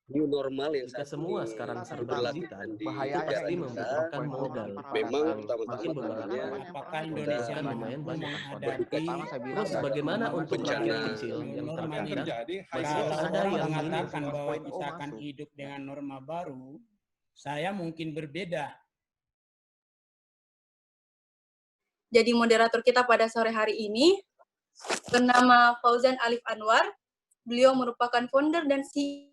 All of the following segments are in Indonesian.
new normal yang Jika saat semua ini sekarang serba diberlakukan digital, di itu negara pasti kita, membutuhkan modal. memang Mungkin pertama-tama beberapa tentunya apakah modal Indonesia kan lumayan mampu banyak. menghadapi Terus bagaimana untuk rakyat bencana kecil yang normal ini? terkadang masih Kalau ada orang yang minim. mengatakan bahwa kita akan hidup dengan norma baru, saya mungkin berbeda. Jadi moderator kita pada sore hari ini bernama Fauzan Alif Anwar. Beliau merupakan founder dan CEO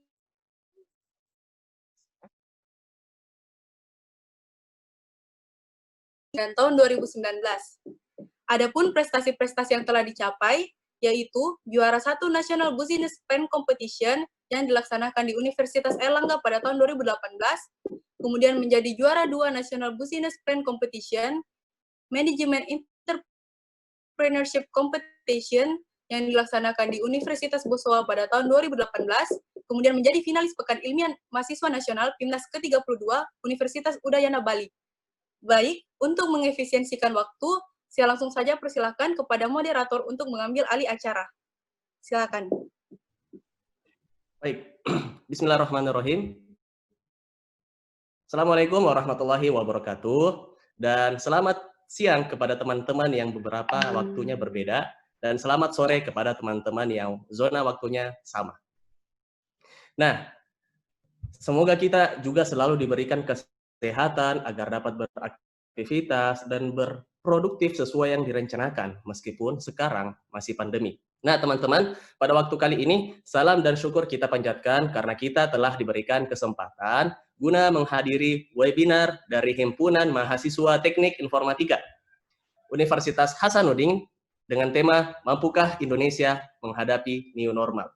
dan tahun 2019. Adapun prestasi-prestasi yang telah dicapai yaitu juara 1 National Business Plan Competition yang dilaksanakan di Universitas Airlangga pada tahun 2018, kemudian menjadi juara 2 National Business Plan Competition, Management Entrepreneurship Competition yang dilaksanakan di Universitas Bosowa pada tahun 2018, kemudian menjadi finalis Pekan Ilmiah Mahasiswa Nasional PIMNAS ke-32 Universitas Udayana Bali. Baik, untuk mengefisiensikan waktu, saya langsung saja persilakan kepada moderator untuk mengambil alih acara. Silakan. Baik, bismillahirrahmanirrahim. Assalamualaikum warahmatullahi wabarakatuh. Dan selamat siang kepada teman-teman yang beberapa waktunya berbeda. Dan selamat sore kepada teman-teman yang zona waktunya sama. Nah, semoga kita juga selalu diberikan kesehatan agar dapat beraktivitas dan berproduktif sesuai yang direncanakan, meskipun sekarang masih pandemi. Nah, teman-teman, pada waktu kali ini, salam dan syukur kita panjatkan karena kita telah diberikan kesempatan guna menghadiri webinar dari Himpunan Mahasiswa Teknik Informatika Universitas Hasanuddin dengan tema Mampukah Indonesia Menghadapi New Normal?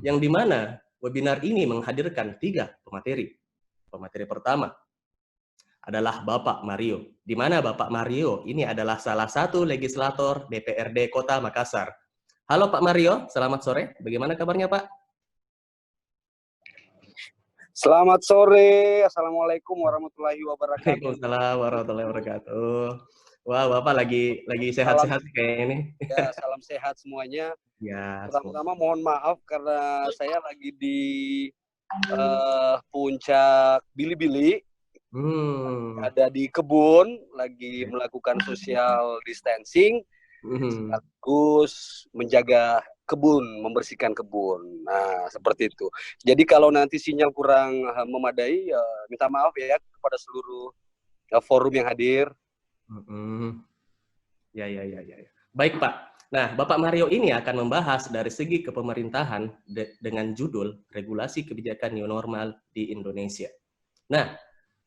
Yang dimana webinar ini menghadirkan 3 pemateri. Pemateri pertama adalah Bapak Mario, di mana Bapak Mario ini adalah salah satu legislator DPRD Kota Makassar. Halo Pak Mario, selamat sore. Bagaimana kabarnya Pak? Selamat sore, Assalamualaikum warahmatullahi wabarakatuh. Waalaikumsalam warahmatullahi wabarakatuh. Wah, Bapak lagi sehat-sehat kayak ini. Ya, salam sehat semuanya. Ya, pertama-tama mohon maaf karena saya lagi di puncak Bili-Bili. Ada di kebun, lagi melakukan social distancing, sekaligus menjaga kebun, membersihkan kebun. Nah, seperti itu. Jadi kalau nanti sinyal kurang memadai, minta maaf ya kepada seluruh forum yang hadir. Ya. Baik Pak. Nah, Bapak Mario ini akan membahas dari segi kepemerintahan dengan judul Regulasi Kebijakan New Normal di Indonesia. Nah,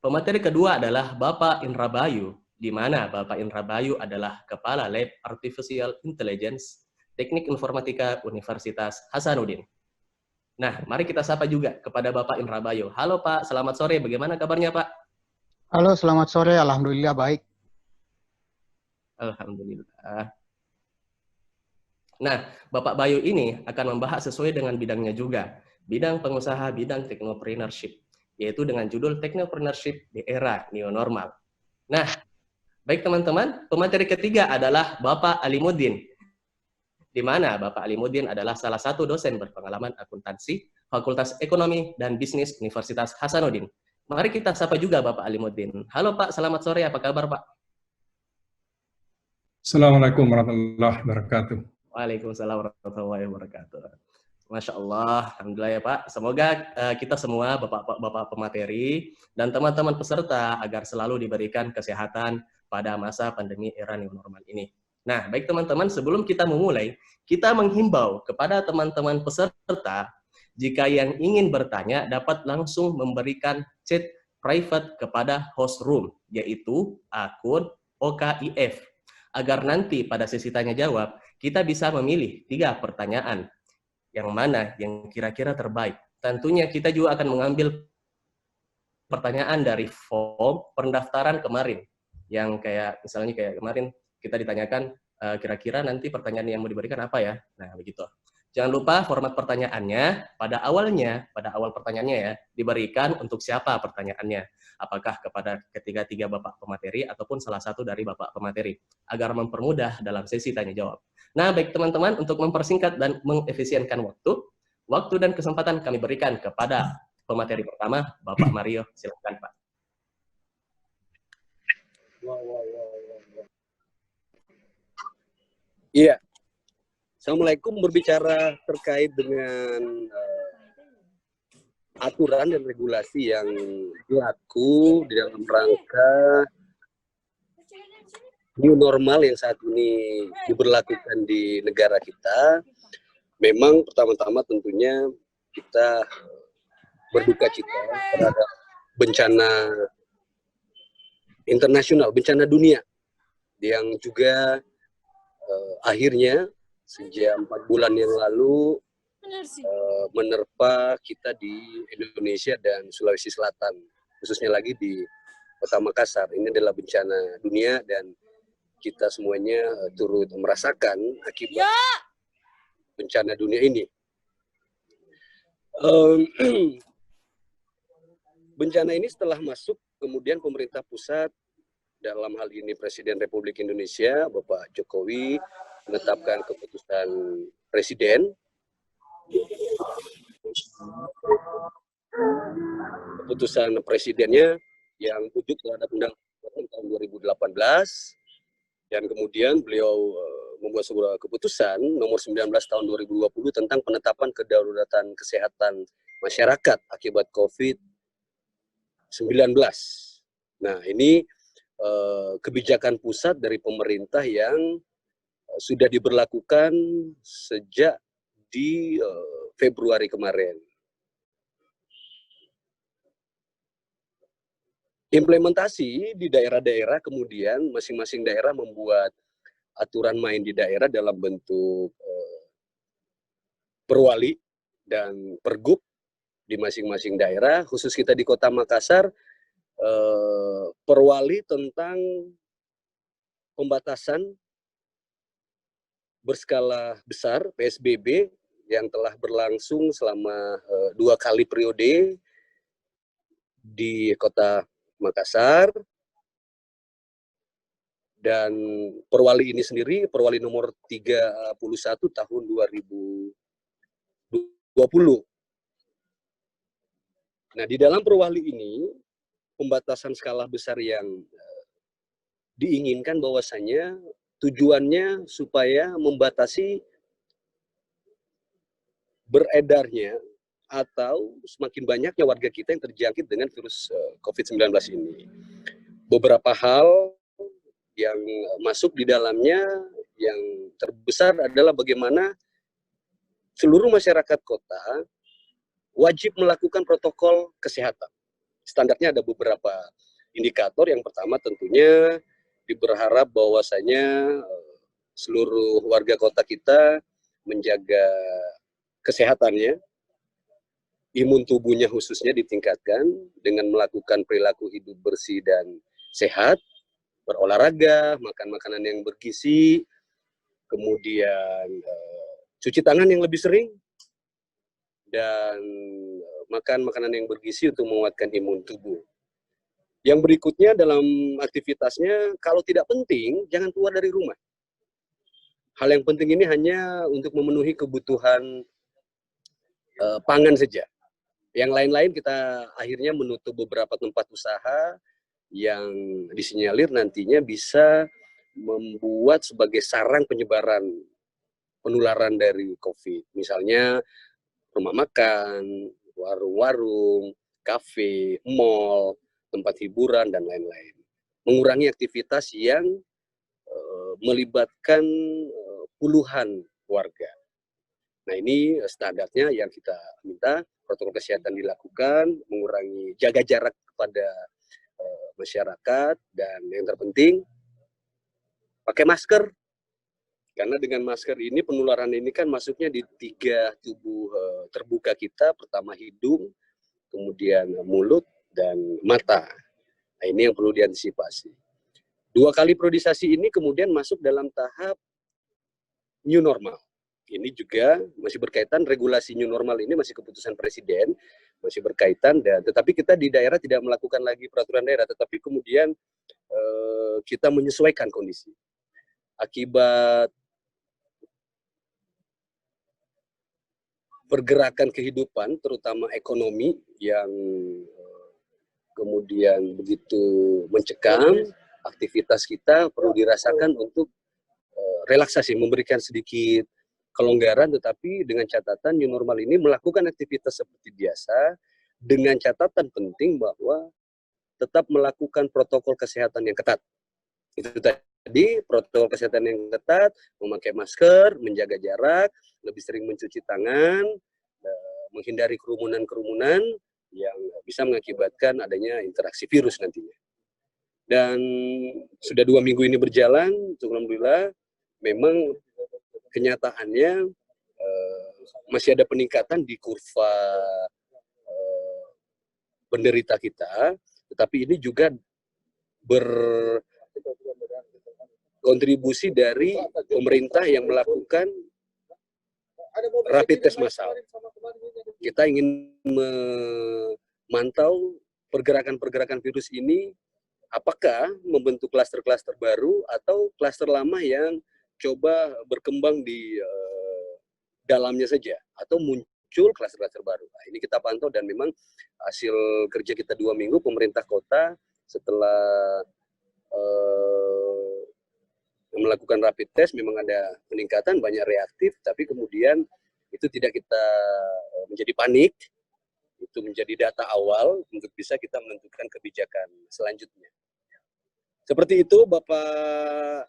pemateri kedua adalah Bapak Indra Bayu, di mana Bapak Indra Bayu adalah Kepala Lab Artificial Intelligence Teknik Informatika Universitas Hasanuddin. Nah, mari kita sapa juga kepada Bapak Indra Bayu. Halo Pak, selamat sore. Bagaimana kabarnya Pak? Halo, selamat sore. Alhamdulillah baik. Alhamdulillah. Nah, Bapak Bayu ini akan membahas sesuai dengan bidangnya juga. Bidang pengusaha, bidang technopreneurship, yaitu dengan judul Technopreneurship di Era New Normal. Nah, baik teman-teman, pemateri ketiga adalah Bapak Alimuddin, di mana Bapak Alimuddin adalah salah satu dosen berpengalaman akuntansi, Fakultas Ekonomi dan Bisnis Universitas Hasanuddin. Mari kita sapa juga Bapak Alimuddin. Halo Pak, selamat sore, apa kabar Pak? Assalamualaikum warahmatullahi wabarakatuh. Waalaikumsalam warahmatullahi wabarakatuh. Masya Allah, Alhamdulillah ya Pak. Semoga kita semua, Bapak pemateri, dan teman-teman peserta agar selalu diberikan kesehatan pada masa pandemi era new normal ini. Nah, baik teman-teman, sebelum kita memulai, kita menghimbau kepada teman-teman peserta, jika yang ingin bertanya dapat langsung memberikan chat private kepada host room, yaitu akun OKIF, agar nanti pada sesi tanya jawab, kita bisa memilih 3 pertanyaan yang mana yang kira-kira terbaik. Tentunya kita juga akan mengambil pertanyaan dari form pendaftaran kemarin, yang kayak misalnya kayak kemarin kita ditanyakan kira-kira nanti pertanyaan yang mau diberikan apa ya. Nah, begitu. Jangan lupa format pertanyaannya pada awal pertanyaannya ya, diberikan untuk siapa pertanyaannya. Apakah kepada ketiga Bapak pemateri ataupun salah satu dari Bapak pemateri, agar mempermudah dalam sesi tanya jawab. Nah, baik teman-teman, untuk mempersingkat dan mengefisienkan waktu, Waktu dan kesempatan kami berikan kepada pemateri pertama, Bapak Mario. Silakan, Pak. Iya. Assalamualaikum, berbicara terkait dengan aturan dan regulasi yang berlaku di dalam rangka new normal yang saat ini diberlakukan di negara kita. Memang pertama-tama tentunya kita berduka cita terhadap bencana internasional, bencana dunia yang juga akhirnya sejak 4 bulan yang lalu menerpa kita di Indonesia dan Sulawesi Selatan, khususnya lagi di Kota Makassar. Ini adalah bencana dunia dan kita semuanya turut merasakan akibat bencana dunia ini. Bencana ini setelah masuk, kemudian pemerintah pusat, dalam hal ini Presiden Republik Indonesia, Bapak Jokowi, menetapkan keputusan Presiden. Keputusan Presidennya yang wujud terhadap Undang-Undang tahun 2018, dan kemudian beliau membuat sebuah keputusan nomor 19 tahun 2020 tentang penetapan kedaruratan kesehatan masyarakat akibat COVID-19. Nah, ini kebijakan pusat dari pemerintah yang sudah diberlakukan sejak di Februari kemarin. Implementasi di daerah-daerah, kemudian masing-masing daerah membuat aturan main di daerah dalam bentuk perwali dan pergub di masing-masing daerah. Khusus kita di Kota Makassar, perwali tentang pembatasan berskala besar PSBB yang telah berlangsung selama 2 kali periode di Kota Makassar. Dan perwali ini sendiri, perwali nomor 31 tahun 2020. Nah, di dalam perwali ini, pembatasan skala besar yang diinginkan bahwasanya tujuannya supaya membatasi beredarnya atau semakin banyaknya warga kita yang terjangkit dengan virus COVID-19 ini. Beberapa hal yang masuk di dalamnya yang terbesar adalah bagaimana seluruh masyarakat kota wajib melakukan protokol kesehatan. Standarnya ada beberapa indikator. Yang pertama tentunya berharap bahwasanya seluruh warga kota kita menjaga kesehatannya, imun tubuhnya khususnya ditingkatkan dengan melakukan perilaku hidup bersih dan sehat, berolahraga, makan makanan yang bergizi, kemudian cuci tangan yang lebih sering, dan makan makanan yang bergizi untuk menguatkan imun tubuh. Yang berikutnya dalam aktivitasnya, kalau tidak penting, jangan keluar dari rumah. Hal yang penting ini hanya untuk memenuhi kebutuhan pangan saja. Yang lain-lain kita akhirnya menutup beberapa tempat usaha yang disinyalir nantinya bisa membuat sebagai sarang penyebaran penularan dari COVID. Misalnya rumah makan, warung-warung, kafe, mall, tempat hiburan, dan lain-lain. Mengurangi aktivitas yang melibatkan puluhan warga. Nah, ini standarnya yang kita minta, protokol kesehatan dilakukan, mengurangi jaga jarak kepada masyarakat, dan yang terpenting pakai masker. Karena dengan masker ini, penularan ini kan masuknya di 3 tubuh terbuka kita, pertama hidung, kemudian mulut, dan mata. Nah, ini yang perlu diantisipasi. 2 kali periodisasi ini kemudian masuk dalam tahap new normal. Ini juga masih berkaitan, regulasi new normal ini masih keputusan Presiden, masih berkaitan, dan tetapi kita di daerah tidak melakukan lagi peraturan daerah, tetapi kemudian kita menyesuaikan kondisi. Akibat pergerakan kehidupan, terutama ekonomi yang kemudian begitu mencekam, aktivitas kita perlu dirasakan untuk relaksasi, memberikan sedikit kelonggaran, tetapi dengan catatan new normal ini melakukan aktivitas seperti biasa, dengan catatan penting bahwa tetap melakukan protokol kesehatan yang ketat. Itu tadi, protokol kesehatan yang ketat, memakai masker, menjaga jarak, lebih sering mencuci tangan, menghindari kerumunan-kerumunan yang bisa mengakibatkan adanya interaksi virus nantinya. Dan sudah 2 minggu ini berjalan, alhamdulillah, memang kenyataannya masih ada peningkatan di kurva penderita kita, tetapi ini juga berkontribusi dari pemerintah yang melakukan rapid test massal. Kita ingin memantau pergerakan-pergerakan virus ini, apakah membentuk klaster-klaster baru atau klaster lama yang coba berkembang di dalamnya saja, atau muncul klaster-klaster baru. Nah, ini kita pantau dan memang hasil kerja kita 2 minggu, pemerintah kota setelah melakukan rapid test memang ada peningkatan, banyak reaktif, tapi kemudian itu tidak kita menjadi panik, itu menjadi data awal untuk bisa kita menentukan kebijakan selanjutnya. Seperti itu, Bapak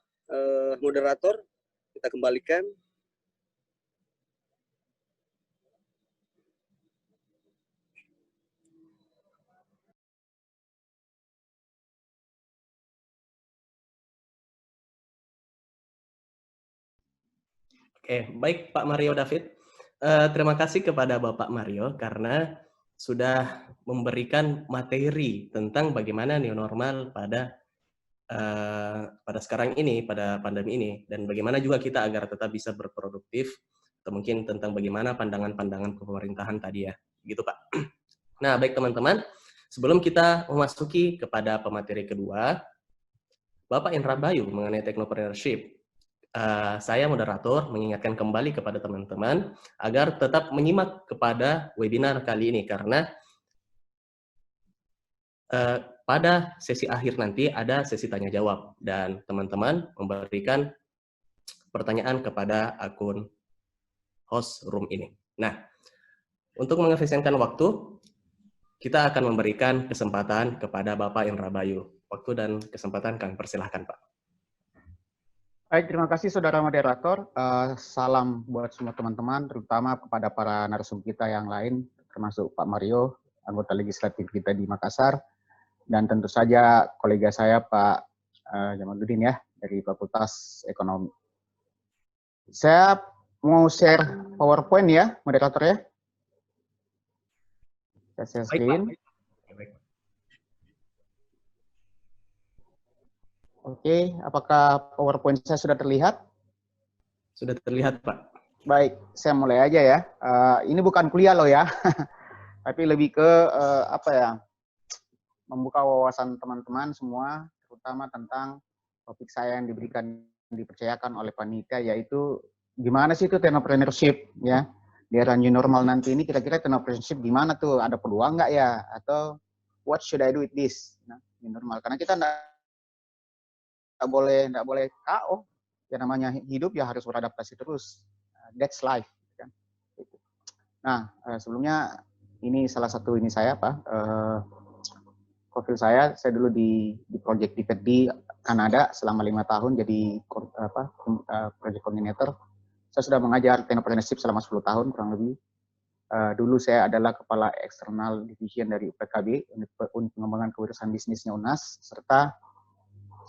moderator, kita kembalikan. Oke, baik Pak Mario David. Terima kasih kepada Bapak Mario karena sudah memberikan materi tentang bagaimana new normal pada sekarang ini, pada pandemi ini, dan bagaimana juga kita agar tetap bisa berproduktif, atau mungkin tentang bagaimana pandangan-pandangan pemerintahan tadi ya, gitu Pak. Nah, baik teman-teman, sebelum kita memasuki kepada pemateri kedua, Bapak Indra Bayu mengenai technopreneurship, saya moderator mengingatkan kembali kepada teman-teman agar tetap menyimak kepada webinar kali ini karena pada sesi akhir nanti ada sesi tanya jawab dan teman-teman memberikan pertanyaan kepada akun host room ini. Nah, untuk mengefisienkan waktu, kita akan memberikan kesempatan kepada Bapak Indra Bayu. Waktu dan kesempatan kami persilahkan, Pak. Baik, terima kasih Saudara Moderator. Salam buat semua teman-teman, terutama kepada para narasumber kita yang lain, termasuk Pak Mario, anggota legislatif kita di Makassar, dan tentu saja kolega saya Pak Jamaluddin ya, dari Fakultas Ekonomi. Saya mau share PowerPoint ya, moderator ya. Saya share screen. Oke, apakah PowerPoint saya sudah terlihat? Sudah terlihat, Pak. Baik, saya mulai aja ya. Ini bukan kuliah loh ya, tapi lebih ke apa ya, membuka wawasan teman-teman semua, terutama tentang topik saya yang dipercayakan oleh panitia, yaitu gimana sih itu technopreneurship ya. Di era new normal nanti ini kira-kira technopreneurship gimana tuh? Ada peluang nggak ya? Atau what should I do with this? Nah, new normal. Karena kita nggak boleh KO, ya namanya hidup ya harus beradaptasi terus, that's life kan. Nah, sebelumnya ini salah satu ini saya Pak, profil saya dulu di project di Kanada selama 5 tahun jadi project coordinator. Saya sudah mengajar technopreneurship selama 10 tahun kurang lebih. Dulu saya adalah kepala external division dari UPKB, Unit Pengembangan Kewirausahaan Bisnisnya UNAS, serta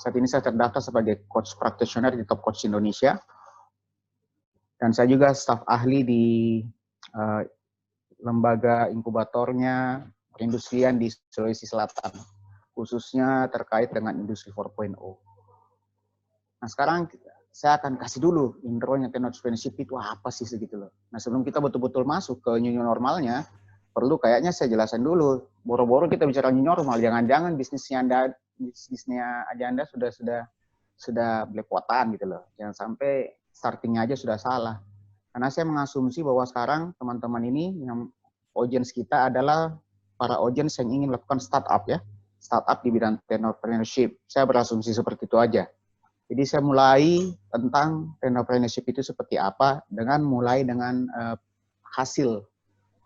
saat ini saya terdaftar sebagai coach practitioner di Top Coach Indonesia. Dan saya juga staf ahli di lembaga inkubatornya perindustrian di Sulawesi Selatan, khususnya terkait dengan industri 4.0. Nah, sekarang saya akan kasih dulu intronya technopreneurship itu apa sih segitu loh. Nah, sebelum kita betul-betul masuk ke new normalnya, perlu kayaknya saya jelasin dulu. Boro-boro kita bicara new normal, jangan-jangan bisnisnya aja Anda sudah belepotan gitu loh. Jangan sampai startingnya aja sudah salah. Karena saya mengasumsi bahwa sekarang teman-teman ini yang audience kita adalah para audience yang ingin melakukan startup ya. Startup di bidang entrepreneurship. Saya berasumsi seperti itu aja. Jadi saya mulai tentang entrepreneurship itu seperti apa dengan hasil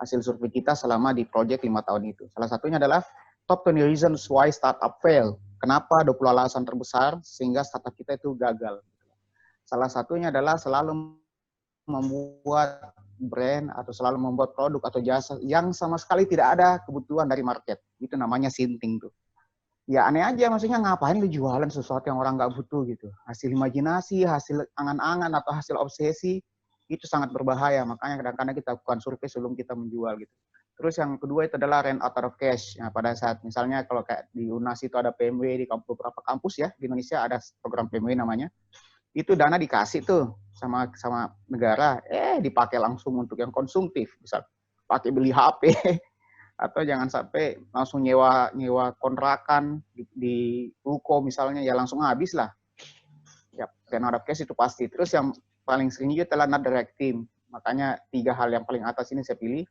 survei kita selama di project 5 tahun itu. Salah satunya adalah top 20 reasons why startup fail. Kenapa 20 alasan terbesar sehingga startup kita itu gagal. Salah satunya adalah selalu membuat brand atau selalu membuat produk atau jasa yang sama sekali tidak ada kebutuhan dari market. Itu namanya sinting tuh. Ya aneh aja, maksudnya ngapain lu jualan sesuatu yang orang nggak butuh gitu. Hasil imajinasi, hasil angan-angan atau hasil obsesi itu sangat berbahaya. Makanya kadang-kadang kita lakukan survei sebelum kita menjual gitu. Terus yang kedua itu adalah rent out of cash. Nah, pada saat misalnya kalau kayak di UNAS itu ada PMW di beberapa kampus ya di Indonesia ada program PMW namanya. Itu dana dikasih tuh sama negara, dipakai langsung untuk yang konsumtif, misal pakai beli HP atau jangan sampai langsung nyewa kontrakan di ruko misalnya, ya langsung habis lah. Ya, rent out of cash itu pasti. Terus yang paling sering juga adalah not direct team. Makanya 3 hal yang paling atas ini saya pilih.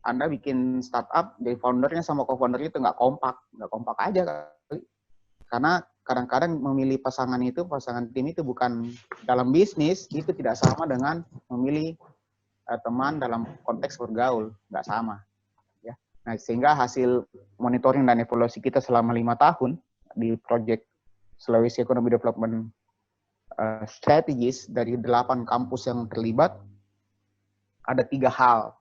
Anda bikin startup, jadi foundernya sama co-foundernya itu nggak kompak aja kali. Karena kadang-kadang memilih pasangan tim itu bukan dalam bisnis, itu tidak sama dengan memilih teman dalam konteks bergaul, nggak sama. Ya. Nah, sehingga hasil monitoring dan evaluasi kita selama 5 tahun di project Sulawesi Economy Development Strategies dari 8 kampus yang terlibat, ada 3 hal.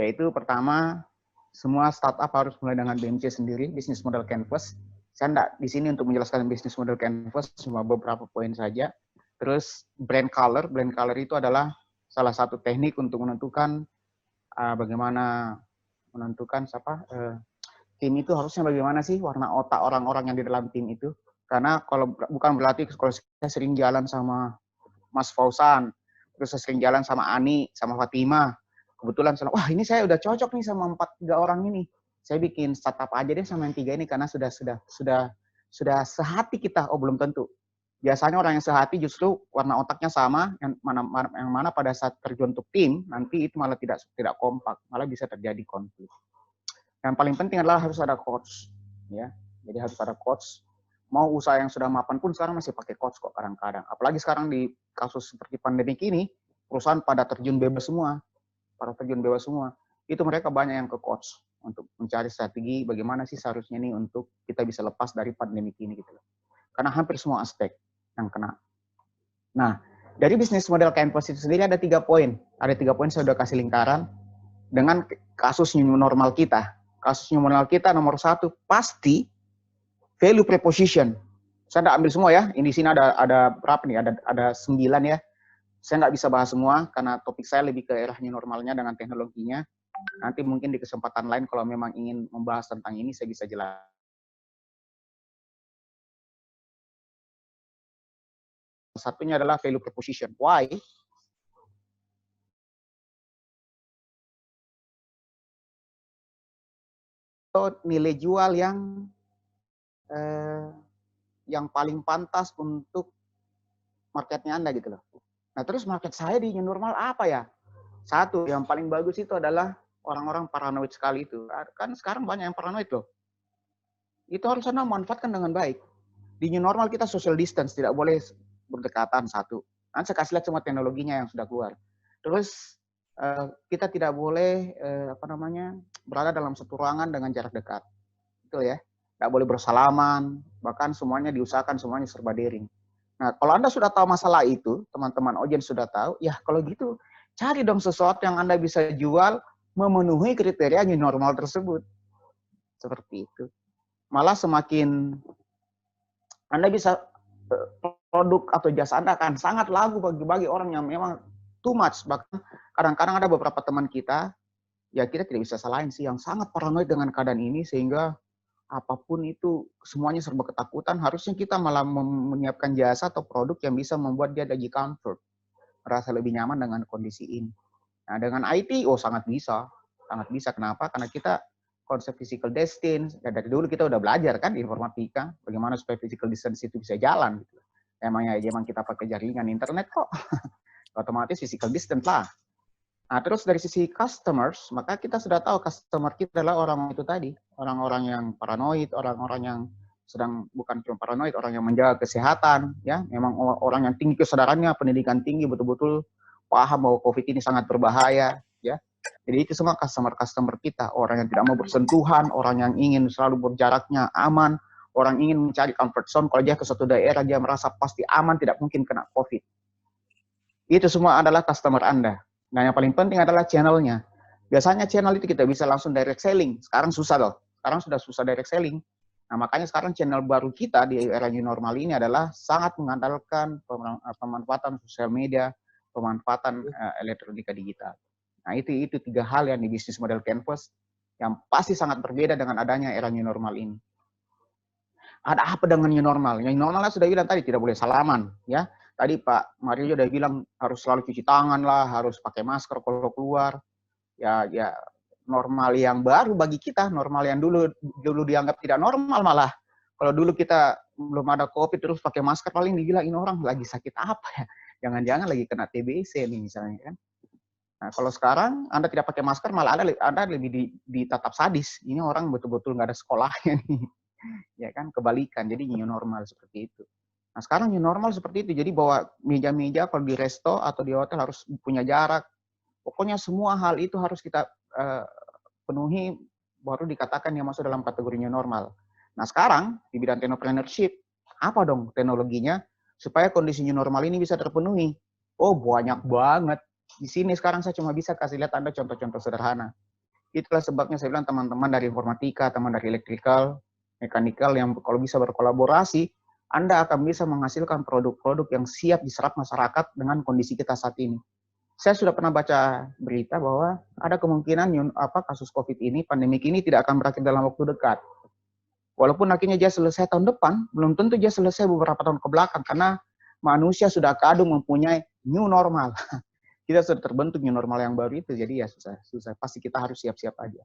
Yaitu pertama, semua startup harus mulai dengan BMC sendiri, Business Model Canvas. Saya enggak di sini untuk menjelaskan Business Model Canvas, cuma beberapa poin saja. Terus brand color itu adalah salah satu teknik untuk menentukan bagaimana menentukan tim itu harusnya bagaimana sih warna otak orang-orang yang di dalam tim itu. Karena kalau bukan berarti kalau saya sering jalan sama Mas Fausan, terus saya sering jalan sama Ani, sama Fatima, kebetulan wah ini saya udah cocok nih sama 3 orang ini. Saya bikin startup aja deh sama yang 3 ini karena sudah sehati kita. Oh belum tentu. Biasanya orang yang sehati justru warna otaknya sama, yang mana pada saat terjun untuk tim nanti itu malah tidak kompak, malah bisa terjadi konflik. Yang paling penting adalah harus ada coach, ya. Jadi harus ada coach. Mau usaha yang sudah mapan pun sekarang masih pakai coach kok kadang-kadang. Apalagi sekarang di kasus seperti pandemi ini, perusahaan pada terjun bebas semua. Itu mereka banyak yang ke coach untuk mencari strategi bagaimana sih seharusnya nih untuk kita bisa lepas dari pandemi ini gitu loh. Karena hampir semua aspek yang kena. Nah, dari bisnis model Canvas itu sendiri ada 3 poin. Ada 3 poin saya sudah kasih lingkaran dengan kasus new normal kita. Kasus new normal kita nomor 1 pasti value proposition. Saya tidak ambil semua ya. Ini di sini ada berapa nih? Ada 9 ya. Saya nggak bisa bahas semua karena topik saya lebih ke era new normalnya dengan teknologinya. Nanti mungkin di kesempatan lain kalau memang ingin membahas tentang ini saya bisa jelaskan. Satunya adalah value proposition. Why? Atau nilai jual yang paling pantas untuk marketnya Anda gitu loh. Nah terus market saya di new normal apa ya? Satu, yang paling bagus itu adalah orang-orang paranoid sekali itu. Kan sekarang banyak yang paranoid loh. Itu harus Anda manfaatkan dengan baik. Di new normal kita social distance, tidak boleh berdekatan satu. Nanti saya kasih lihat semua teknologinya yang sudah keluar. Terus kita tidak boleh berada dalam satu ruangan dengan jarak dekat. Betul ya? Tidak boleh bersalaman, bahkan semuanya diusahakan semuanya serba daring. Nah, kalau Anda sudah tahu masalah itu, teman-teman audiens sudah tahu, ya kalau gitu cari dong sesuatu yang Anda bisa jual memenuhi kriteria new normal tersebut. Seperti itu. Malah semakin Anda bisa produk atau jasa Anda akan sangat laku bagi orang yang memang too much. Bahkan kadang-kadang ada beberapa teman kita, ya kita tidak bisa salahin sih, yang sangat paranoid dengan keadaan ini sehingga apapun itu semuanya serba ketakutan. Harusnya kita malah menyiapkan jasa atau produk yang bisa membuat dia jadi comfort, merasa lebih nyaman dengan kondisi ini. Nah dengan IT, sangat bisa. Kenapa? Karena kita konsep physical distance, ya dari dulu kita udah belajar kan di informatika, bagaimana supaya physical distance itu bisa jalan. Gitu. Emang kita pakai jaringan internet kok. otomatis physical distance lah. Nah, terus dari sisi customers, maka kita sudah tahu customer kita adalah orang itu tadi, orang-orang yang paranoid, orang-orang yang sedang bukan cuma paranoid, orang yang menjaga kesehatan, ya, memang orang yang tinggi kesadarannya, pendidikan tinggi, betul-betul paham bahwa COVID ini sangat berbahaya, ya. Jadi itu semua customer kita, orang yang tidak mau bersentuhan, orang yang ingin selalu berjaraknya aman, orang ingin mencari comfort zone. Kalau dia ke suatu daerah dia merasa pasti aman, tidak mungkin kena COVID. Itu semua adalah customer Anda. Nah, yang paling penting adalah channelnya. Biasanya channel itu kita bisa langsung direct selling. Sekarang susah loh. Sekarang sudah susah direct selling. Nah, makanya sekarang channel baru kita di era new normal ini adalah sangat mengandalkan pemanfaatan sosial media, pemanfaatan elektronika digital. Nah, itu 3 hal yang di bisnis model Canvas yang pasti sangat berbeda dengan adanya era new normal ini. Ada apa dengan new normal? New normalnya sudah bilang tadi tidak boleh salaman, ya. Tadi Pak Mario sudah bilang harus selalu cuci tangan lah, harus pakai masker kalau keluar. Ya normal yang baru bagi kita, normal yang dulu dianggap tidak normal malah. Kalau dulu kita belum ada COVID terus pakai masker, paling dibilang ini orang lagi sakit apa ya? Jangan-jangan lagi kena TBC nih misalnya kan. Nah, kalau sekarang Anda tidak pakai masker malah Anda lebih ditatap sadis. Ini orang betul-betul nggak ada sekolahnya nih. Ya kan, kebalikan. Jadi new normal seperti itu. Nah, sekarang new normal seperti itu. Jadi bawa meja-meja kalau di resto atau di hotel harus punya jarak. Pokoknya semua hal itu harus kita penuhi baru dikatakan yang masuk dalam kategori new normal. Nah, sekarang di bidang entrepreneurship, apa dong teknologinya supaya kondisi new normal ini bisa terpenuhi? Oh, banyak banget. Di sini sekarang saya cuma bisa kasih lihat Anda contoh-contoh sederhana. Itulah sebabnya saya bilang teman-teman dari informatika, teman dari electrical, mechanical yang kalau bisa berkolaborasi, Anda akan bisa menghasilkan produk-produk yang siap diserap masyarakat dengan kondisi kita saat ini. Saya sudah pernah baca berita bahwa ada kemungkinan kasus COVID ini, pandemik ini tidak akan berakhir dalam waktu dekat. Walaupun akhirnya dia selesai tahun depan, belum tentu dia selesai beberapa tahun ke belakang karena manusia sudah kadung mempunyai new normal. Kita sudah terbentuk new normal yang baru itu, jadi ya susah. Pasti kita harus siap-siap aja.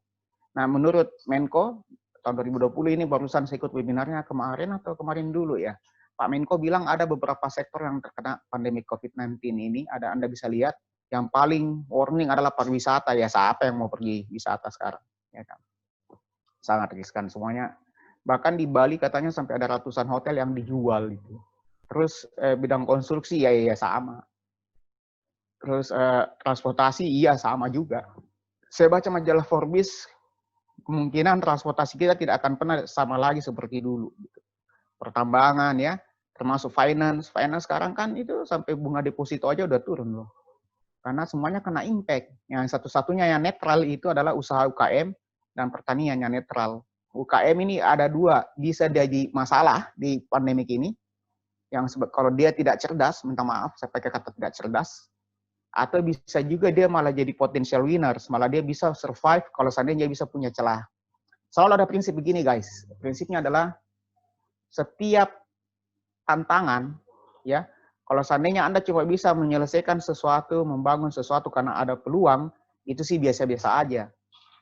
Nah, menurut Menko, tahun 2020 ini barusan saya ikut webinarnya kemarin atau kemarin dulu ya. Pak Menko bilang ada beberapa sektor yang terkena pandemi COVID-19 ini, Anda bisa lihat, yang paling warning adalah pariwisata. Ya, siapa yang mau pergi wisata sekarang? Ya kan? Sangat riskan semuanya. Bahkan di Bali katanya sampai ada ratusan hotel yang dijual itu. Terus bidang konstruksi ya sama. Terus transportasi iya sama juga. Saya baca majalah Forbes, kemungkinan transportasi kita tidak akan pernah sama lagi seperti dulu. Pertambangan ya, termasuk finance. Finance sekarang kan itu sampai bunga deposito aja udah turun loh. Karena semuanya kena impact. Yang satu-satunya yang netral itu adalah usaha UKM dan pertanian yang netral. UKM ini ada 2, bisa jadi masalah di pandemik ini. Yang kalau dia tidak cerdas, minta maaf saya pakai kata tidak cerdas, atau bisa juga dia malah jadi potential winners, malah dia bisa survive kalau seandainya dia bisa punya celah. Selalu ada prinsip begini guys, prinsipnya adalah setiap tantangan, ya, kalau seandainya Anda cuma bisa menyelesaikan sesuatu, membangun sesuatu karena ada peluang, itu sih biasa-biasa aja.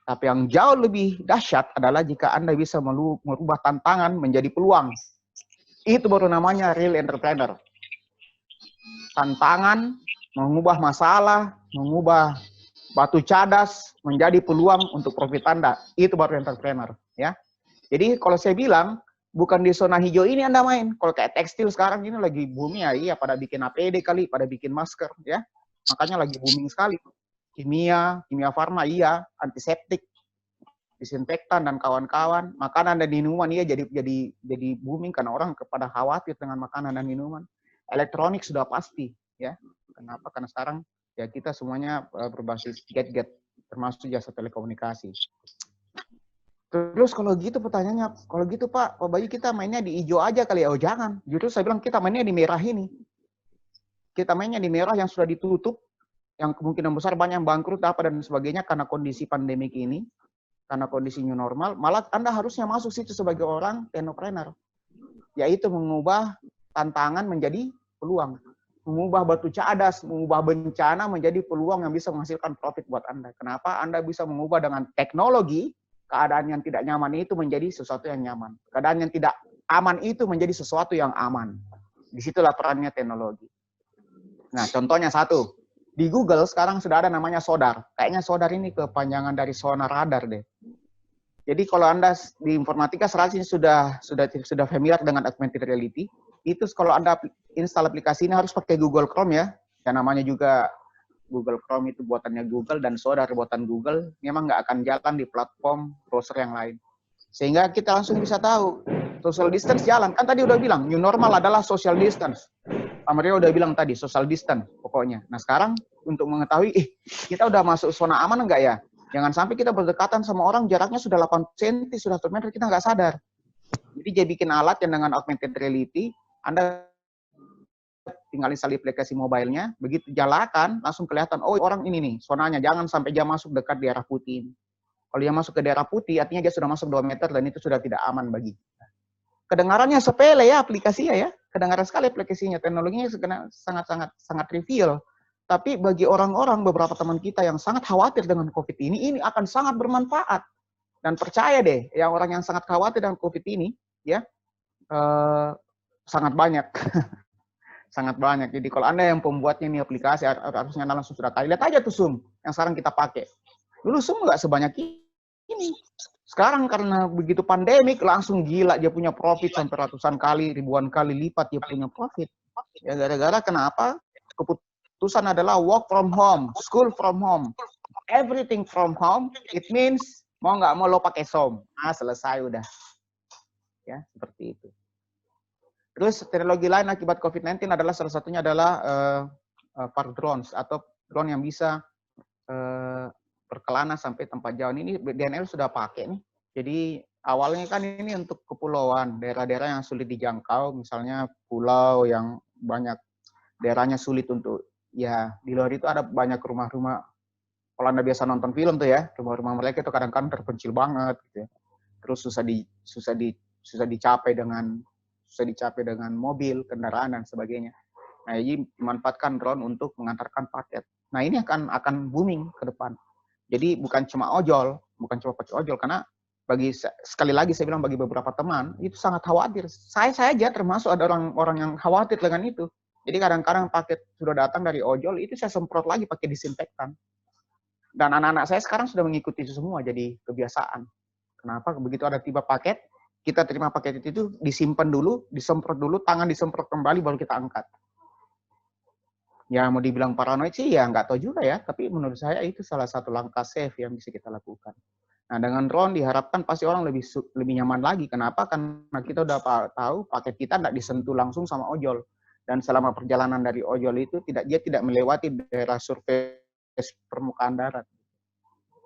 Tapi yang jauh lebih dahsyat adalah jika Anda bisa merubah tantangan menjadi peluang. Itu baru namanya real entrepreneur. Tantangan, mengubah masalah, mengubah batu cadas menjadi peluang untuk profit Anda. Itu baru entrepreneur, ya. Jadi kalau saya bilang bukan di zona hijau ini Anda main. Kalau kayak tekstil sekarang ini lagi booming ya, iya pada bikin APD kali, pada bikin masker, ya. Makanya lagi booming sekali. Kimia farma iya, antiseptik, disinfektan dan kawan-kawan. Makanan dan minuman iya jadi booming karena orang kepada khawatir dengan makanan dan minuman. Elektronik sudah pasti, ya. Kenapa? Karena sekarang ya kita semuanya berbasis gadget, termasuk jasa telekomunikasi. Terus kalau gitu pertanyaannya, kalau gitu Pak Bayu kita mainnya di hijau aja kali ya? Oh jangan, justru saya bilang kita mainnya di merah ini. Kita mainnya di merah yang sudah ditutup, yang kemungkinan besar banyak yang bangkrut apa dan sebagainya karena kondisi pandemik ini, karena kondisi new normal. Malah Anda harusnya masuk situ sebagai orang entrepreneur, yaitu mengubah tantangan menjadi peluang. Mengubah batu cadas, mengubah bencana menjadi peluang yang bisa menghasilkan profit buat Anda. Kenapa? Anda bisa mengubah dengan teknologi, keadaan yang tidak nyaman itu menjadi sesuatu yang nyaman. Keadaan yang tidak aman itu menjadi sesuatu yang aman. Disitulah perannya teknologi. Nah, contohnya satu. Di Google sekarang sudah ada namanya SODAR. Kayaknya SODAR ini kepanjangan dari sonar radar deh. Jadi kalau Anda di informatika seharusnya sudah familiar dengan augmented reality. Itu kalau Anda install aplikasi ini harus pakai Google Chrome ya. Yang namanya juga Google Chrome itu buatannya Google dan SODAR buatan Google. Memang nggak akan jalan di platform browser yang lain. Sehingga kita langsung bisa tahu social distance jalan. Kan tadi udah bilang new normal adalah social distance. Pak Mario udah bilang tadi, social distance pokoknya. Nah sekarang untuk mengetahui, kita udah masuk zona aman enggak ya? Jangan sampai kita berdekatan sama orang, jaraknya sudah 8 cm, sudah 1 meter, kita nggak sadar. Jadi dia bikin alat yang dengan augmented reality, Anda tinggal install aplikasi mobile-nya, begitu jalakan, langsung kelihatan, oh orang ini nih, zonanya, jangan sampai dia masuk dekat daerah putih. Kalau dia masuk ke daerah putih, artinya dia sudah masuk 2 meter, dan itu sudah tidak aman bagi kita. Kedengarannya sepele ya aplikasinya ya, kedengaran sekali aplikasinya, teknologinya sangat trivial. Tapi bagi orang-orang, beberapa teman kita yang sangat khawatir dengan COVID ini akan sangat bermanfaat. Dan percaya deh, yang orang yang sangat khawatir dengan COVID ini, ya, sangat banyak. Sangat banyak. Jadi kalau Anda yang pembuatnya ini aplikasi, harusnya Anda langsung sudah tahu. Lihat aja tuh Zoom, yang sekarang kita pakai. Dulu Zoom nggak sebanyak ini. Sekarang karena begitu pandemik langsung gila dia punya profit sampai ratusan kali, ribuan kali lipat dia punya profit. Ya gara-gara kenapa? Keputusan adalah work from home, school from home, everything from home. It means mau nggak mau lo pakai Zoom. Selesai udah. Ya seperti itu. Terus teknologi lain akibat COVID-19 adalah salah satunya adalah park drones atau drone yang bisa berkelana sampai tempat jauh. Ini DNL sudah pakai nih. Jadi awalnya kan ini untuk kepulauan, daerah-daerah yang sulit dijangkau, misalnya pulau yang banyak daerahnya sulit untuk, ya di luar itu ada banyak rumah-rumah. Kalau Anda biasa nonton film tuh ya, rumah-rumah mereka itu kadang-kadang terpencil banget gitu ya. Terus susah dicapai dengan mobil, kendaraan dan sebagainya. Nah, jadi dimanfaatkan drone untuk mengantarkan paket. Nah, ini akan booming ke depan. Jadi bukan cuma pakai ojol, karena sekali lagi saya bilang bagi beberapa teman itu sangat khawatir. Saya aja termasuk ada orang yang khawatir dengan itu. Jadi kadang-kadang paket sudah datang dari ojol itu saya semprot lagi pakai disinfektan. Dan anak-anak saya sekarang sudah mengikuti itu semua jadi kebiasaan. Kenapa? Begitu ada tiba paket, kita terima paket itu disimpan dulu, disemprot dulu, tangan disemprot kembali baru kita angkat. Ya mau dibilang paranoid sih ya nggak tahu juga ya, tapi menurut saya itu salah satu langkah safe yang bisa kita lakukan. Nah dengan drone diharapkan pasti orang lebih nyaman lagi. Kenapa? Karena kita udah tahu paket kita nggak disentuh langsung sama ojol. Dan selama perjalanan dari ojol itu dia tidak melewati daerah surface permukaan darat.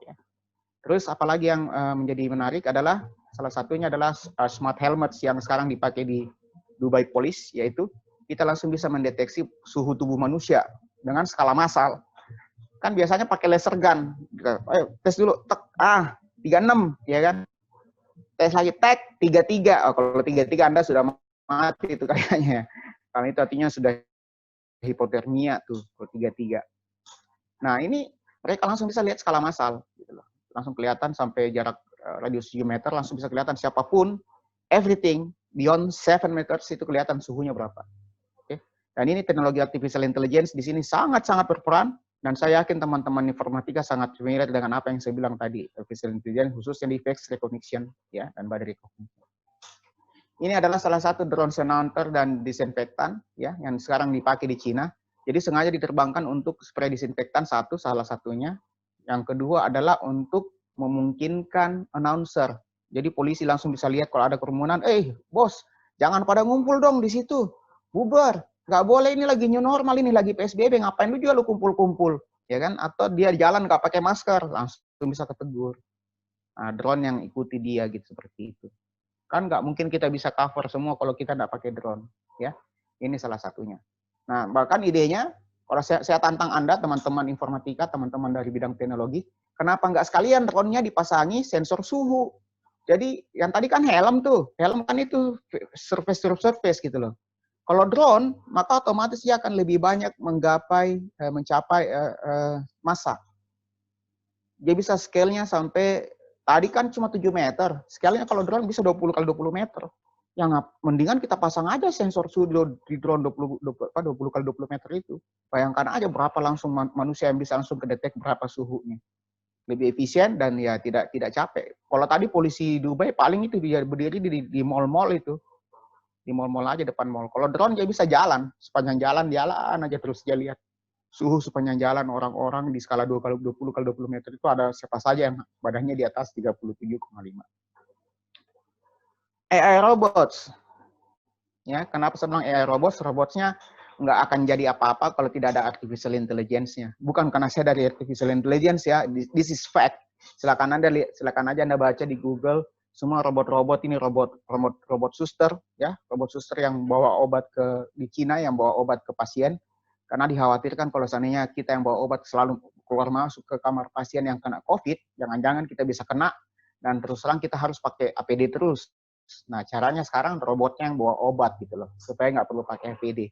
Ya. Terus apalagi yang menjadi menarik adalah salah satunya adalah smart helmets yang sekarang dipakai di Dubai Police, yaitu kita langsung bisa mendeteksi suhu tubuh manusia dengan skala massal. Kan biasanya pakai laser gun. Ayo, tes dulu. 36, ya kan? Tes lagi, 33. Oh, kalau 33 Anda sudah mati itu kayaknya. Karena itu artinya sudah hipotermia tuh, kalau 33. Nah, ini mereka langsung bisa lihat skala massal. Gitu loh. Langsung kelihatan sampai jarak radius 7 meter, langsung bisa kelihatan siapapun, everything, beyond 7 meters itu kelihatan suhunya berapa. Dan ini teknologi artificial intelligence di sini sangat-sangat berperan, dan saya yakin teman-teman informatika sangat familiar dengan apa yang saya bilang tadi, artificial intelligence khususnya di face recognition ya dan body recognition. Ini adalah salah satu drone sensor dan disinfektan ya yang sekarang dipakai di Cina. Jadi sengaja diterbangkan untuk spray disinfektan salah satunya. Yang kedua adalah untuk memungkinkan announcer. Jadi polisi langsung bisa lihat kalau ada kerumunan, bos, jangan pada ngumpul dong di situ. Bubar. Nggak boleh, ini lagi new normal, ini lagi PSBB, ngapain lu juga lu kumpul-kumpul, ya kan? Atau dia jalan nggak pakai masker, langsung bisa ketegur. Nah, drone yang ikuti dia gitu, seperti itu. Kan nggak mungkin kita bisa cover semua kalau kita nggak pakai drone, ya. Ini salah satunya. Nah, bahkan idenya, kalau saya tantang Anda, teman-teman informatika, teman-teman dari bidang teknologi, kenapa nggak sekalian drone-nya dipasangi sensor suhu? Jadi, yang tadi kan helm tuh, helm kan itu surface gitu loh. Kalau drone, maka otomatis dia akan lebih banyak mencapai massa. Dia bisa scale-nya sampai, tadi kan cuma 7 meter, scale-nya kalau drone bisa 20 kali 20 meter. mendingan kita pasang aja sensor suhu di drone 20 kali 20 meter itu. Bayangkan aja berapa langsung manusia yang bisa langsung kedetek berapa suhunya. Lebih efisien dan ya tidak capek. Kalau tadi polisi Dubai paling itu dia berdiri di mall-mall itu. Di mall-mall aja depan mall. Kalau drone dia bisa jalan, sepanjang jalan aja terus dia lihat suhu sepanjang jalan orang-orang di skala 20 kali 20 meter itu ada siapa saja yang badannya di atas 37,5. AI robots. Ya, kenapa saya bilang AI robots? Robotsnya nggak akan jadi apa-apa kalau tidak ada artificial intelligence-nya. Bukan karena saya dari artificial intelligence ya, this is fact. Silakan aja Anda baca di Google, semua robot-robot ini robot suster ya, robot suster yang bawa obat di Cina yang bawa obat ke pasien. Karena dikhawatirkan kalau seandainya kita yang bawa obat selalu keluar masuk ke kamar pasien yang kena COVID, jangan-jangan kita bisa kena dan terus terang kita harus pakai APD terus. Nah, caranya sekarang robotnya yang bawa obat gitu loh, supaya nggak perlu pakai APD.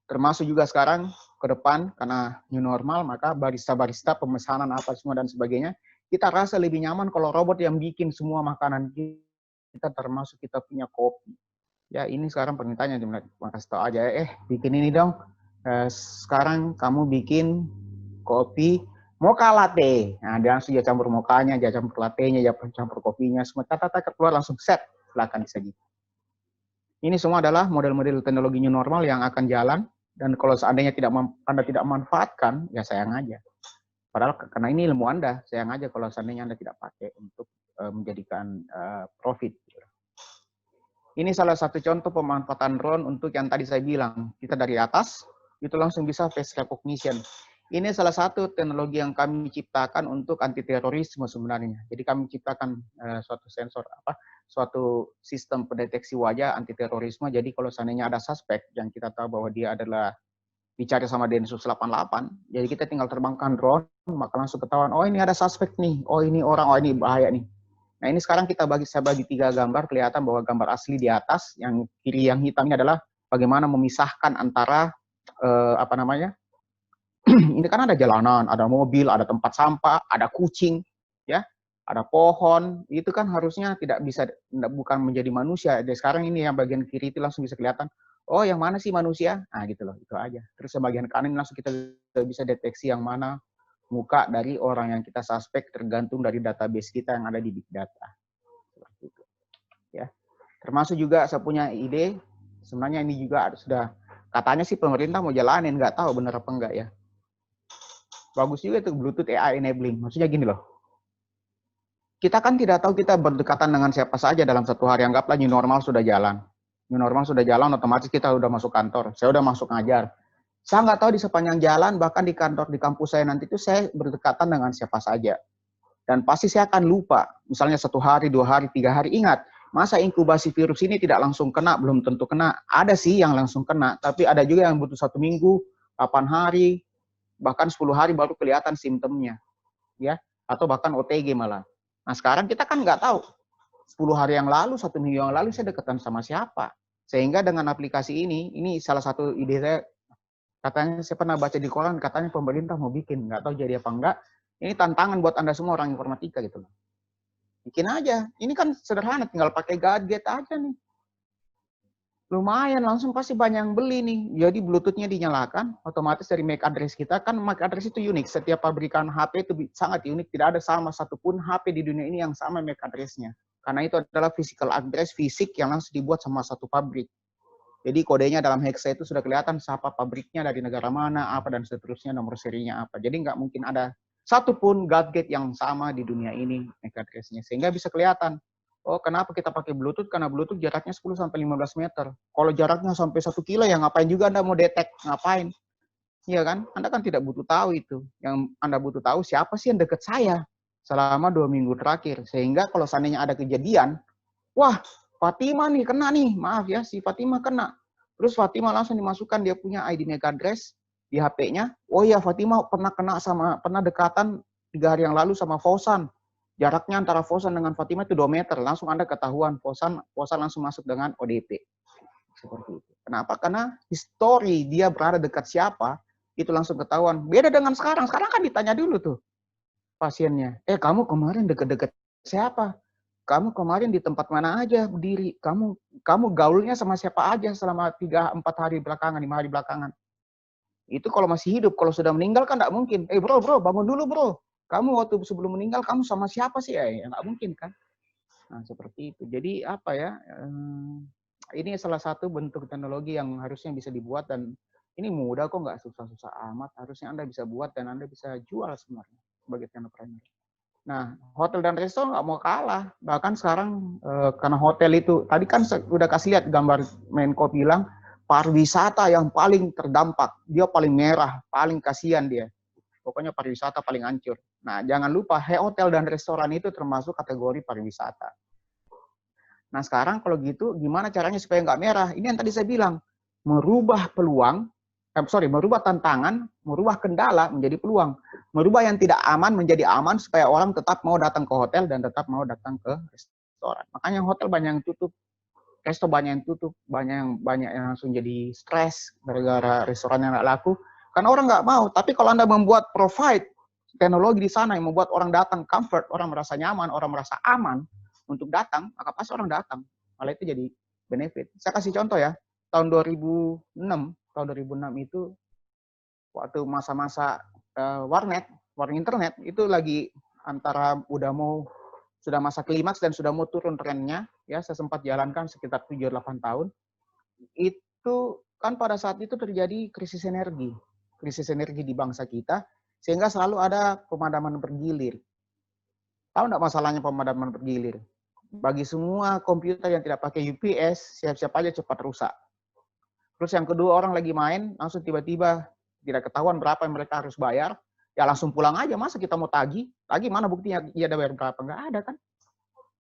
Termasuk juga sekarang ke depan, karena new normal, maka barista-barista, pemesanan apa semua dan sebagainya, kita rasa lebih nyaman kalau robot yang bikin semua makanan kita, termasuk kita punya kopi. Ya, ini sekarang permintaannya, kasih tahu aja, bikin ini dong. Sekarang kamu bikin kopi mocha latte. Nah, dia langsung dia campur mokanya, dia campur latte-nya, dia campur kopinya, semua tata keluar langsung set. Silakan disajikan. Ini semua adalah model-model teknologi new normal yang akan jalan, dan kalau seandainya Anda tidak manfaatkan, ya sayang aja. Padahal karena ini ilmu Anda, sayang aja kalau seandainya Anda tidak pakai untuk menjadikan profit. Ini salah satu contoh pemanfaatan drone untuk yang tadi saya bilang, kita dari atas, itu langsung bisa face recognition. Ini salah satu teknologi yang kami ciptakan untuk anti terorisme sebenarnya. Jadi kami ciptakan suatu sensor suatu sistem pendeteksi wajah anti terorisme. Jadi kalau seandainya ada suspek yang kita tahu bahwa dia adalah dicari sama Densus 88, jadi kita tinggal terbangkan drone, maka langsung ketahuan, oh ini ada suspek nih, oh ini orang, oh ini bahaya nih. Nah ini sekarang saya bagi 3 gambar, kelihatan bahwa gambar asli di atas, yang kiri yang hitam ini adalah bagaimana memisahkan antara ini kan ada jalanan, ada mobil, ada tempat sampah, ada kucing, ya, ada pohon. Itu kan harusnya bukan menjadi manusia. Jadi sekarang ini yang bagian kiri itu langsung bisa kelihatan. Oh, yang mana sih manusia? Nah, gitu loh, itu aja. Terus yang bagian kanan langsung kita bisa deteksi yang mana muka dari orang yang kita suspek tergantung dari database kita yang ada di big data. Seperti itu. Ya. Termasuk juga saya punya ide. Sebenarnya ini juga sudah katanya sih pemerintah mau jalanin, nggak tahu benar apa enggak ya. Bagus juga itu Bluetooth AI enabling. Maksudnya gini loh. Kita kan tidak tahu kita berdekatan dengan siapa saja dalam satu hari. Anggaplah new normal sudah jalan. New normal sudah jalan, otomatis kita udah masuk kantor. Saya udah masuk ngajar. Saya nggak tahu di sepanjang jalan, bahkan di kantor, di kampus saya nanti itu saya berdekatan dengan siapa saja. Dan pasti saya akan lupa. Misalnya 1 hari, 2 hari, 3 hari. Ingat, masa inkubasi virus ini tidak langsung kena, belum tentu kena. Ada sih yang langsung kena, tapi ada juga yang butuh 1 minggu, 8 hari, bahkan 10 hari baru kelihatan simptomnya, ya, atau bahkan OTG malah. Nah sekarang kita kan nggak tahu, 10 hari yang lalu, 1 minggu yang lalu saya dekatan sama siapa. Sehingga dengan aplikasi ini salah satu ide saya, katanya saya pernah baca di koran, katanya pemerintah mau bikin, nggak tahu jadi apa enggak. Ini tantangan buat Anda semua orang informatika gitu loh. Bikin aja, ini kan sederhana, tinggal pakai gadget aja nih. Lumayan, langsung pasti banyak yang beli nih. Jadi Bluetooth-nya dinyalakan, otomatis dari MAC address kita, kan MAC address itu unik. Setiap pabrikan HP itu sangat unik, tidak ada sama satupun HP di dunia ini yang sama MAC address-nya. Karena itu adalah physical address fisik yang langsung dibuat sama satu pabrik. Jadi kodenya dalam hexa itu sudah kelihatan siapa pabriknya, dari negara mana, apa, dan seterusnya, nomor serinya apa. Jadi nggak mungkin ada satupun gadget yang sama di dunia ini MAC address-nya. Sehingga bisa kelihatan. Oh, kenapa kita pakai Bluetooth? Karena Bluetooth jaraknya 10-15 meter. Kalau jaraknya sampai 1 kilo, ya ngapain juga Anda mau detect? Ngapain? Iya kan? Anda kan tidak butuh tahu itu. Yang Anda butuh tahu siapa sih yang dekat saya selama 2 minggu terakhir. Sehingga kalau seandainya ada kejadian, wah, Fatima nih kena nih. Maaf ya, si Fatima kena. Terus Fatima langsung dimasukkan dia punya ID MAC address di HP-nya. Oh iya, Fatima pernah dekatan 3 hari yang lalu sama Fausan. Jaraknya antara Fausan dengan Fatima itu 2 meter. Langsung Anda ketahuan, Fausan langsung masuk dengan ODP. Seperti itu. Kenapa? Karena history dia berada dekat siapa, itu langsung ketahuan. Beda dengan sekarang. Sekarang kan ditanya dulu tuh pasiennya. Kamu kemarin deket-deket siapa? kamu kemarin di tempat mana aja berdiri, kamu gaulnya sama siapa aja selama 3-4 hari belakangan, 5 hari belakangan. Itu kalau masih hidup, kalau sudah meninggal kan nggak mungkin. Bro, bangun dulu bro. Kamu waktu sebelum meninggal kamu sama siapa sih? Nggak mungkin kan. Nah seperti itu. Jadi apa ya? Ini salah satu bentuk teknologi yang harusnya bisa dibuat dan ini mudah kok, nggak susah-susah amat. Harusnya Anda bisa buat dan Anda bisa jual sebenarnya sebagai teknopreneur. Nah, hotel dan resto nggak mau kalah. Bahkan sekarang karena hotel itu, tadi kan udah kasih lihat gambar Menko bilang, pariwisata yang paling terdampak. Dia paling merah, paling kasihan dia. Pokoknya pariwisata paling hancur. Nah, jangan lupa, hotel dan restoran itu termasuk kategori pariwisata. Nah, sekarang kalau gitu, gimana caranya supaya nggak merah? Ini yang tadi saya bilang, merubah tantangan, merubah kendala menjadi peluang. Merubah yang tidak aman menjadi aman supaya orang tetap mau datang ke hotel dan tetap mau datang ke restoran. Makanya hotel banyak yang tutup, resto banyak yang tutup, banyak yang langsung jadi stres gara-gara restoran yang nggak laku. Karena orang nggak mau. Tapi kalau Anda membuat provide teknologi di sana yang membuat orang datang comfort, orang merasa nyaman, orang merasa aman untuk datang, maka pasti orang datang. Malah itu jadi benefit. Saya kasih contoh ya. Tahun 2006 itu waktu masa-masa warnet internet itu lagi antara sudah masa klimaks dan sudah mau turun trennya, ya saya sempat jalankan sekitar 7-8 tahun. Itu kan pada saat itu terjadi krisis energi di bangsa kita, sehingga selalu ada pemadaman bergilir. Tahu nggak masalahnya pemadaman bergilir? Bagi semua komputer yang tidak pakai UPS, siap-siap aja cepat rusak. Terus yang kedua, orang lagi main, langsung tiba-tiba tidak ketahuan berapa yang mereka harus bayar, ya langsung pulang aja. Masa kita mau tagih mana buktinya dia ada bayar berapa? Nggak ada kan?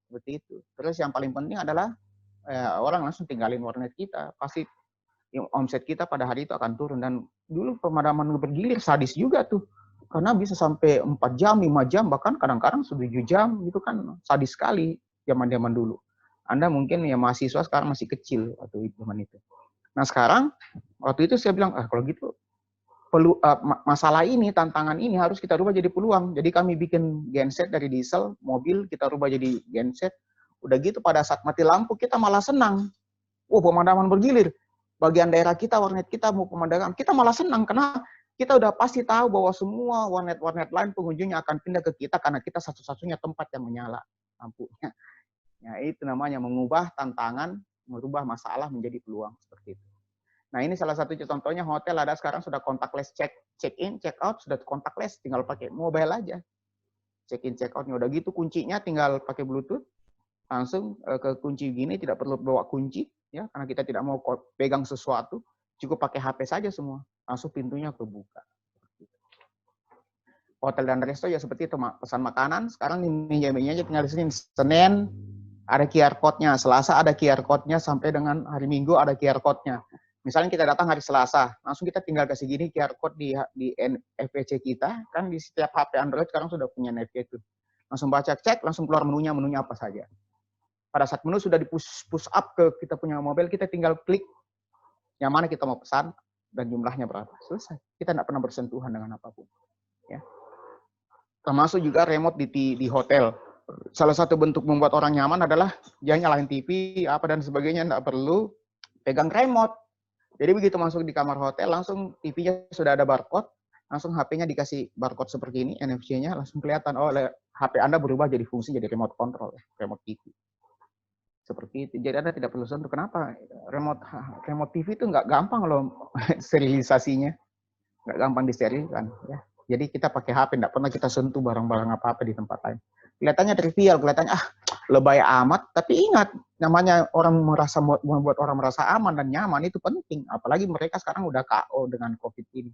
Seperti itu. Terus yang paling penting adalah orang langsung tinggalin warnet kita. Pasti omset kita pada hari itu akan turun. Dan dulu pemadaman bergilir sadis juga tuh. Karena bisa sampai 4 jam, 5 jam, bahkan kadang-kadang 7 jam. Itu kan sadis sekali zaman-zaman dulu. Anda mungkin ya mahasiswa sekarang masih kecil waktu zaman itu. Nah sekarang, waktu itu saya bilang, kalau gitu, masalah ini, tantangan ini harus kita rubah jadi peluang. Jadi kami bikin genset dari diesel, mobil, kita rubah jadi genset. Udah gitu pada saat mati lampu, kita malah senang. Pemadaman bergilir. Bagian daerah kita, warnet kita mau pemandangan, kita malah senang. Karena kita udah pasti tahu bahwa semua warnet-warnet lain pengunjungnya akan pindah ke kita, karena kita satu-satunya tempat yang menyala lampunya. Ya, itu namanya mengubah tantangan, merubah masalah menjadi peluang seperti itu. Nah, ini salah satu contohnya hotel ada sekarang sudah contactless check-in, check-out, sudah contactless, tinggal pakai mobile aja. Check-in, check-out-nya udah gitu, kuncinya tinggal pakai Bluetooth, langsung ke kunci gini, tidak perlu bawa kunci, ya, karena kita tidak mau pegang sesuatu, cukup pakai HP saja semua, langsung pintunya kebuka. Hotel dan resto ya seperti itu, pesan makanan, sekarang di meja-mejanya tinggal di sini, Senin ada QR code-nya, Selasa ada QR code-nya, sampai dengan hari Minggu ada QR code-nya. Misalnya kita datang hari Selasa, langsung kita tinggal kasih gini QR code di NFC kita, kan di setiap HP Android sekarang sudah punya NFC itu. Langsung baca, cek, langsung keluar menunya apa saja. Pada saat menu sudah di-push up ke kita punya mobil, kita tinggal klik yang mana kita mau pesan dan jumlahnya berapa. Selesai. Kita tidak pernah bersentuhan dengan apapun. Ya. Termasuk juga remote di hotel. Salah satu bentuk membuat orang nyaman adalah jangan nyalain TV, apa dan sebagainya, tidak perlu pegang remote. Jadi begitu masuk di kamar hotel, langsung TV-nya sudah ada barcode, langsung HP-nya dikasih barcode seperti ini, NFC-nya, langsung kelihatan, HP Anda berubah jadi fungsi, jadi remote control, remote TV. Seperti itu. Jadi Anda tidak perlu sentuh. Kenapa? Remote TV itu nggak gampang loh sterilisasinya. Nggak gampang disterilkan. Ya. Jadi kita pakai HP, nggak pernah kita sentuh barang-barang apa-apa di tempat lain. Kelihatannya trivial, kelihatannya lebay amat, tapi ingat, namanya membuat orang merasa aman dan nyaman itu penting. Apalagi mereka sekarang udah KO dengan COVID ini.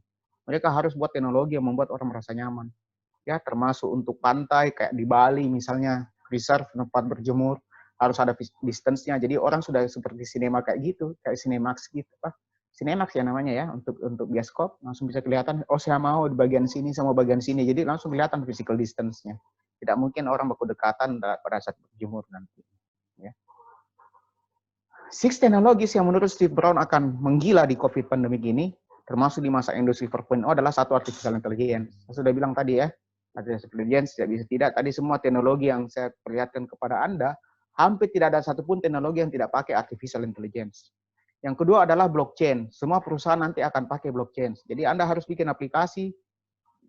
Mereka harus buat teknologi yang membuat orang merasa nyaman. Ya, termasuk untuk pantai, kayak di Bali misalnya, reserve tempat berjemur, harus ada distance-nya. Jadi orang sudah seperti sinema kayak gitu, kayak Cinemax gitu. Cinemax ya namanya ya, untuk bioskop, langsung bisa kelihatan, saya mau di bagian sini sama bagian sini. Jadi langsung kelihatan physical distance-nya. Tidak mungkin orang baku dekatan pada saat berjemur nanti. Ya. 6 teknologis yang menurut Steve Brown akan menggila di COVID pandemi ini, termasuk di masa industri 4.0 adalah satu artificial intelligence. Saya sudah bilang tadi ya, artificial intelligence tidak bisa tidak. Tadi semua teknologi yang saya perlihatkan kepada Anda, hampir tidak ada satupun teknologi yang tidak pakai artificial intelligence. Yang kedua adalah blockchain. Semua perusahaan nanti akan pakai blockchain. Jadi Anda harus bikin aplikasi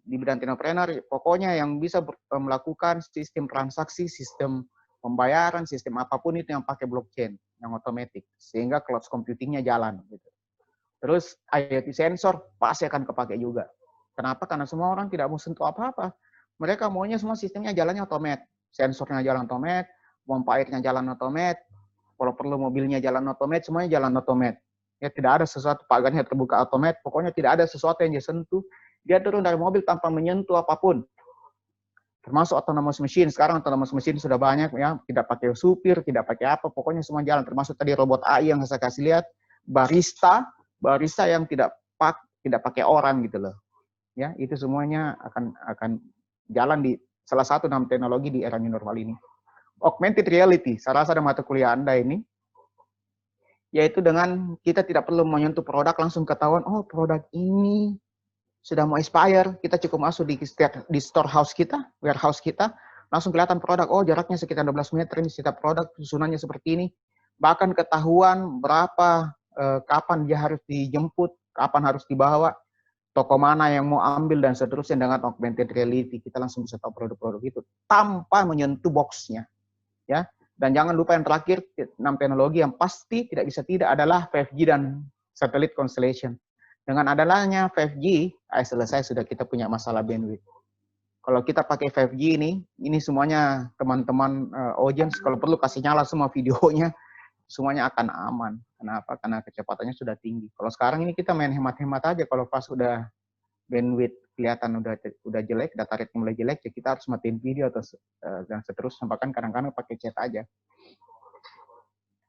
di bidang teknopreneur, pokoknya yang bisa melakukan sistem transaksi, sistem pembayaran, sistem apapun itu yang pakai blockchain, yang otomatis, sehingga cloud computingnya jalan. Gitu. Terus IoT sensor pasti akan kepake juga. Kenapa? Karena semua orang tidak mau sentuh apa-apa. Mereka maunya semua sistemnya jalannya otomatis, sensornya jalan otomatis, pompa airnya jalan otomatis, kalau perlu mobilnya jalan otomatis, semuanya jalan otomatis. Ya tidak ada sesuatu pagarnya terbuka otomatis, pokoknya tidak ada sesuatu yang disentuh. Dia turun dari mobil tanpa menyentuh apapun. Termasuk autonomous machine. Sekarang autonomous machine sudah banyak ya, tidak pakai supir, tidak pakai apa, pokoknya semua jalan. Termasuk tadi robot AI yang saya kasih lihat, barista yang tidak pakai orang gitu loh. Ya, itu semuanya akan jalan di salah satu dalam teknologi di era new normal ini. Augmented reality, saya rasa ada mata kuliah Anda ini, yaitu dengan kita tidak perlu menyentuh produk langsung ketahuan, oh produk ini sudah mau expire, kita cukup masuk di storehouse kita, warehouse kita, langsung kelihatan produk, oh jaraknya sekitar 12 meter, ini setiap produk susunannya seperti ini, bahkan ketahuan berapa, kapan dia harus dijemput, kapan harus dibawa, toko mana yang mau ambil, dan seterusnya. Dengan augmented reality, kita langsung bisa tahu produk-produk itu, tanpa menyentuh box-nya. Ya. Dan jangan lupa yang terakhir, 6 teknologi yang pasti tidak bisa tidak adalah 5G dan satellite constellation. Dengan adanya 5G, selesai sudah kita punya masalah bandwidth. Kalau kita pakai 5G ini semuanya teman-teman audience, kalau perlu kasih nyala semua videonya, semuanya akan aman. Kenapa? Karena kecepatannya sudah tinggi. Kalau sekarang ini kita main hemat-hemat aja, kalau pas udah bandwidth kelihatan udah jelek, data rate mulai jelek, ya kita harus matiin video atau dan seterusnya, bahkan kadang-kadang pakai chat aja.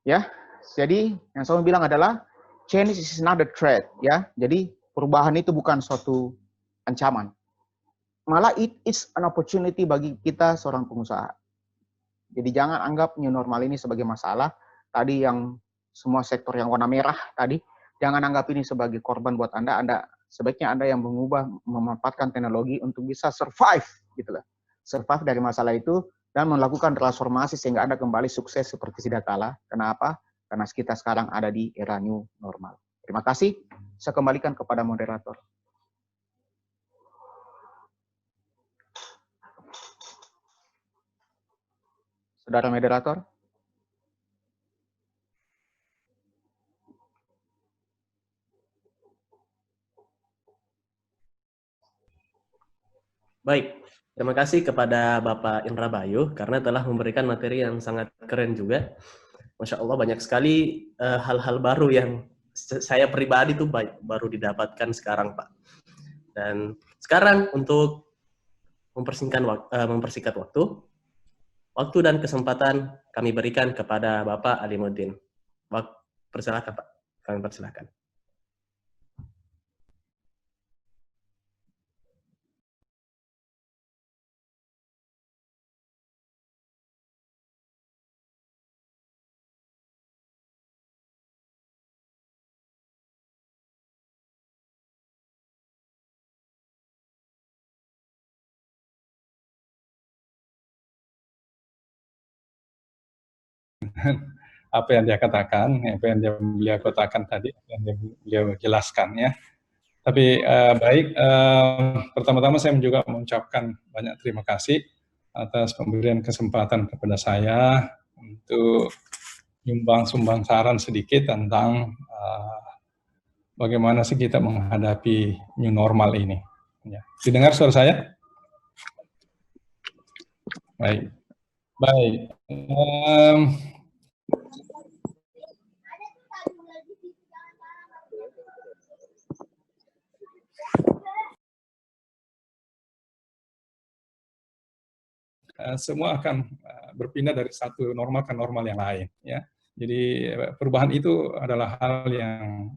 Ya, jadi yang saya mau bilang adalah change is not a threat, ya. Jadi perubahan itu bukan suatu ancaman. Malah it is an opportunity bagi kita seorang pengusaha. Jadi jangan anggap new normal ini sebagai masalah. Tadi yang semua sektor yang warna merah tadi, jangan anggap ini sebagai korban buat Anda. Sebaiknya Anda yang memanfaatkan teknologi untuk bisa survive, gitu lah. Survive dari masalah itu dan melakukan transformasi sehingga Anda kembali sukses seperti sedia kala. Kenapa? Karena kita sekarang ada di era new normal. Terima kasih. Saya kembalikan kepada moderator. Saudara moderator. Baik, terima kasih kepada Bapak Indra Bayu karena telah memberikan materi yang sangat keren juga. Masya Allah, banyak sekali hal-hal baru yang saya pribadi tuh baru didapatkan sekarang, Pak. Dan sekarang untuk mempersingkat waktu dan kesempatan kami berikan kepada Bapak Alimuddin. Persilakan, Pak. Kami persilakan. Apa yang dia katakan, apa yang beliau katakan tadi, yang beliau jelaskan ya. Tapi baik, pertama-tama saya juga mengucapkan banyak terima kasih atas pemberian kesempatan kepada saya untuk sumbang saran sedikit tentang bagaimana sih kita menghadapi new normal ini. Ya. Didengar suara saya? Baik. Baik. Semua akan berpindah dari satu normal ke normal yang lain. Ya. Jadi perubahan itu adalah hal yang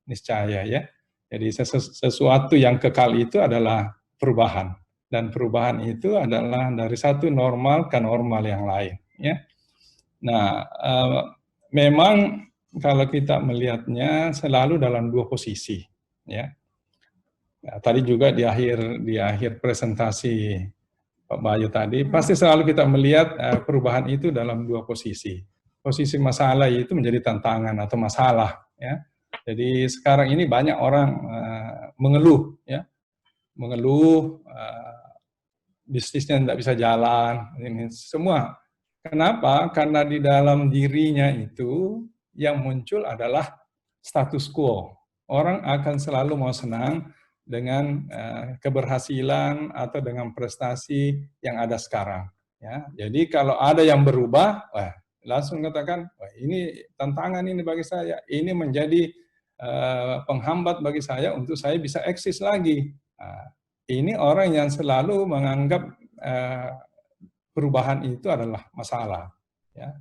niscaya ya. Jadi sesuatu yang kekal itu adalah perubahan. Dan perubahan itu adalah dari satu normal ke normal yang lain. Ya. Nah, memang kalau kita melihatnya selalu dalam dua posisi. Ya. Nah, tadi juga di akhir presentasi Pak Bayu tadi, pasti selalu kita melihat perubahan itu dalam dua posisi. Posisi masalah itu menjadi tantangan atau masalah, ya. Jadi sekarang ini banyak orang mengeluh, ya, mengeluh bisnisnya tidak bisa jalan, ini semua. Kenapa? Karena di dalam dirinya itu yang muncul adalah status quo. Orang akan selalu mau senang dengan keberhasilan atau dengan prestasi yang ada sekarang. Ya, jadi kalau ada yang berubah, wah, langsung katakan, wah, ini tantangan ini bagi saya, ini menjadi penghambat bagi saya untuk saya bisa eksis lagi. Nah, ini orang yang selalu menganggap perubahan itu adalah masalah. Ya.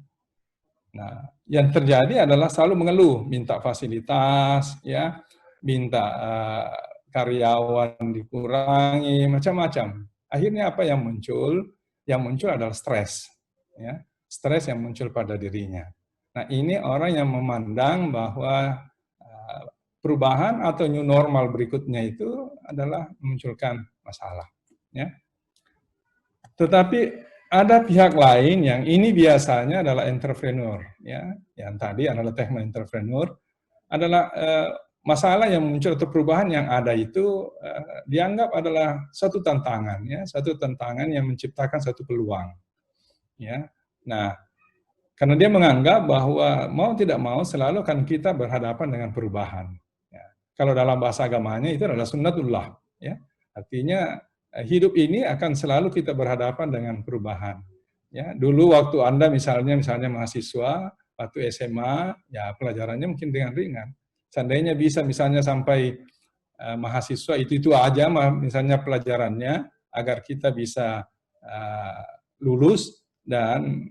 Nah, yang terjadi adalah selalu mengeluh, minta fasilitas, ya, minta karyawan dikurangi, macam-macam. Akhirnya apa yang muncul? Yang muncul adalah stres, ya, stres yang muncul pada dirinya. Nah, ini orang yang memandang bahwa perubahan atau new normal berikutnya itu adalah memunculkan masalah, ya. Tetapi ada pihak lain yang ini biasanya adalah entrepreneur, ya, yang tadi adalah techno entrepreneur, adalah masalah yang muncul atau perubahan yang ada itu dianggap adalah satu tantangan, ya, satu tantangan yang menciptakan satu peluang, ya. Nah, karena dia menganggap bahwa mau tidak mau selalu akan kita berhadapan dengan perubahan. Ya. Kalau dalam bahasa agamanya itu adalah sunnatullah, ya, artinya hidup ini akan selalu kita berhadapan dengan perubahan. Ya, dulu waktu Anda misalnya mahasiswa, waktu SMA, ya pelajarannya mungkin dengan ringan. Seandainya bisa misalnya sampai mahasiswa itu aja misalnya pelajarannya agar kita bisa lulus dan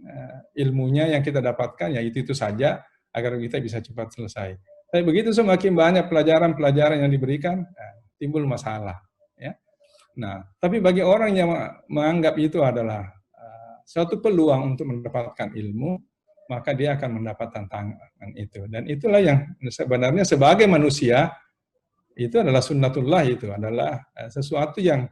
ilmunya yang kita dapatkan ya itu saja agar kita bisa cepat selesai. Tapi begitu semakin banyak pelajaran-pelajaran yang diberikan, timbul masalah. Ya. Nah, tapi bagi orang yang menganggap itu adalah suatu peluang untuk mendapatkan ilmu, maka dia akan mendapat tantangan itu. Dan itulah yang sebenarnya sebagai manusia, itu adalah sunnatullah, itu adalah sesuatu yang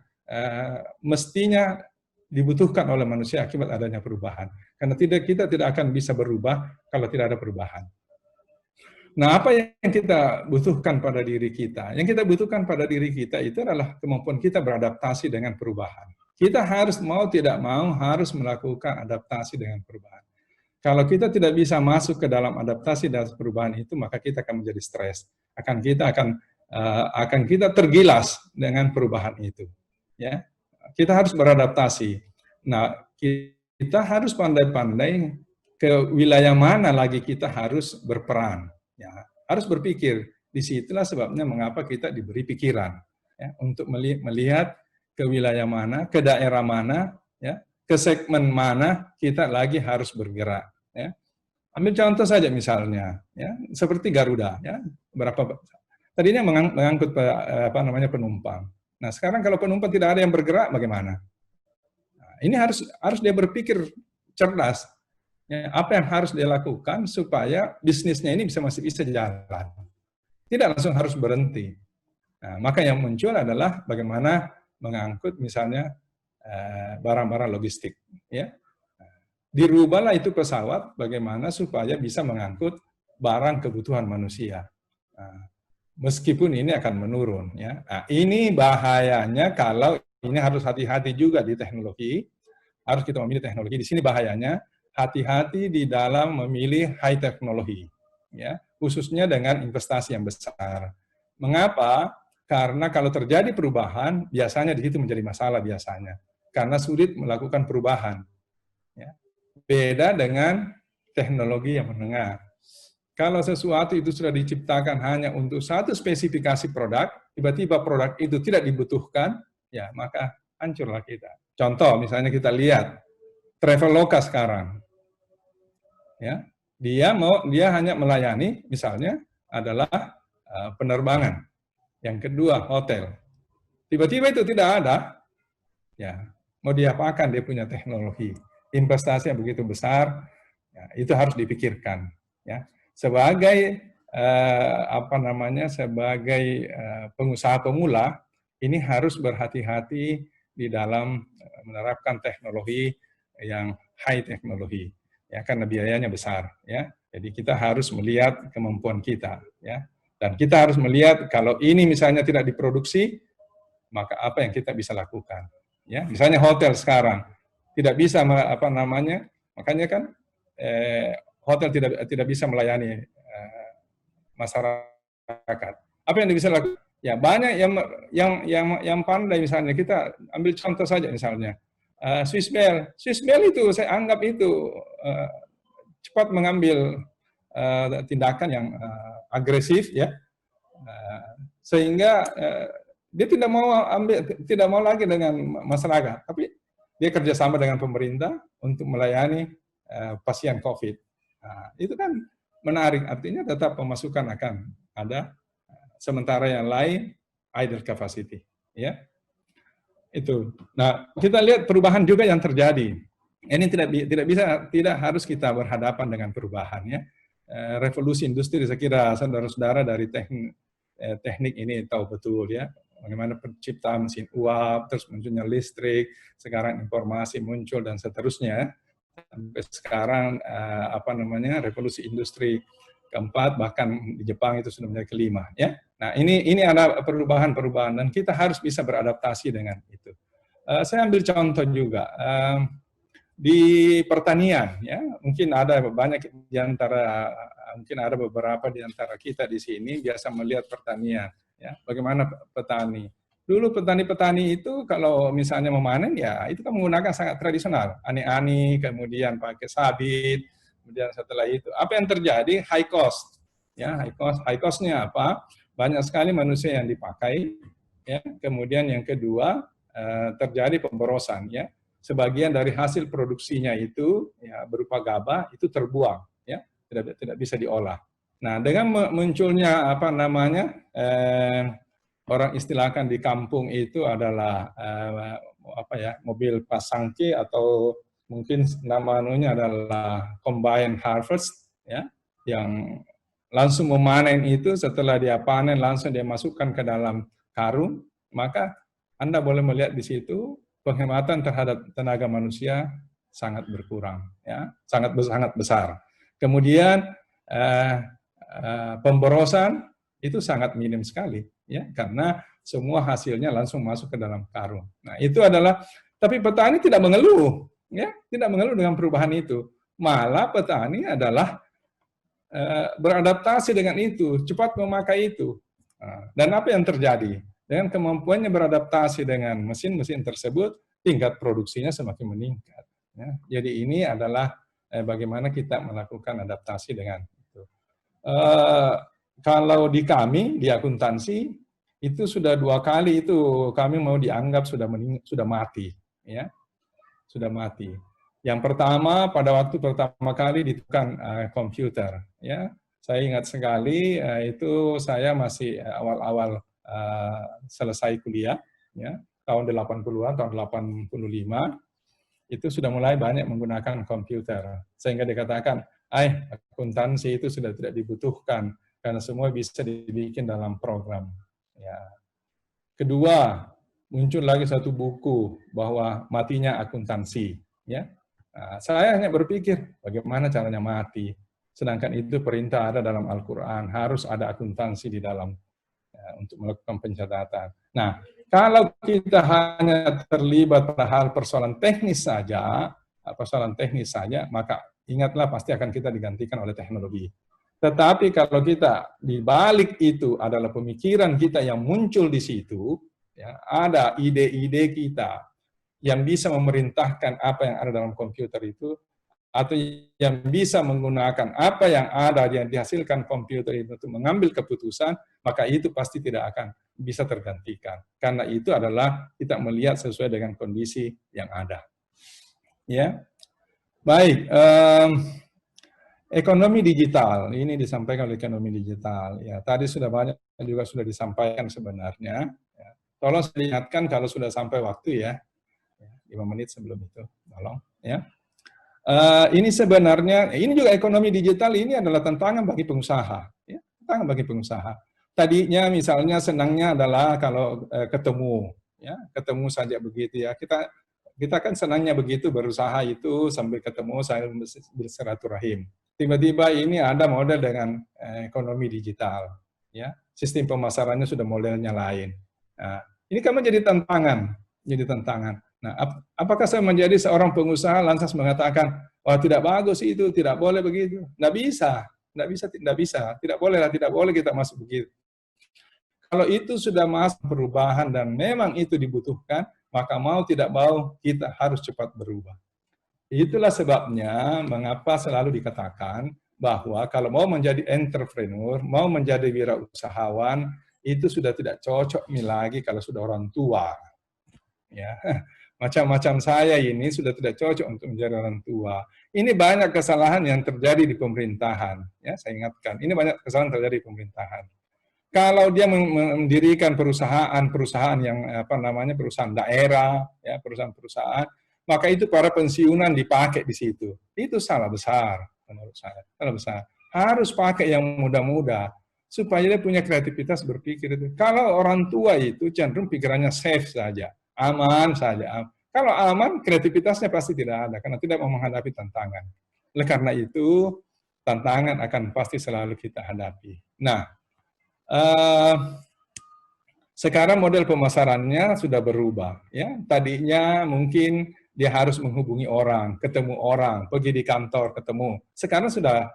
mestinya dibutuhkan oleh manusia akibat adanya perubahan. Karena kita tidak akan bisa berubah kalau tidak ada perubahan. Nah, apa yang kita butuhkan pada diri kita? Yang kita butuhkan pada diri kita itu adalah kemampuan kita beradaptasi dengan perubahan. Kita harus mau tidak mau harus melakukan adaptasi dengan perubahan. Kalau kita tidak bisa masuk ke dalam adaptasi dan perubahan itu, maka kita akan menjadi stres. Akan kita tergilas dengan perubahan itu. Ya, kita harus beradaptasi. Nah, kita harus pandai-pandai ke wilayah mana lagi kita harus berperan. Ya, harus berpikir. Disitulah sebabnya mengapa kita diberi pikiran, ya, untuk melihat ke wilayah mana, ke daerah mana, ya, ke segmen mana kita lagi harus bergerak. Ya. Ambil contoh saja misalnya, ya, seperti Garuda, ya, tadinya mengangkut penumpang. Nah, sekarang kalau penumpang tidak ada yang bergerak, bagaimana? Nah, ini harus dia berpikir cerdas. Ya, apa yang harus dia lakukan supaya bisnisnya ini masih bisa jalan. Tidak langsung harus berhenti. Nah, maka yang muncul adalah bagaimana mengangkut misalnya barang-barang logistik. Ya. Dirubahlah itu pesawat bagaimana supaya bisa mengangkut barang kebutuhan manusia. Nah, meskipun ini akan menurun. Ya. Nah, ini bahayanya kalau ini harus hati-hati juga di teknologi. Harus kita memilih teknologi. Di sini bahayanya, hati-hati di dalam memilih high teknologi, ya, khususnya dengan investasi yang besar. Mengapa? Karena kalau terjadi perubahan, biasanya di situ menjadi masalah biasanya, karena sulit melakukan perubahan. Ya. Beda dengan teknologi yang menengah. Kalau sesuatu itu sudah diciptakan hanya untuk satu spesifikasi produk, tiba-tiba produk itu tidak dibutuhkan, ya maka hancurlah kita. Contoh, misalnya kita lihat Traveloka sekarang. Ya, dia hanya melayani misalnya adalah penerbangan. Yang kedua hotel. Tiba-tiba itu tidak ada, ya mau diapakan dia punya teknologi, investasi yang begitu besar, ya, itu harus dipikirkan. Ya, sebagai sebagai pengusaha pemula, ini harus berhati-hati di dalam menerapkan teknologi yang high teknologi, ya, karena biayanya besar, ya. Jadi kita harus melihat kemampuan kita, ya. Dan kita harus melihat kalau ini misalnya tidak diproduksi, maka apa yang kita bisa lakukan, ya. Misalnya hotel sekarang tidak bisa apa namanya, makanya kan hotel tidak bisa melayani masyarakat. Apa yang bisa lakukan? Ya banyak yang pandai, misalnya kita ambil contoh saja misalnya Swiss Bell itu saya anggap itu cepat mengambil tindakan yang agresif, ya, sehingga dia tidak mau lagi dengan masyarakat, tapi dia kerjasama dengan pemerintah untuk melayani pasien COVID. Nah, itu kan menarik, artinya tetap pemasukan akan ada, sementara yang lain idle capacity, ya. Itu. Nah, kita lihat perubahan juga yang terjadi. Ini tidak harus kita berhadapan dengan perubahan, ya. Revolusi industri, saya kira saudara-saudara dari teknik ini tahu betul, ya, bagaimana penciptaan mesin uap, terus munculnya listrik, sekarang informasi muncul dan seterusnya. Sampai sekarang apa namanya, revolusi industri keempat, bahkan di Jepang itu sudah menjadi kelima, ya. Nah, ini ada perubahan-perubahan dan kita harus bisa beradaptasi dengan itu. Saya ambil contoh juga di pertanian, ya. Mungkin ada beberapa di antara kita di sini biasa melihat pertanian, ya. Bagaimana petani? Dulu petani-petani itu kalau misalnya memanen, ya itu kan menggunakan sangat tradisional, ani-ani, kemudian pakai sabit, kemudian setelah itu apa yang terjadi? High cost, ya. High cost-nya apa? Banyak sekali manusia yang dipakai, ya. Kemudian yang kedua terjadi pemborosan, ya. Sebagian dari hasil produksinya itu, ya, berupa gabah itu terbuang, ya, tidak bisa diolah. Nah, dengan munculnya apa namanya, orang istilahkan di kampung itu adalah mobil pasangki, atau mungkin nama anunya adalah combine harvest, ya, yang langsung memanen itu, setelah dia panen langsung dia masukkan ke dalam karung, maka Anda boleh melihat di situ penghematan terhadap tenaga manusia sangat berkurang, ya, sangat besar. Kemudian pemborosan itu sangat minim sekali, ya, karena semua hasilnya langsung masuk ke dalam karung. Nah, itu adalah, tapi petani tidak mengeluh, ya, tidak mengeluh dengan perubahan itu. Malah petani adalah beradaptasi dengan itu, cepat memakai itu. Dan apa yang terjadi? Dengan kemampuannya beradaptasi dengan mesin-mesin tersebut, tingkat produksinya semakin meningkat. Ya. Jadi ini adalah bagaimana kita melakukan adaptasi dengan itu. Kalau di kami, di akuntansi, itu sudah 2 kali itu kami mau dianggap sudah mati, ya, sudah mati. Yang pertama, pada waktu pertama kali ditemukan komputer, ya, saya ingat sekali itu saya masih awal-awal selesai kuliah, ya, tahun 80-an, tahun 85, itu sudah mulai banyak menggunakan komputer, sehingga dikatakan, akuntansi itu sudah tidak dibutuhkan, karena semua bisa dibikin dalam program. Ya. Kedua, muncul lagi satu buku bahwa matinya akuntansi. Ya. Nah, saya hanya berpikir bagaimana caranya mati. Sedangkan itu perintah ada dalam Al-Quran, harus ada akuntansi di dalam untuk melakukan pencatatan. Nah, kalau kita hanya terlibat pada hal persoalan teknis saja, maka ingatlah pasti akan kita digantikan oleh teknologi. Tetapi kalau kita di balik itu adalah pemikiran kita yang muncul di situ, ya, ada ide-ide kita yang bisa memerintahkan apa yang ada dalam komputer itu, atau yang bisa menggunakan apa yang ada yang dihasilkan komputer itu untuk mengambil keputusan, maka itu pasti tidak akan bisa tergantikan. Karena itu adalah kita melihat sesuai dengan kondisi yang ada. Ya, baik. Ekonomi digital, ini disampaikan oleh ekonomi digital. Ya, tadi sudah banyak juga sudah disampaikan sebenarnya. Ya. Tolong saya ingatkan kalau sudah sampai waktu, ya. 5 menit sebelum itu, tolong. Ya. Ini sebenarnya, ini juga ekonomi digital ini adalah tantangan bagi pengusaha. Ya. Tantangan bagi pengusaha. tadinya misalnya senangnya adalah kalau ketemu, ya ketemu saja begitu ya. Kita kan senangnya begitu, berusaha itu sampai ketemu, saya bersilaturahim. Tiba-tiba ini ada model dengan ekonomi digital, ya sistem pemasarannya sudah modelnya lain. Nah, ini kan menjadi tantangan, Nah, apakah saya menjadi seorang pengusaha lantas mengatakan, wah tidak bagus itu, tidak boleh begitu? Tidak bisa, tidak boleh kita masuk begitu. Kalau itu sudah masuk perubahan dan memang itu dibutuhkan, maka mau tidak mau kita harus cepat berubah. Itulah sebabnya mengapa selalu dikatakan bahwa kalau mau menjadi entrepreneur, mau menjadi wirausahawan, itu sudah tidak cocok lagi kalau sudah orang tua. Ya, macam-macam saya ini sudah tidak cocok untuk menjadi orang tua. Ini banyak kesalahan yang terjadi di pemerintahan. Ya, saya ingatkan, ini banyak kesalahan terjadi di pemerintahan. Kalau dia mendirikan perusahaan yang perusahaan daerah, ya perusahaan-perusahaan, maka itu para pensiunan dipakai di situ. Itu salah besar menurut saya. Salah besar. Harus pakai yang muda-muda supaya dia punya kreativitas berpikir itu. Kalau orang tua itu cenderung pikirannya safe saja, aman saja. Kalau aman, kreativitasnya pasti tidak ada karena tidak mau menghadapi tantangan. Oleh karena itu, tantangan akan pasti selalu kita hadapi. Nah, sekarang model pemasarannya sudah berubah. Ya, tadinya mungkin dia harus menghubungi orang, ketemu orang, pergi di kantor, ketemu. Sekarang sudah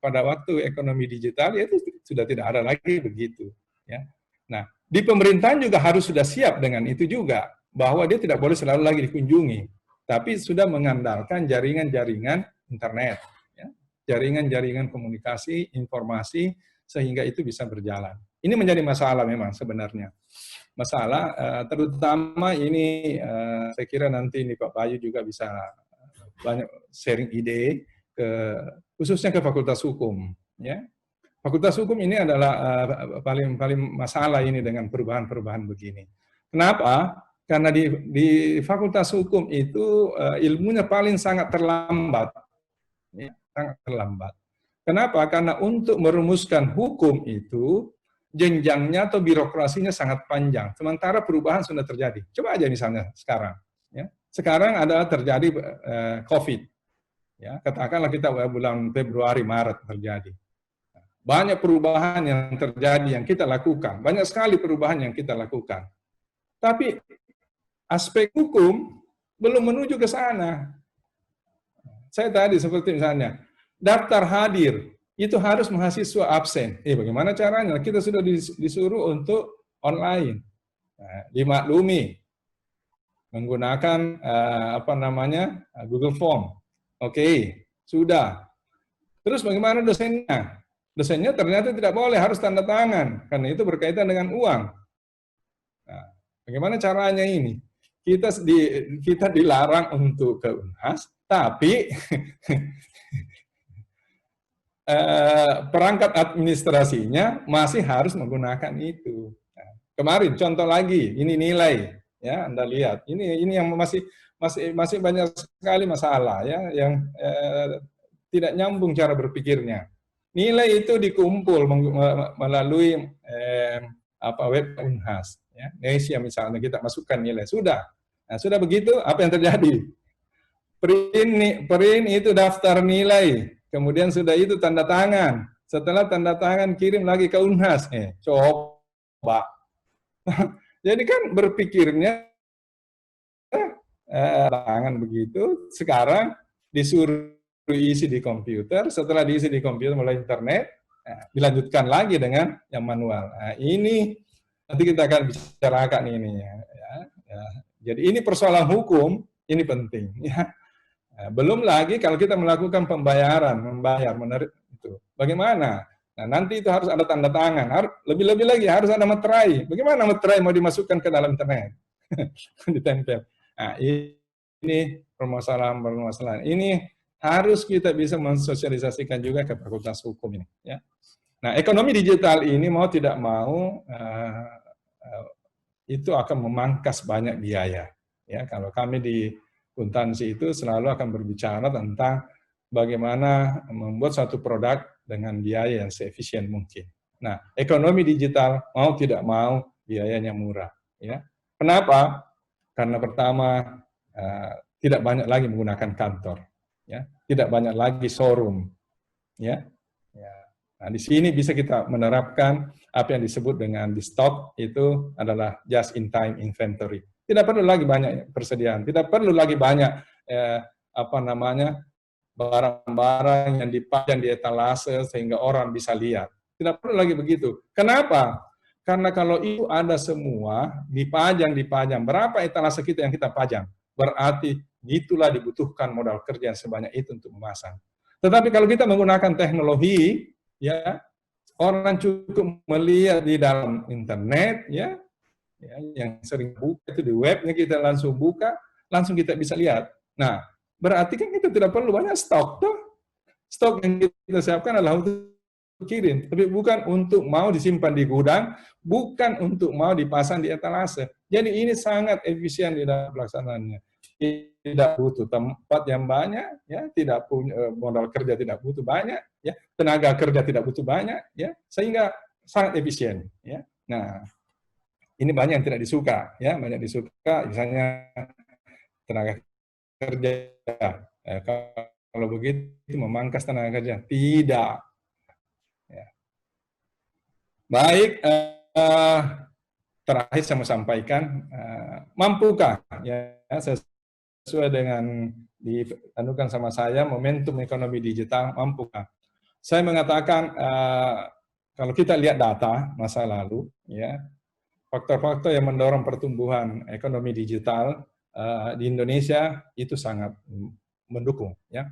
pada waktu ekonomi digital ya itu sudah tidak ada lagi begitu. Ya. Nah, di pemerintahan juga harus sudah siap dengan itu juga, bahwa dia tidak boleh selalu lagi dikunjungi, tapi sudah mengandalkan jaringan-jaringan internet, ya. Jaringan-jaringan komunikasi, informasi, sehingga itu bisa berjalan. Ini menjadi masalah memang sebenarnya. Masalah terutama ini saya kira nanti ini Pak Bayu juga bisa banyak sharing ide khususnya ke Fakultas Hukum, ya. Fakultas Hukum ini adalah paling masalah ini dengan perubahan-perubahan begini. Kenapa? Karena di Fakultas Hukum itu ilmunya paling sangat terlambat. Ya, sangat terlambat. Kenapa? Karena untuk merumuskan hukum itu jenjangnya atau birokrasinya sangat panjang. Sementara perubahan sudah terjadi. Coba aja misalnya sekarang. Ya. Sekarang adalah terjadi COVID. Ya, katakanlah kita bulan Februari, Maret terjadi. Banyak perubahan yang terjadi, yang kita lakukan. Banyak sekali perubahan yang kita lakukan. Tapi aspek hukum belum menuju ke sana. Saya tadi seperti misalnya, daftar hadir, itu harus mahasiswa absen. Bagaimana caranya? Kita sudah disuruh untuk online. Nah, dimaklumi menggunakan Google Form. Oke, sudah. Terus bagaimana dosennya? Dosennya ternyata tidak boleh, harus tanda tangan, karena itu berkaitan dengan uang. Nah, bagaimana caranya ini? Kita dilarang untuk ke Unhas, tapi perangkat administrasinya masih harus menggunakan itu. Nah, kemarin contoh lagi, ini nilai, ya Anda lihat, ini yang masih banyak sekali masalah, ya, yang tidak nyambung cara berpikirnya. Nilai itu dikumpul melalui web Unhas, ya, Indonesia misalnya kita masukkan nilai, sudah. Nah, sudah begitu, apa yang terjadi? Print itu daftar nilai. Kemudian sudah itu tanda tangan. Setelah tanda tangan kirim lagi ke Unhas. Coba. Jadi kan berpikirnya tangan begitu. Sekarang disuruh isi di komputer. Setelah diisi di komputer melalui internet, dilanjutkan lagi dengan yang manual. Nah, ini nanti kita akan bicarakan ini. Ya. Jadi ini persoalan hukum, ini penting. Ya. Belum lagi kalau kita melakukan pembayaran, menarik itu. Bagaimana? Nah, nanti itu harus ada tanda tangan. Lebih-lebih lagi harus ada materai. Bagaimana materai mau dimasukkan ke dalam internet? Ditempel. Nah, ini permasalahan. Ini harus kita bisa mensosialisasikan juga ke Fakultas Hukum ini. Ya. Nah, ekonomi digital ini mau tidak mau itu akan memangkas banyak biaya. Ya, kalau kami di Kuntansi itu selalu akan berbicara tentang bagaimana membuat satu produk dengan biaya yang seefisien mungkin. Nah, ekonomi digital mau tidak mau biayanya murah. Ya. Kenapa? Karena pertama tidak banyak lagi menggunakan kantor, ya, tidak banyak lagi showroom, ya. Nah, di sini bisa kita menerapkan apa yang disebut dengan di stok itu adalah just in time inventory. Tidak perlu lagi banyak persediaan, tidak perlu lagi banyak barang-barang yang dipajang di etalase sehingga orang bisa lihat. Tidak perlu lagi begitu. Kenapa? Karena kalau itu ada semua dipajang, berapa etalase kita yang kita pajang? Berarti itulah dibutuhkan modal kerja yang sebanyak itu untuk memasang. Tetapi kalau kita menggunakan teknologi, ya, orang cukup melihat di dalam internet, ya, yang sering buka itu di webnya kita langsung buka, langsung kita bisa lihat. Nah, berarti kan kita tidak perlu banyak stok, tuh. Stok yang kita siapkan adalah untuk kirim, tapi bukan untuk mau disimpan di gudang, bukan untuk mau dipasang di etalase. Jadi ini sangat efisien di dalam pelaksanaannya. Tidak butuh tempat yang banyak, ya, tidak punya modal kerja tidak butuh banyak, ya, tenaga kerja tidak butuh banyak, ya, sehingga sangat efisien, ya. Nah, ini banyak yang tidak disuka, ya, banyak disuka, misalnya tenaga kerja. Kalau begitu memangkas tenaga kerja, tidak. Ya. Baik, terakhir saya mau sampaikan, mampukah, ya, sesuai dengan dianukan sama saya, momentum ekonomi digital, mampukah? Saya mengatakan, kalau kita lihat data masa lalu, ya, faktor-faktor yang mendorong pertumbuhan ekonomi digital di Indonesia itu sangat mendukung. Ya.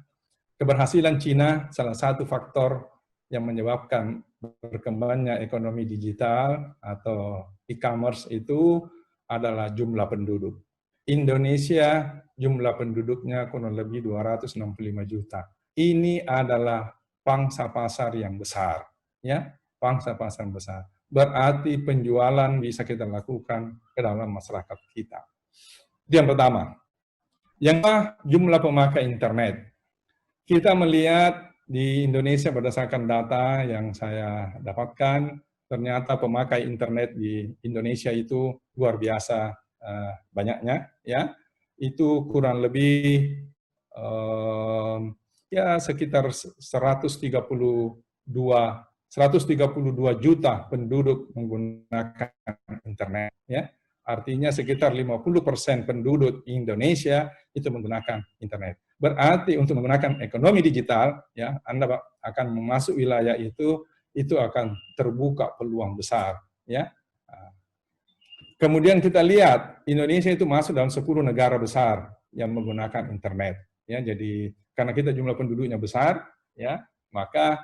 Keberhasilan Cina salah satu faktor yang menyebabkan berkembangnya ekonomi digital atau e-commerce itu adalah jumlah penduduk. Indonesia jumlah penduduknya kurang lebih 265 juta. Ini adalah pangsa pasar yang besar, ya, pangsa pasar besar. Berarti penjualan bisa kita lakukan ke dalam masyarakat kita. Itu yang pertama. Yang kedua, jumlah pemakai internet. Kita melihat di Indonesia berdasarkan data yang saya dapatkan, ternyata pemakai internet di Indonesia itu luar biasa banyaknya, ya. Itu kurang lebih ya sekitar 132 juta penduduk menggunakan internet, ya. Artinya sekitar 50% penduduk Indonesia itu menggunakan internet. Berarti untuk menggunakan ekonomi digital, ya, Anda akan masuk wilayah itu akan terbuka peluang besar, ya. Kemudian kita lihat Indonesia itu masuk dalam 10 negara besar yang menggunakan internet, ya. Jadi karena kita jumlah penduduknya besar, ya, maka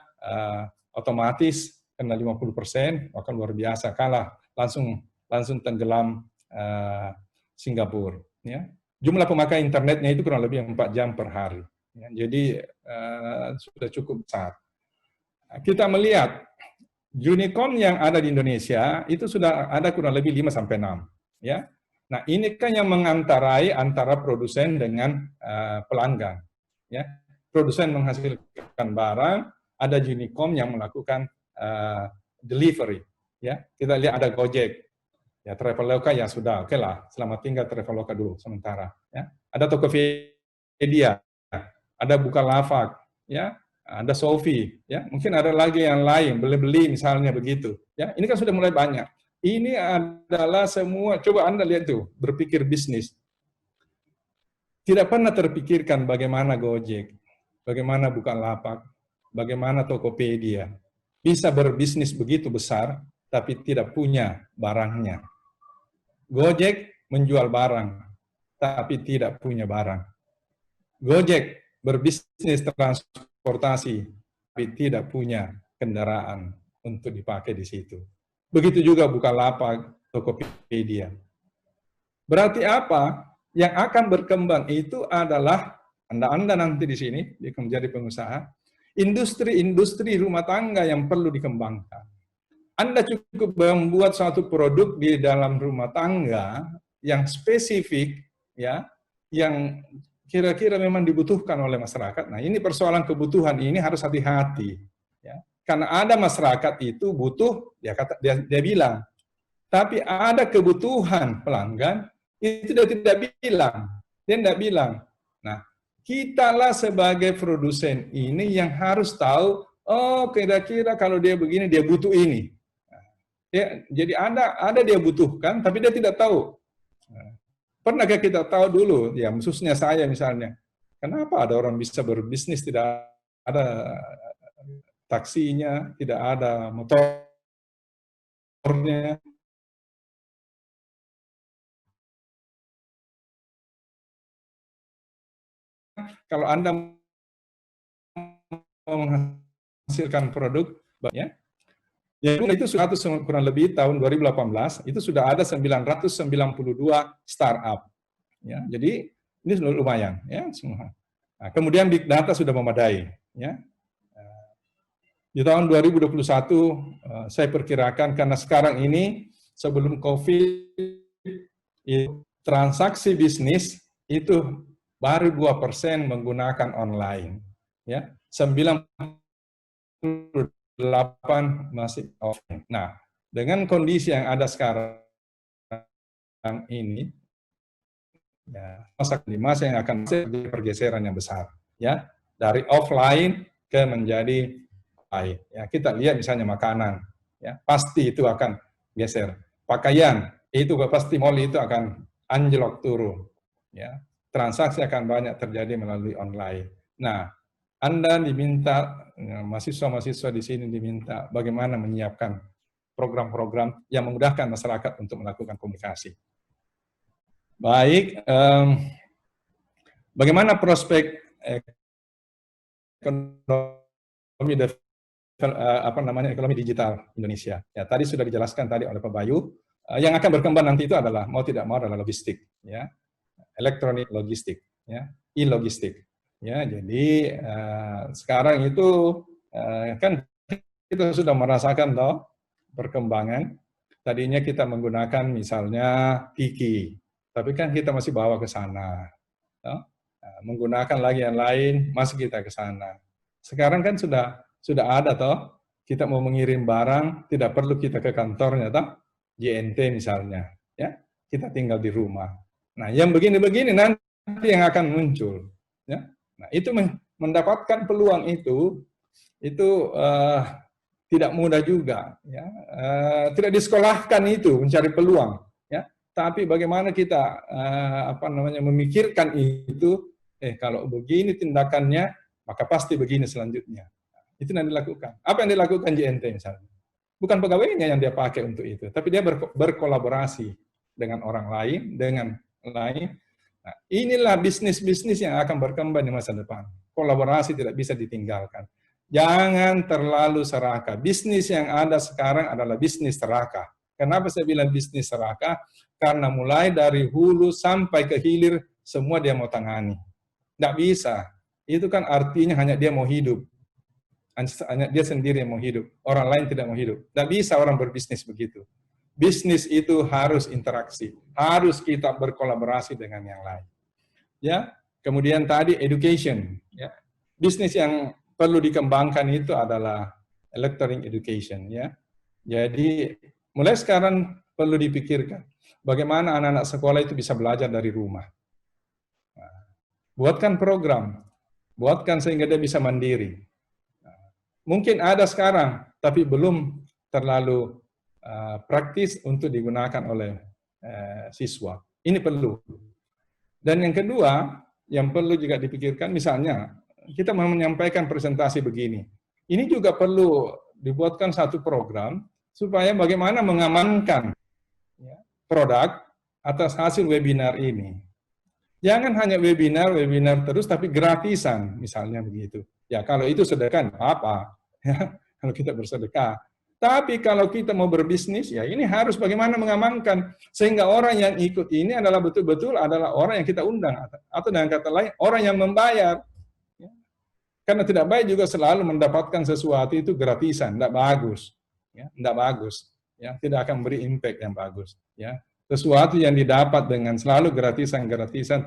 otomatis kena 50%, maka luar biasa, kalah langsung tenggelam Singapura, ya. Jumlah pemakai internetnya itu kurang lebih 4 jam per hari, ya. Jadi sudah cukup besar. Kita melihat unicorn yang ada di Indonesia itu sudah ada kurang lebih 5-6, ya. Nah, ini kan yang mengantarai antara produsen dengan pelanggan, ya. Produsen menghasilkan barang, ada unicorn yang melakukan delivery, ya. Kita lihat ada Gojek, ya, Traveloka ya sudah, oke lah, selamat tinggal Traveloka dulu sementara, ya. Ada Tokopedia, ada Bukalapak, ya. Ada Shopee, ya, mungkin ada lagi yang lain, beli-beli misalnya begitu, ya. Ini kan sudah mulai banyak. Ini adalah semua, coba Anda lihat tuh, berpikir bisnis. Tidak pernah terpikirkan bagaimana Gojek, bagaimana Bukalapak, bagaimana Tokopedia bisa berbisnis begitu besar, tapi tidak punya barangnya. Gojek menjual barang, tapi tidak punya barang. Gojek berbisnis transportasi, tapi tidak punya kendaraan untuk dipakai di situ. Begitu juga Bukalapak, Tokopedia. Berarti apa? Yang akan berkembang itu adalah, Anda nanti di sini, menjadi pengusaha, industri-industri rumah tangga yang perlu dikembangkan. Anda cukup membuat suatu produk di dalam rumah tangga yang spesifik, ya, yang kira-kira memang dibutuhkan oleh masyarakat. Nah, ini persoalan kebutuhan ini harus hati-hati, ya. karena ada masyarakat itu butuh, dia bilang. Tapi ada kebutuhan pelanggan, itu dia tidak bilang. Dia tidak bilang. Nah, kitalah sebagai produsen ini yang harus tahu, oh kira-kira kalau dia begini, dia butuh ini. Ya, jadi ada dia butuhkan, tapi dia tidak tahu. Pernahkah kita tahu dulu, ya khususnya saya misalnya, kenapa ada orang bisa berbisnis tidak ada taksinya, tidak ada motornya. Kalau Anda menghasilkan produk, ya itu sudah kurang lebih tahun 2018 itu sudah ada 992 startup. Ya, jadi ini lumayan, ya semua. Nah, kemudian big data sudah memadai. Ya. Di tahun 2021 saya perkirakan karena sekarang ini sebelum COVID transaksi bisnis itu baru 2% menggunakan online, ya 98 masih offline. Nah, dengan kondisi yang ada sekarang ini, ya, masa yang akan terjadi pergeseran yang besar, ya dari offline ke menjadi online. Ya, kita lihat misalnya makanan, ya pasti itu akan geser. Pakaian itu pasti mall itu akan anjlok turun, ya. Transaksi akan banyak terjadi melalui online. Nah, Anda diminta, mahasiswa-mahasiswa di sini diminta bagaimana menyiapkan program-program yang memudahkan masyarakat untuk melakukan komunikasi. Baik, bagaimana prospek ekonomi digital Indonesia? Ya, tadi sudah dijelaskan tadi oleh Pak Bayu. Yang akan berkembang nanti itu adalah mau tidak mau adalah logistik, ya. Elektronik logistik, ya, e-logistik, ya. Jadi sekarang itu kan kita sudah merasakan toh perkembangan. Tadinya kita menggunakan misalnya Tiki, tapi kan kita masih bawa ke sana. Toh. Menggunakan lagi yang lain, masih kita ke sana. Sekarang kan sudah ada toh. Kita mau mengirim barang, tidak perlu kita ke kantornya toh. JNT misalnya, ya. Kita tinggal di rumah. Nah, yang begini-begini nanti yang akan muncul, ya. Nah, itu mendapatkan peluang itu tidak mudah juga, ya. Tidak disekolahkan itu mencari peluang, ya. Tapi bagaimana kita memikirkan itu, kalau begini tindakannya, maka pasti begini selanjutnya. Itu yang dilakukan. Apa yang dilakukan JNT misalnya? Bukan pegawainya yang dia pakai untuk itu, tapi dia berkolaborasi dengan orang lain, Nah, inilah bisnis-bisnis yang akan berkembang di masa depan. Kolaborasi tidak bisa ditinggalkan. Jangan terlalu serakah. Bisnis yang ada sekarang adalah bisnis serakah. Kenapa saya bilang bisnis serakah? Karena mulai dari hulu sampai ke hilir, semua dia mau tangani. Nggak bisa. Itu kan artinya hanya dia mau hidup. Hanya dia sendiri yang mau hidup. Orang lain tidak mau hidup. Nggak bisa orang berbisnis begitu. Bisnis itu harus interaksi, harus kita berkolaborasi dengan yang lain. Ya, kemudian tadi education, ya. Bisnis yang perlu dikembangkan itu adalah electronic education, ya. Jadi mulai sekarang perlu dipikirkan bagaimana anak-anak sekolah itu bisa belajar dari rumah. Nah, buatkan program, buatkan sehingga dia bisa mandiri. Nah, mungkin ada sekarang, tapi belum terlalu praktis untuk digunakan oleh siswa. Ini perlu. Dan yang kedua, yang perlu juga dipikirkan, misalnya, kita mau menyampaikan presentasi begini. Ini juga perlu dibuatkan satu program, supaya bagaimana mengamankan produk atas hasil webinar ini. Jangan hanya webinar terus, tapi gratisan, misalnya begitu. Ya, kalau itu sedekah, apa? Ya, kalau kita bersedekah. Tapi kalau kita mau berbisnis, ya ini harus bagaimana mengamankan sehingga orang yang ikut ini adalah betul-betul adalah orang yang kita undang, atau dengan kata lain orang yang membayar. Ya. Karena tidak baik juga selalu mendapatkan sesuatu itu gratisan, tidak bagus, ya, tidak bagus, ya, tidak akan beri impact yang bagus. Ya. Sesuatu yang didapat dengan selalu gratisan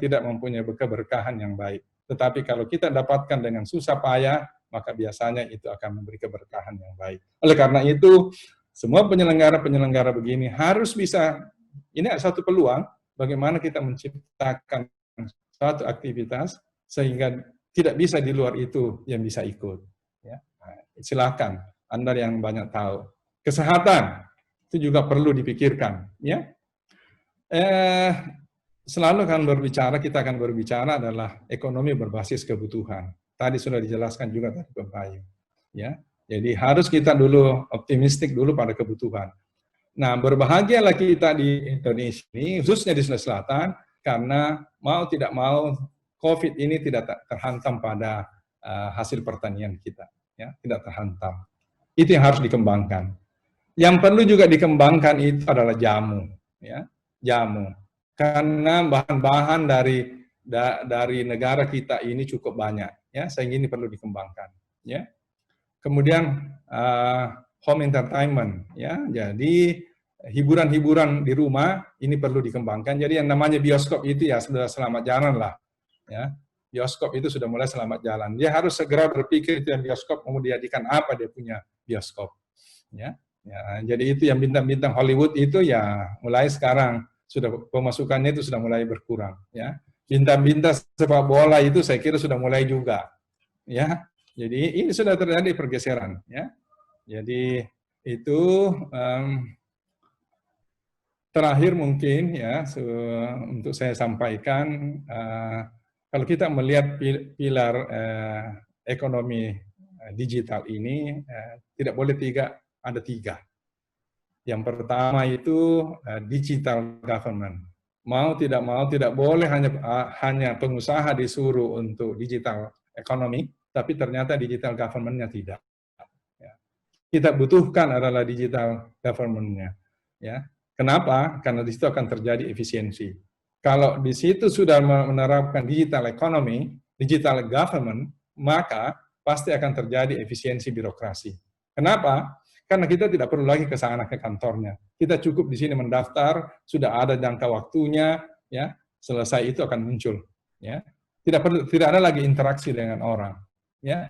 tidak mempunyai keberkahan yang baik. Tetapi kalau kita dapatkan dengan susah payah, maka biasanya itu akan memberi keberkahan yang baik. Oleh karena itu, semua penyelenggara-penyelenggara begini harus bisa, ini ada satu peluang, bagaimana kita menciptakan suatu aktivitas, sehingga tidak bisa di luar itu yang bisa ikut. Ya. Nah, silakan, Anda yang banyak tahu. Kesehatan, itu juga perlu dipikirkan. Ya. Selalu kita akan berbicara adalah ekonomi berbasis kebutuhan. Tadi sudah dijelaskan juga tadi Pak Bayu. Ya, jadi harus kita dulu optimistik dulu pada kebutuhan. Nah, berbahagialah kita di Indonesia ini, khususnya di Sulawesi Selatan, karena mau tidak mau COVID ini tidak terhantam pada hasil pertanian kita, ya, tidak terhantam. Itu yang harus dikembangkan. Yang perlu juga dikembangkan itu adalah jamu, ya, jamu. Karena bahan-bahan dari negara kita ini cukup banyak, ya, sehingga ini perlu dikembangkan, ya. Kemudian home entertainment, ya, jadi hiburan-hiburan di rumah ini perlu dikembangkan. Jadi yang namanya bioskop itu ya sudah selamat jalan lah, ya. Bioskop itu sudah mulai selamat jalan. Dia harus segera berpikir itu yang bioskop mau dijadikan apa dia punya bioskop, ya. Ya, jadi itu yang bintang-bintang Hollywood itu ya mulai sekarang sudah pemasukannya itu sudah mulai berkurang, ya. Bintang-bintang sepak bola itu saya kira sudah mulai juga, ya. Jadi ini sudah terjadi pergeseran, ya. Jadi itu terakhir mungkin ya untuk saya sampaikan, kalau kita melihat pilar ekonomi digital ini tidak boleh ada tiga. Yang pertama itu digital government. Mau tidak boleh hanya pengusaha disuruh untuk digital ekonomi, tapi ternyata digital government-nya tidak. Ya. Kita butuhkan adalah digital government-nya. Ya. Kenapa? Karena di situ akan terjadi efisiensi. Kalau di situ sudah menerapkan digital economy, digital government, maka pasti akan terjadi efisiensi birokrasi. Kenapa? Karena kita tidak perlu lagi ke sana ke kantornya. Kita cukup di sini mendaftar, sudah ada jangka waktunya, ya, selesai itu akan muncul, ya. Tidak ada lagi interaksi dengan orang, ya.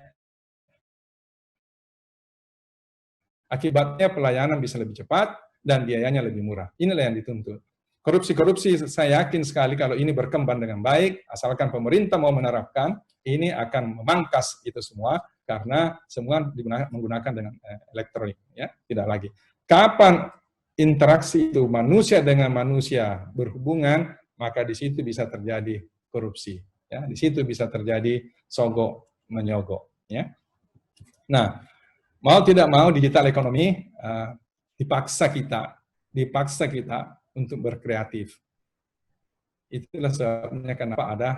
Akibatnya pelayanan bisa lebih cepat dan biayanya lebih murah. Inilah yang dituntut. Korupsi-korupsi saya yakin sekali kalau ini berkembang dengan baik, asalkan pemerintah mau menerapkan, ini akan memangkas itu semua, karena semua menggunakan dengan elektronik, ya, tidak lagi. Kapan interaksi itu manusia dengan manusia berhubungan, maka di situ bisa terjadi korupsi, ya, di situ bisa terjadi sogok menyogok, ya. Nah, mau tidak mau digital ekonomi dipaksa kita untuk berkreatif. Itulah sebabnya kenapa ada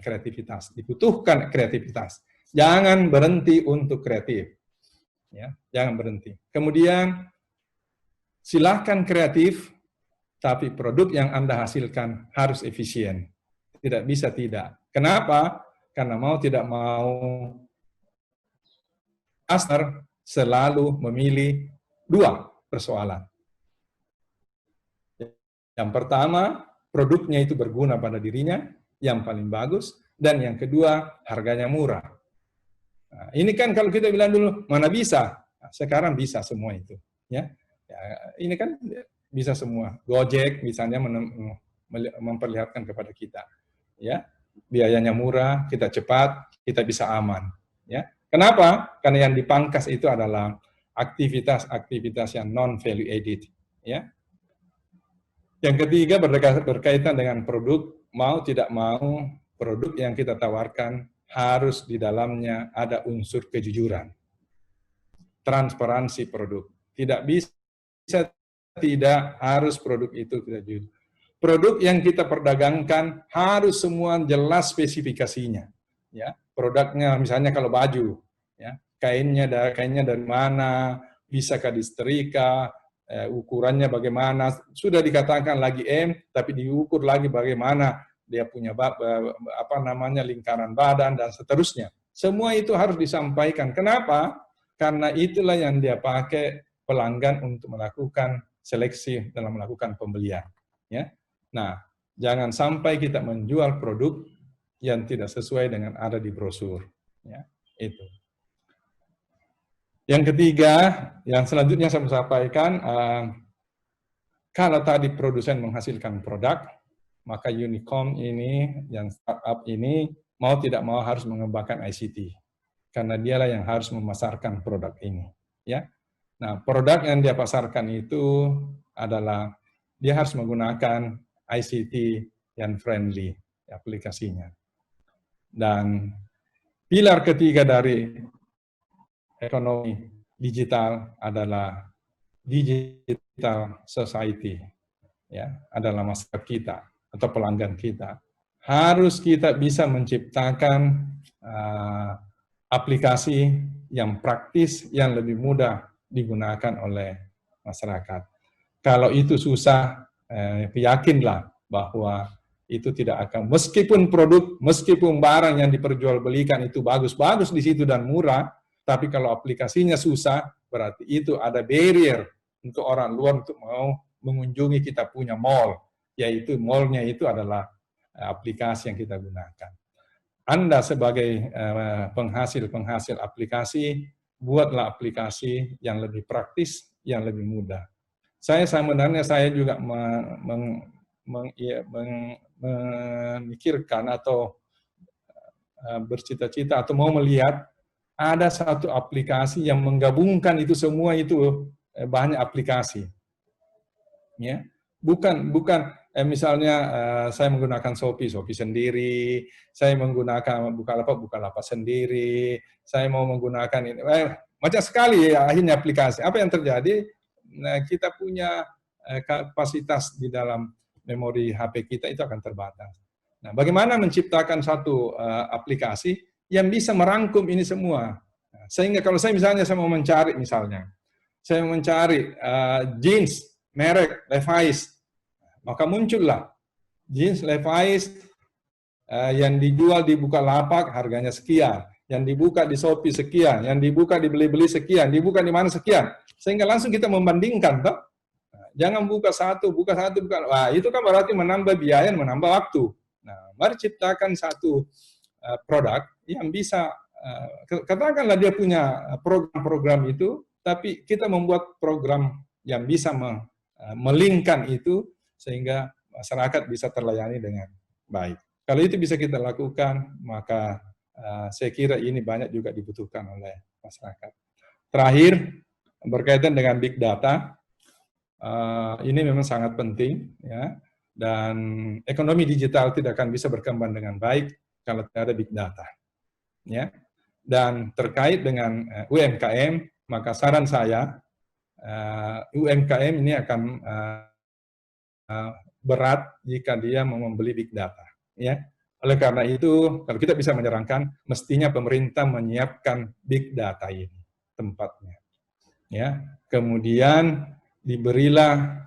kreativitas, dibutuhkan kreativitas. Jangan berhenti untuk kreatif, ya, jangan berhenti. Kemudian silakan kreatif, tapi produk yang Anda hasilkan harus efisien. Tidak bisa tidak. Kenapa? Karena mau tidak mau pasar selalu memilih dua persoalan. Yang pertama, produknya itu berguna pada dirinya, yang paling bagus, dan yang kedua, harganya murah. Nah, ini kan kalau kita bilang dulu, mana bisa? Nah, sekarang bisa semua itu. Ya, ini kan bisa semua. Gojek misalnya memperlihatkan kepada kita. Ya, biayanya murah, kita cepat, kita bisa aman. Ya, kenapa? Karena yang dipangkas itu adalah aktivitas-aktivitas yang non-value added. Ya. Yang ketiga berkaitan dengan produk, mau tidak mau produk yang kita tawarkan harus di dalamnya ada unsur kejujuran. Transparansi produk. Tidak bisa tidak harus produk itu tidak jujur. Produk yang kita perdagangkan harus semua jelas spesifikasinya. Ya, produknya misalnya kalau baju, ya, kainnya dari mana, bisakah disetrika, ukurannya bagaimana, sudah dikatakan lagi M, tapi diukur lagi bagaimana dia punya lingkaran badan dan seterusnya. Semua itu harus disampaikan. Kenapa? Karena itulah yang dia pakai pelanggan untuk melakukan seleksi dalam melakukan pembelian. Ya. Nah, jangan sampai kita menjual produk yang tidak sesuai dengan ada di brosur. Ya, itu. Yang ketiga, yang selanjutnya saya mau sampaikan, kalau tadi produsen menghasilkan produk, maka Unicom ini, yang startup ini, mau tidak mau harus mengembangkan ICT. Karena dialah yang harus memasarkan produk ini. Ya. Nah, produk yang dia pasarkan itu adalah, dia harus menggunakan ICT yang friendly, aplikasinya. Dan pilar ketiga dari ekonomi digital adalah digital society, ya, adalah masyarakat kita atau pelanggan kita. Harus kita bisa menciptakan aplikasi yang praktis, yang lebih mudah digunakan oleh masyarakat. Kalau itu susah, yakinlah bahwa itu tidak akan, meskipun produk, meskipun barang yang diperjualbelikan itu bagus-bagus di situ dan murah, tapi kalau aplikasinya susah, berarti itu ada barrier untuk orang luar untuk mau mengunjungi kita punya mall, yaitu mallnya itu adalah aplikasi yang kita gunakan. Anda sebagai penghasil aplikasi, buatlah aplikasi yang lebih praktis, yang lebih mudah. Sebenarnya saya juga memikirkan atau bercita-cita atau mau melihat ada satu aplikasi yang menggabungkan itu semua, itu banyak aplikasi. Ya, bukan misalnya saya menggunakan Shopee sendiri, saya menggunakan Bukalapak sendiri, saya mau menggunakan ini, macam sekali ya akhirnya aplikasi. Apa yang terjadi? Nah, kita punya kapasitas di dalam memori HP kita itu akan terbatas. Nah, bagaimana menciptakan satu aplikasi yang bisa merangkum ini semua? Nah, sehingga kalau saya misalnya mau mencari, saya mau mencari jeans merek Levi's, maka muncullah jeans Levi's yang dijual di Bukalapak harganya sekian, yang dibuka di Shopee sekian, yang dibuka di Beli-Beli sekian, dibuka di mana sekian, sehingga langsung kita membandingkan, toh. Jangan buka satu. Wah, itu kan berarti menambah biaya, menambah waktu. Nah, mari ciptakan satu produk yang bisa, katakanlah dia punya program-program itu, tapi kita membuat program yang bisa melingkan itu sehingga masyarakat bisa terlayani dengan baik. Kalau itu bisa kita lakukan, maka saya kira ini banyak juga dibutuhkan oleh masyarakat. Terakhir, berkaitan dengan big data, ini memang sangat penting, ya. Dan ekonomi digital tidak akan bisa berkembang dengan baik kalau tidak ada big data, ya. Dan terkait dengan UMKM, maka saran saya, UMKM ini akan berat jika dia mau membeli big data, ya. Oleh karena itu, kalau kita bisa menyerangkan, mestinya pemerintah menyiapkan big data ini tempatnya, ya. Kemudian diberilah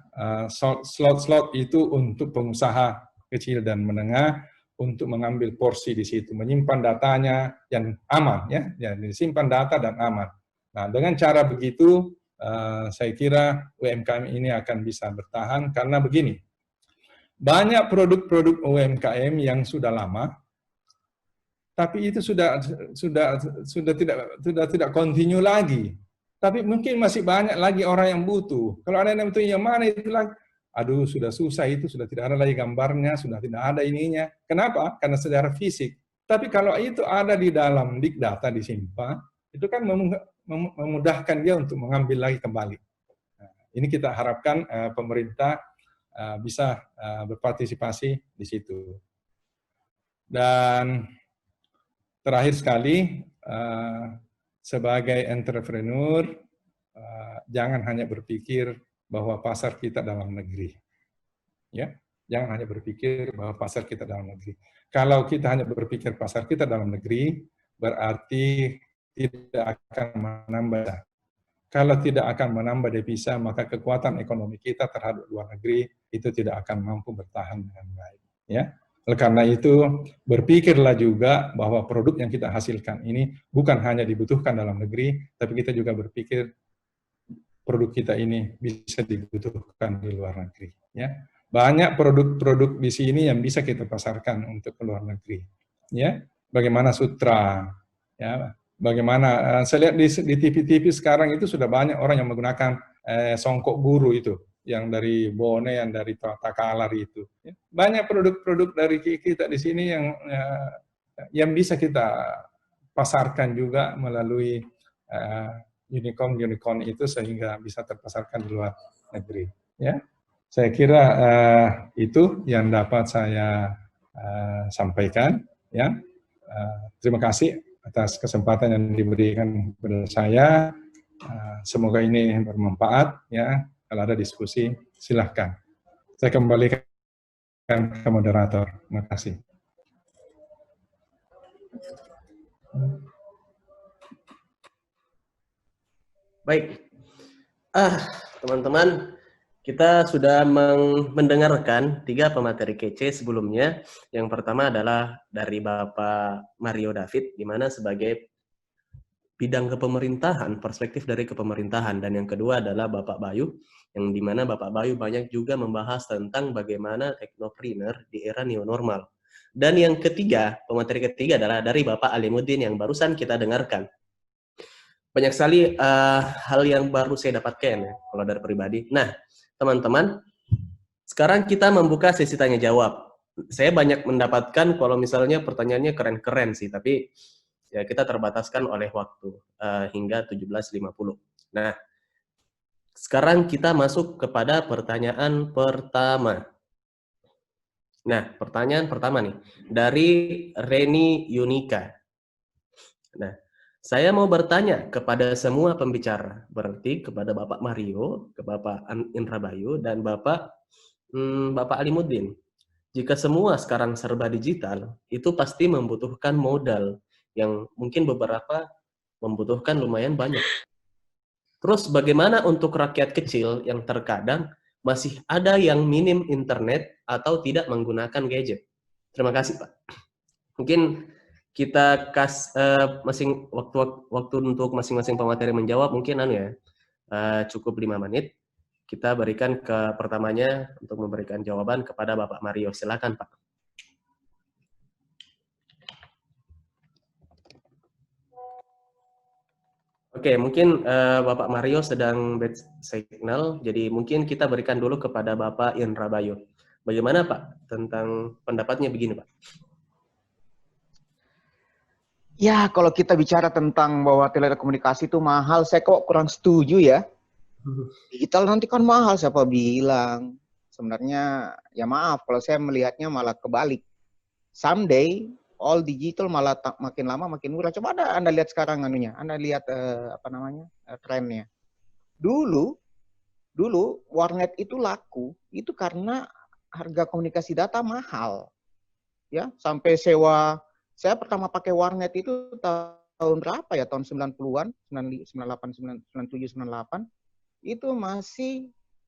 slot-slot itu untuk pengusaha kecil dan menengah untuk mengambil porsi di situ, menyimpan datanya yang aman, ya, disimpan data dan aman. Nah, dengan cara begitu, saya kira UMKM ini akan bisa bertahan karena begini, banyak produk-produk UMKM yang sudah lama, tapi itu sudah tidak continue lagi. Tapi mungkin masih banyak lagi orang yang butuh. Kalau ada yang butuh yang mana itu lagi, aduh sudah susah itu, sudah tidak ada lagi gambarnya, sudah tidak ada ininya. Kenapa? Karena secara fisik. Tapi kalau itu ada di dalam big data disimpan, itu kan memudahkan dia untuk mengambil lagi kembali. Nah, ini kita harapkan pemerintah bisa berpartisipasi di situ. Dan terakhir sekali, sebagai entrepreneur, jangan hanya berpikir bahwa pasar kita dalam negeri. Ya, jangan hanya berpikir bahwa pasar kita dalam negeri. Kalau kita hanya berpikir pasar kita dalam negeri, berarti tidak akan menambah. Kalau tidak akan menambah devisa, maka kekuatan ekonomi kita terhadap luar negeri itu tidak akan mampu bertahan dengan baik. Ya. Oleh karena itu, berpikirlah juga bahwa produk yang kita hasilkan ini bukan hanya dibutuhkan dalam negeri, tapi kita juga berpikir produk kita ini bisa dibutuhkan di luar negeri. Ya. Banyak produk-produk di sini yang bisa kita pasarkan untuk ke luar negeri. Ya. Bagaimana Sutra, ya. bagaimana saya lihat di TV-TV sekarang itu sudah banyak orang yang menggunakan songkok guru itu, yang dari Bone, yang dari Takalari itu. Banyak produk-produk dari kita di sini yang bisa kita pasarkan juga melalui unicorn itu sehingga bisa terpasarkan di luar negeri. Ya, saya kira itu yang dapat saya sampaikan. Ya, terima kasih atas kesempatan yang diberikan kepada saya. Semoga ini bermanfaat. Ya, kalau ada diskusi silahkan. Saya kembalikan ke moderator. Terima kasih. Baik, teman-teman, kita sudah mendengarkan 3 pemateri kece sebelumnya. Yang pertama adalah dari Bapak Mario David, di mana sebagai bidang kepemerintahan, perspektif dari kepemerintahan. Dan yang kedua adalah Bapak Bayu, yang di mana Bapak Bayu banyak juga membahas tentang bagaimana teknopreneur di era new normal. Dan yang ketiga, pemateri ketiga adalah dari Bapak Alimuddin yang barusan kita dengarkan. Banyak sekali hal yang baru saya dapatkan ya, kalau dari pribadi. Nah, teman-teman, sekarang kita membuka sesi tanya jawab. Saya banyak mendapatkan kalau misalnya pertanyaannya keren-keren sih, tapi ya kita terbataskan oleh waktu hingga 17.50. Nah, sekarang kita masuk kepada pertanyaan pertama. Nah, pertanyaan pertama nih dari Reni Yunika. Nah, saya mau bertanya kepada semua pembicara, berarti kepada Bapak Mario, ke Bapak Indra Bayu, dan Bapak Alimuddin. Jika semua sekarang serba digital, itu pasti membutuhkan modal yang mungkin beberapa membutuhkan lumayan banyak. Terus bagaimana untuk rakyat kecil yang terkadang masih ada yang minim internet atau tidak menggunakan gadget? Terima kasih, Pak. Mungkin kita waktu untuk masing-masing pemateri menjawab mungkin cukup 5 menit. Kita berikan ke pertamanya untuk memberikan jawaban kepada Bapak Mario. Silakan, Pak. Oke, mungkin Bapak Mario sedang bad signal, jadi mungkin kita berikan dulu kepada Bapak Indra Bayu. Bagaimana, Pak, tentang pendapatnya begini, Pak? Ya, kalau kita bicara tentang bahwa telekomunikasi itu mahal, saya kok kurang setuju ya. Digital nanti kan mahal, siapa bilang? Sebenarnya, ya maaf, kalau saya melihatnya malah kebalik. Someday, all digital malah makin lama makin murah. Coba Anda lihat sekarang Anda lihat trennya. Dulu warnet itu laku, itu karena harga komunikasi data mahal. Ya, sampai saya pertama pakai warnet itu tahun berapa ya? Tahun 90-an, 98, 97, 98. Itu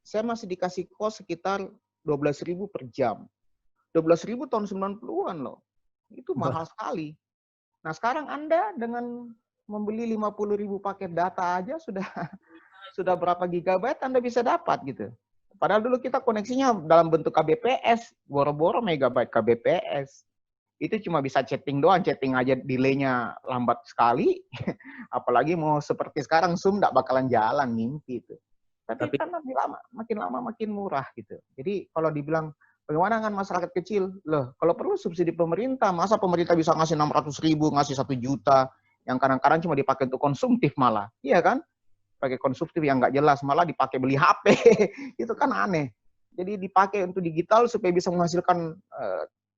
saya masih dikasih kos sekitar 12.000 per jam. 12.000 tahun 90-an loh. Itu mahal sekali. Nah, sekarang Anda dengan membeli 50.000 paket data aja sudah berapa gigabyte Anda bisa dapat gitu. Padahal dulu kita koneksinya dalam bentuk KBPS, boro-boro megabyte KBPS. Itu cuma bisa chatting doang, chatting aja delay-nya lambat sekali. Apalagi mau seperti sekarang Zoom nggak bakalan jalan, mimpi itu. Tapi kan makin lama makin murah gitu. Jadi kalau dibilang bagaimana dengan masyarakat kecil, loh kalau perlu subsidi pemerintah, masa pemerintah bisa ngasih 600.000, ngasih 1 juta, yang kadang-kadang cuma dipakai untuk konsumtif malah, iya kan? Pakai konsumtif yang nggak jelas, malah dipakai beli HP, itu kan aneh. Jadi dipakai untuk digital supaya bisa menghasilkan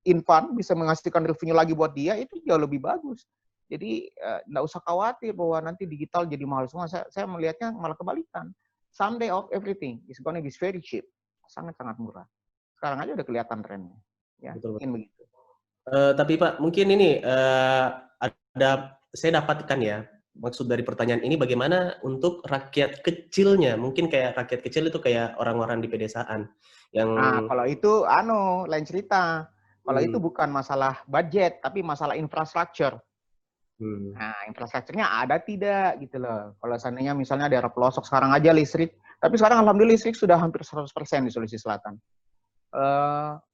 infan, bisa menghasilkan revenue lagi buat dia, itu jauh lebih bagus. Jadi nggak usah khawatir bahwa nanti digital jadi mahal semua. Saya melihatnya malah kebalikan. Someday of everything is gonna be very cheap, sangat-sangat murah. Sekarang aja udah kelihatan trennya. Ya, mungkin begitu. Tapi Pak, mungkin ini saya dapatkan ya, maksud dari pertanyaan ini bagaimana untuk rakyat kecilnya, mungkin kayak rakyat kecil itu kayak orang-orang di pedesaan yang. Nah, kalau itu lain cerita. Kalau itu bukan masalah budget, tapi masalah infrastruktur. Nah, infrastrukturnya ada tidak gitu loh. Kalau seandainya misalnya daerah pelosok sekarang aja listrik, tapi sekarang alhamdulillah listrik sudah hampir 100% di Sulawesi Selatan.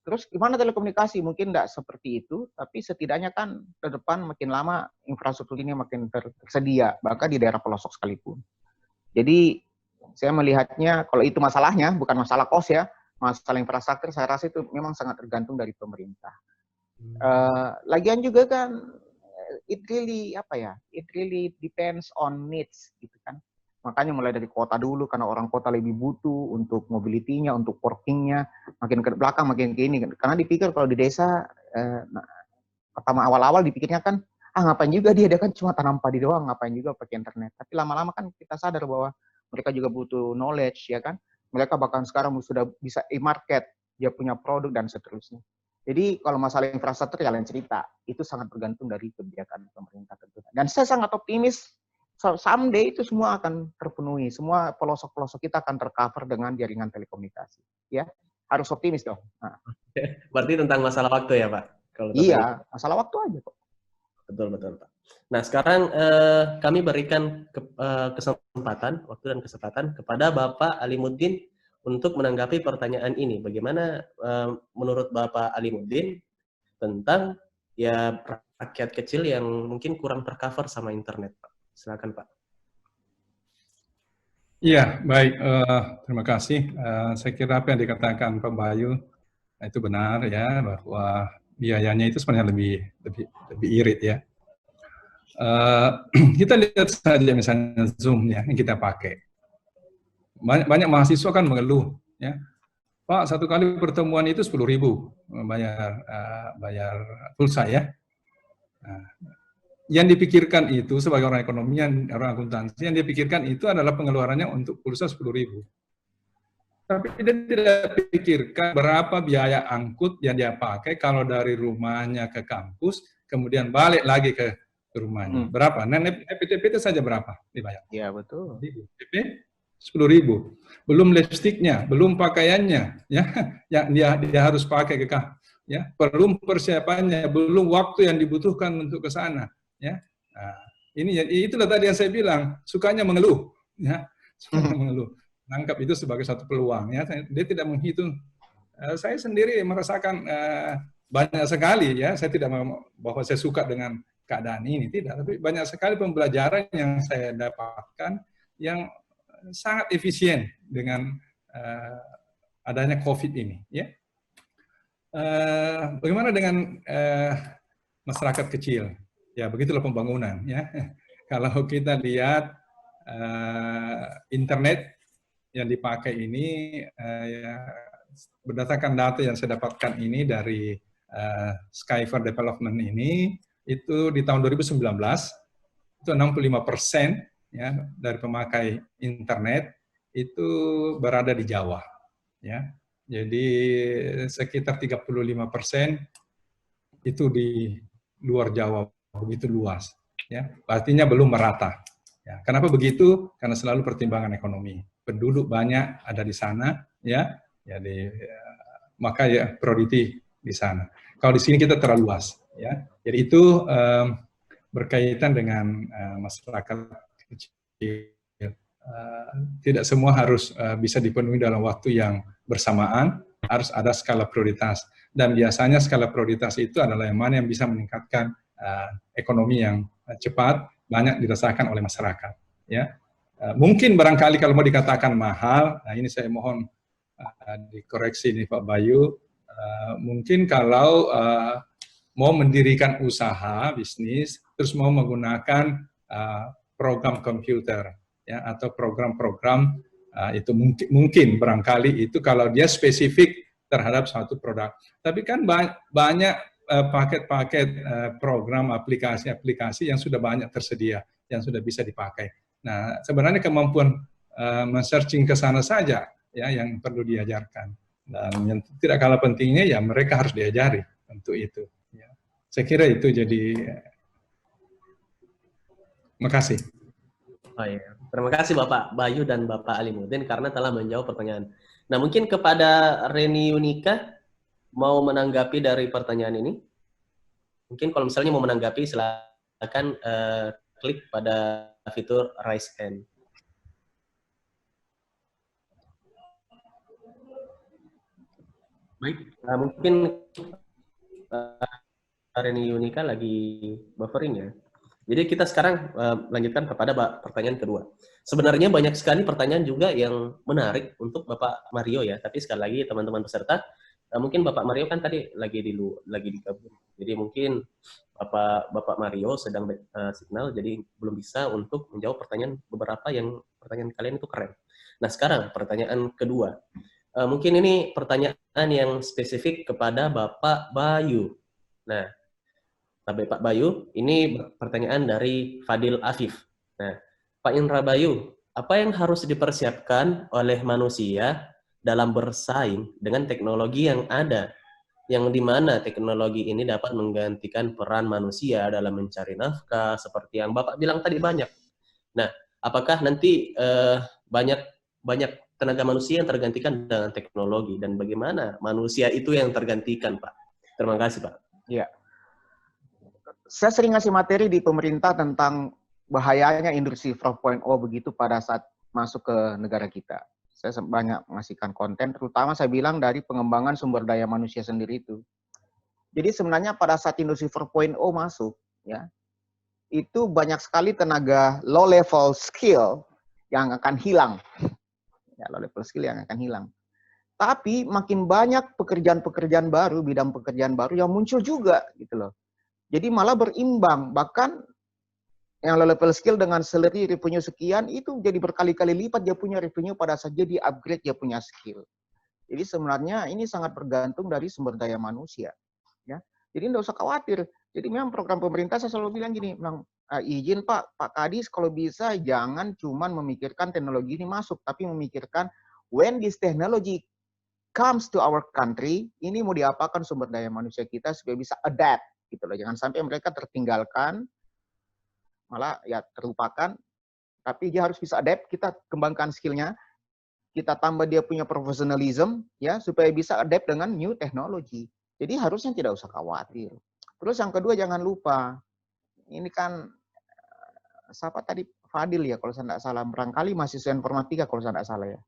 Terus gimana telekomunikasi? Mungkin tidak seperti itu, tapi setidaknya kan ke depan makin lama infrastruktur ini makin tersedia, bahkan di daerah pelosok sekalipun. Jadi saya melihatnya, kalau itu masalahnya, bukan masalah kos ya, masalah infrastruktur, saya rasa itu memang sangat tergantung dari pemerintah. Lagian juga kan, it really depends on needs, gitu kan. Makanya mulai dari kota dulu, karena orang kota lebih butuh untuk mobility-nya, untuk working-nya, makin ke belakang, makin ke ini. Karena dipikir kalau di desa, pertama awal-awal dipikirnya kan, ngapain juga dia kan cuma tanam padi doang, ngapain juga pakai internet. Tapi lama-lama kan kita sadar bahwa mereka juga butuh knowledge, ya kan. Mereka bahkan sekarang sudah bisa e-market, dia punya produk, dan seterusnya. Jadi kalau masalah infrastruktur, ya lain cerita. Itu sangat bergantung dari kebijakan pemerintah tentunya. Dan saya sangat optimis, someday itu semua akan terpenuhi, semua pelosok-pelosok kita akan tercover dengan jaringan telekomunikasi. Ya, harus optimis dong. Nah. Berarti tentang masalah waktu ya Pak? Kalau iya, masalah waktu aja kok. Betul Pak. Nah sekarang kami berikan kesempatan, waktu dan kesempatan kepada Bapak Alimuddin untuk menanggapi pertanyaan ini. Bagaimana menurut Bapak Alimuddin tentang ya rakyat kecil yang mungkin kurang tercover sama internet, Pak? Silakan Pak. Iya, baik. Terima kasih. Saya kira apa yang dikatakan Pak Bayu itu benar ya, bahwa biayanya itu sebenarnya lebih irit ya. Kita lihat saja misalnya Zoom ya yang kita pakai. Banyak mahasiswa kan mengeluh ya. Pak, satu kali pertemuan itu 10.000 bayar pulsa ya. Nah, yang dipikirkan itu sebagai orang ekonomi, orang akuntansi, yang dipikirkan itu adalah pengeluarannya untuk pulsa 10.000. Tapi dia tidak pikirkan berapa biaya angkut yang dia pakai kalau dari rumahnya ke kampus, kemudian balik lagi ke rumahnya. Berapa? Nah, PT saja berapa dibayar? Iya, betul. PP 10.000. Belum lipstiknya, belum pakaiannya, ya, yang dia harus pakai ke ya, belum persiapannya, belum waktu yang dibutuhkan untuk ke sana, ya. Nah, itulah tadi yang saya bilang, sukanya mengeluh, ya, sukanya mengeluh. Anggap itu sebagai satu peluang, ya. Dia tidak menghitung. Saya sendiri merasakan banyak sekali, ya. Saya tidak mau bahwa saya suka dengan keadaan ini, tidak. Tapi banyak sekali pembelajaran yang saya dapatkan yang sangat efisien dengan adanya COVID ini, ya. Bagaimana dengan masyarakat kecil? Ya, begitulah pembangunan, ya. Kalau kita lihat internet yang dipakai ini, ya, berdasarkan data yang saya dapatkan ini dari Skyver Development ini, itu di tahun 2019 itu 65% ya dari pemakai internet itu berada di Jawa, ya. Jadi sekitar 35% itu di luar Jawa, begitu luas, ya. Artinya belum merata. Ya. Kenapa begitu? Karena selalu pertimbangan ekonomi. Penduduk banyak ada di sana, ya. Jadi maka ya priority di sana. Kalau di sini kita terlalu luas, ya. Jadi itu berkaitan dengan masyarakat kecil. Tidak semua harus bisa dipenuhi dalam waktu yang bersamaan, harus ada skala prioritas. Dan biasanya skala prioritas itu adalah yang mana yang bisa meningkatkan ekonomi yang cepat, banyak dirasakan oleh masyarakat. Ya. Mungkin barangkali kalau mau dikatakan mahal, nah ini saya mohon dikoreksi nih Pak Bayu, mungkin kalau mau mendirikan usaha bisnis, terus mau menggunakan program komputer, ya, atau program-program itu mungkin barangkali itu kalau dia spesifik terhadap suatu produk. Tapi kan banyak paket-paket program aplikasi-aplikasi yang sudah banyak tersedia, yang sudah bisa dipakai. Nah, sebenarnya kemampuan men-searching ke sana saja ya yang perlu diajarkan. Dan yang tidak kalah pentingnya ya mereka harus diajari untuk itu. Ya. Saya kira itu jadi. Makasih. Oh, iya. Terima kasih Bapak Bayu dan Bapak Alimuddin karena telah menjawab pertanyaan. Nah mungkin kepada Reni Yunika mau menanggapi dari pertanyaan ini. Mungkin kalau misalnya mau menanggapi silakan klik pada fitur Raise Hand. Baik, mungkin Reni Yunika lagi buffering ya. Jadi kita sekarang lanjutkan kepada pertanyaan kedua. Sebenarnya banyak sekali pertanyaan juga yang menarik untuk Bapak Mario ya. Tapi sekali lagi teman-teman peserta, mungkin Bapak Mario kan tadi lagi di kabin. Jadi mungkin Bapak Mario sedang signal, jadi belum bisa untuk menjawab beberapa pertanyaan kalian itu keren. Nah sekarang pertanyaan kedua. Mungkin ini pertanyaan yang spesifik kepada Bapak Bayu. Nah, Pak Bayu, ini pertanyaan dari Fadil Afif. Nah, Pak Indra Bayu, apa yang harus dipersiapkan oleh manusia dalam bersaing dengan teknologi yang ada, yang dimana teknologi ini dapat menggantikan peran manusia dalam mencari nafkah, seperti yang Bapak bilang tadi banyak. Nah, apakah nanti banyak tenaga manusia yang tergantikan dengan teknologi, dan bagaimana manusia itu yang tergantikan, Pak? Terima kasih, Pak. Iya. Saya sering ngasih materi di pemerintah tentang bahayanya industri 4.0 begitu pada saat masuk ke negara kita. Saya banyak ngasihkan konten, terutama saya bilang dari pengembangan sumber daya manusia sendiri itu. Jadi sebenarnya pada saat industri 4.0 masuk, ya, itu banyak sekali tenaga low level skill yang akan hilang. Ya, low level skill yang akan hilang. Tapi makin banyak pekerjaan-pekerjaan baru, bidang pekerjaan baru yang muncul juga, gitu loh. Jadi malah berimbang, bahkan yang low level skill dengan salary revenue sekian, itu jadi berkali-kali lipat dia punya revenue pada saat dia di-upgrade dia punya skill. Jadi sebenarnya ini sangat bergantung dari sumber daya manusia. Ya. Jadi nggak usah khawatir. Jadi memang program pemerintah saya selalu bilang gini, izin Pak Kadis kalau bisa jangan cuma memikirkan teknologi ini masuk, tapi memikirkan when this technology comes to our country, ini mau diapakan sumber daya manusia kita supaya bisa adapt, gitu loh. Jangan sampai mereka tertinggalkan, malah ya terlupakan, tapi dia harus bisa adapt, kita kembangkan skillnya, kita tambah dia punya professionalism, ya, supaya bisa adapt dengan new technology. Jadi harusnya tidak usah khawatir. Terus yang kedua jangan lupa, ini kan siapa tadi, Fadil ya kalau saya tidak salah, barangkali mahasiswa informatika kalau saya tidak salah ya.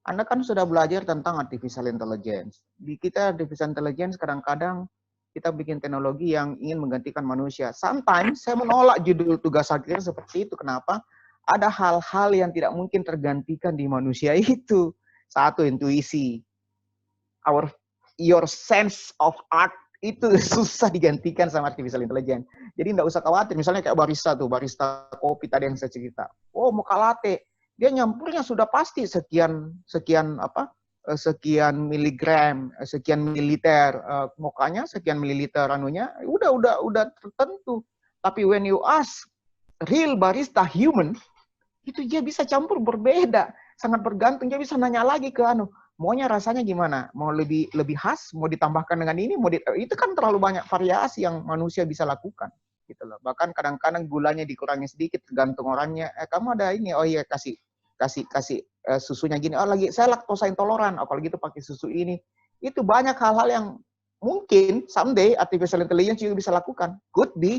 Anda kan sudah belajar tentang artificial intelligence. Di kita artificial intelligence kadang-kadang kita bikin teknologi yang ingin menggantikan manusia. Sometimes saya menolak judul tugas akhir seperti itu. Kenapa? Ada hal-hal yang tidak mungkin tergantikan di manusia itu. Satu, intuisi. Your sense of art itu susah digantikan sama artificial intelligence. Jadi nggak usah khawatir. Misalnya kayak barista kopi tadi yang saya cerita. Oh, mocha latte. Dia nyampurnya sudah pasti sekian miligram, sekian mililiter, mokanya sekian mililiter anunya, udah tertentu. Tapi when you ask real barista human, itu dia bisa campur berbeda, sangat bergantung. Dia bisa nanya lagi ke maunya rasanya gimana? Mau lebih khas, mau ditambahkan dengan ini, itu kan terlalu banyak variasi yang manusia bisa lakukan. Gitu loh. Bahkan kadang-kadang gulanya dikurangi sedikit, tergantung orangnya. Kamu ada ini, oh iya kasih susunya gini. Oh lagi saya laktosa intoleran, kalau gitu pakai susu ini. Itu banyak hal-hal yang mungkin someday artificial intelligence juga bisa lakukan. Could be,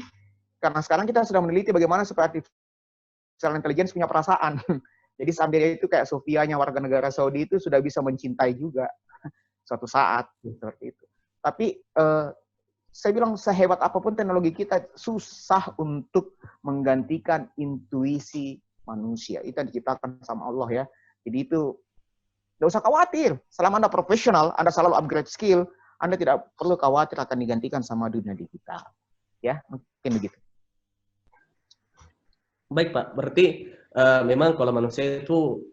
karena sekarang kita sudah meneliti bagaimana supaya artificial intelligence punya perasaan. Jadi someday itu kayak Sofianya warga negara Saudi itu sudah bisa mencintai juga suatu saat seperti itu. Tapi saya bilang sehebat apapun teknologi kita susah untuk menggantikan intuisi manusia. Itu yang diciptakan sama Allah ya. Jadi itu tidak usah khawatir. Selama Anda profesional, Anda selalu upgrade skill, Anda tidak perlu khawatir akan digantikan sama dunia digital. Ya, mungkin begitu. Baik Pak, berarti memang kalau manusia itu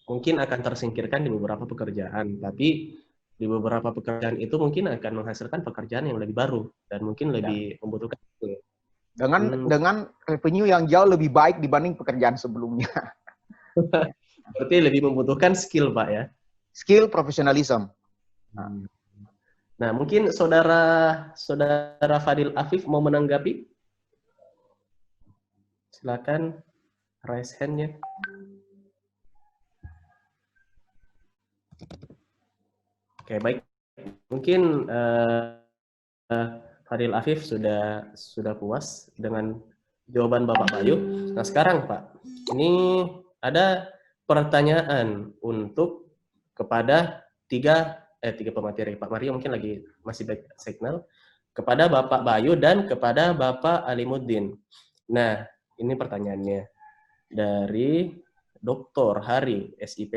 mungkin akan tersingkirkan di beberapa pekerjaan, tapi di beberapa pekerjaan itu mungkin akan menghasilkan pekerjaan yang lebih baru dan mungkin lebih membutuhkan itu. Dengan revenue yang jauh lebih baik dibanding pekerjaan sebelumnya. Berarti lebih membutuhkan skill, Pak ya? Skill, profesionalism. Nah, mungkin saudara Fadil Afif mau menanggapi? Silakan raise hand-nya. Oke, baik. Mungkin Fadil Afif sudah puas dengan jawaban Bapak Bayu. Nah sekarang Pak, ini ada pertanyaan kepada tiga tiga pemateri. Pak Mario mungkin lagi masih back signal. Kepada Bapak Bayu dan kepada Bapak Alimuddin. Nah, ini pertanyaannya dari Dr. Hari, SIP,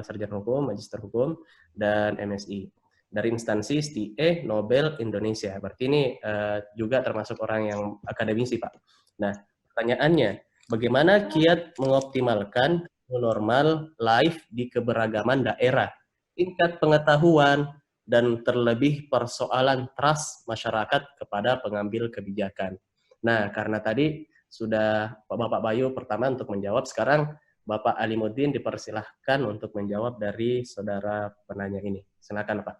Sarjana Hukum, Magister Hukum, dan MSI. Dari instansi STIE Nobel Indonesia. Berarti ini juga termasuk orang yang akademisi, Pak. Nah, pertanyaannya, bagaimana kiat mengoptimalkan normal life di keberagaman daerah, tingkat pengetahuan, dan terlebih persoalan trust masyarakat kepada pengambil kebijakan. Nah, karena tadi sudah Bapak Bayu pertama untuk menjawab, sekarang Bapak Alimuddin dipersilahkan untuk menjawab dari saudara penanya ini. Silakan, Pak.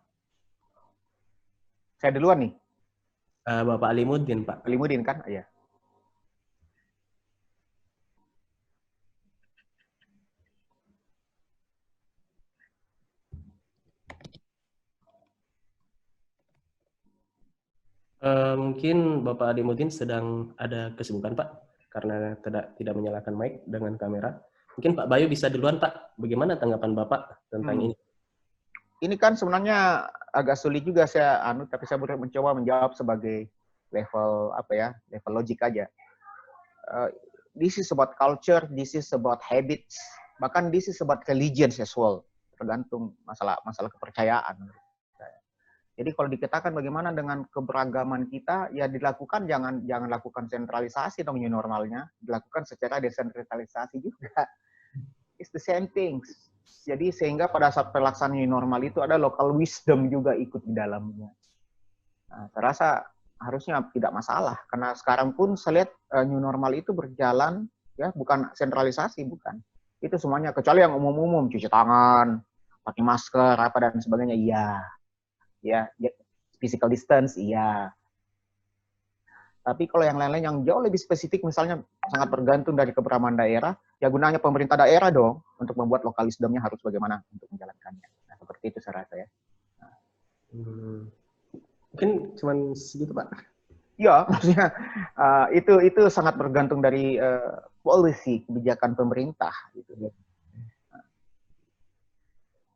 Saya duluan nih. Bapak Alimuddin, Pak. Alimuddin kan? Iya. Mungkin Bapak Alimuddin sedang ada kesibukan, Pak, karena tidak menyalakan mic dengan kamera. Mungkin Pak Bayu bisa duluan, Pak. Bagaimana tanggapan Bapak tentang ini? Ini kan sebenarnya agak sulit juga saya tapi saya mencoba menjawab sebagai level level logik aja. This is about culture, this is about habits, bahkan this is about religion as well. Tergantung masalah kepercayaan. Jadi kalau dikatakan bagaimana dengan keberagaman kita, ya dilakukan jangan lakukan sentralisasi dong new normalnya, dilakukan secara desentralisasi juga. It's the same things. Jadi sehingga pada saat pelaksanaan new normal itu ada local wisdom juga ikut di dalamnya. Nah, saya rasa harusnya tidak masalah karena sekarang pun saya lihat new normal itu berjalan ya, bukan sentralisasi, bukan. Itu semuanya kecuali yang umum-umum, cuci tangan, pakai masker apa dan sebagainya, iya. Ya, physical distance, iya. Tapi kalau yang lain-lain yang jauh lebih spesifik, misalnya sangat bergantung dari keberagaman daerah, ya gunanya pemerintah daerah dong untuk membuat lokal wisdomnya harus bagaimana untuk menjalankannya. Nah, seperti itu saya rasa ya. Nah. Mungkin cuma segitu, Pak. Ya, maksudnya itu sangat bergantung dari policy kebijakan pemerintah. Gitu.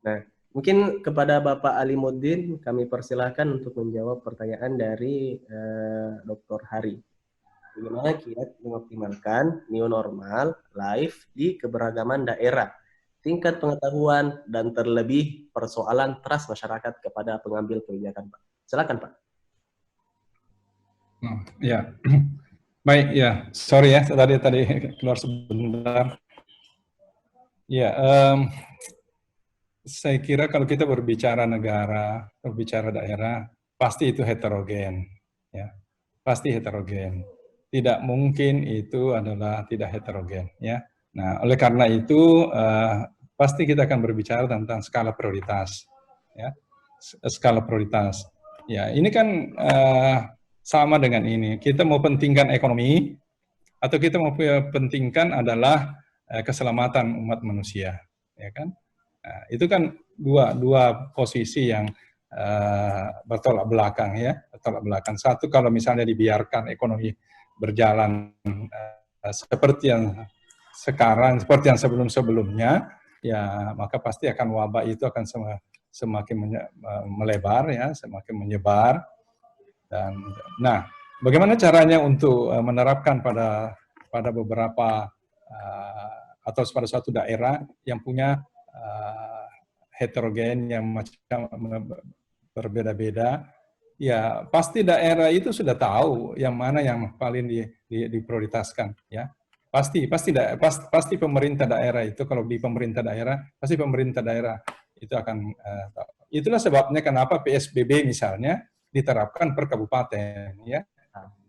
Nah, mungkin kepada Bapak Alimuddin kami persilahkan untuk menjawab pertanyaan dari Dr. Hari. Bagaimana kiat mengoptimalkan new normal life di keberagaman daerah, tingkat pengetahuan, dan terlebih persoalan trust masyarakat kepada pengambil kebijakan, Pak. Silakan, Pak. Ya, baik ya. Sorry ya, tadi keluar sebentar. Ya. Saya kira kalau kita berbicara negara, berbicara daerah, pasti itu heterogen, ya, pasti heterogen. Tidak mungkin itu adalah tidak heterogen, ya. Nah, oleh karena itu pasti kita akan berbicara tentang skala prioritas, ya, skala prioritas. Ya, ini kan sama dengan ini. Kita mau pentingkan ekonomi atau kita mau pentingkan adalah keselamatan umat manusia, ya kan? Nah, itu kan dua posisi yang bertolak belakang ya, bertolak belakang. Satu, kalau misalnya dibiarkan ekonomi berjalan seperti yang sekarang, seperti yang sebelum-sebelumnya, ya maka pasti akan wabah itu akan semakin melebar ya, semakin menyebar. Dan nah, bagaimana caranya untuk menerapkan pada beberapa atau pada suatu daerah yang punya heterogen yang macam berbeda-beda, ya pasti daerah itu sudah tahu yang mana yang paling diprioritaskan, ya. Pasti pemerintah daerah itu, kalau di pemerintah daerah, pasti pemerintah daerah itu akan tahu. Itulah sebabnya kenapa PSBB misalnya diterapkan per kabupaten, ya,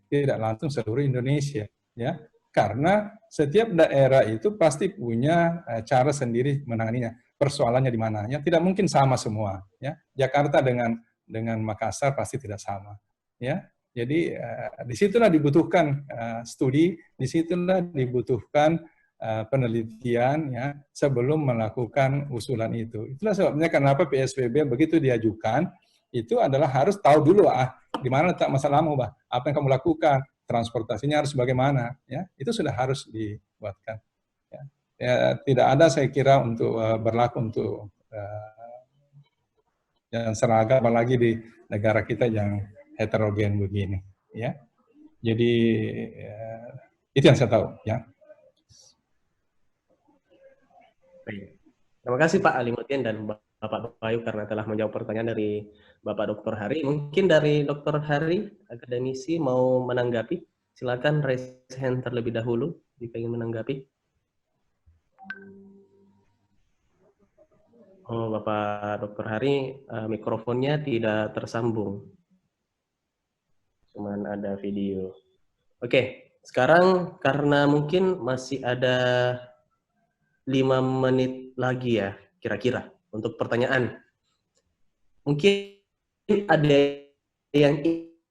tidak langsung seluruh Indonesia, ya. Karena setiap daerah itu pasti punya cara sendiri menanganinya. Persoalannya di mana? Ya, tidak mungkin sama semua. Ya, Jakarta dengan Makassar pasti tidak sama. Ya, jadi disitulah dibutuhkan studi, disitulah dibutuhkan penelitian ya sebelum melakukan usulan itu. Itulah sebabnya kenapa PSBB begitu diajukan itu adalah harus tahu dulu di mana letak masalahmu, apa yang kamu lakukan. Transportasinya harus bagaimana, ya itu sudah harus dibuatkan. Ya, tidak ada saya kira untuk berlaku untuk yang seragam, apalagi di negara kita yang heterogen begini, ya. Jadi itu yang saya tahu, ya. Baik. Terima kasih Pak Alimuddin dan Bapak Bayu karena telah menjawab pertanyaan dari Bapak Dr. Hari. Mungkin dari Dr. Hari, akademisi mau menanggapi. Silakan raise hand terlebih dahulu jika ingin menanggapi. Oh, Bapak Dr. Hari, mikrofonnya tidak tersambung. Cuman ada video. Oke, sekarang karena mungkin masih ada 5 menit lagi ya, kira-kira, untuk pertanyaan. Mungkin ada yang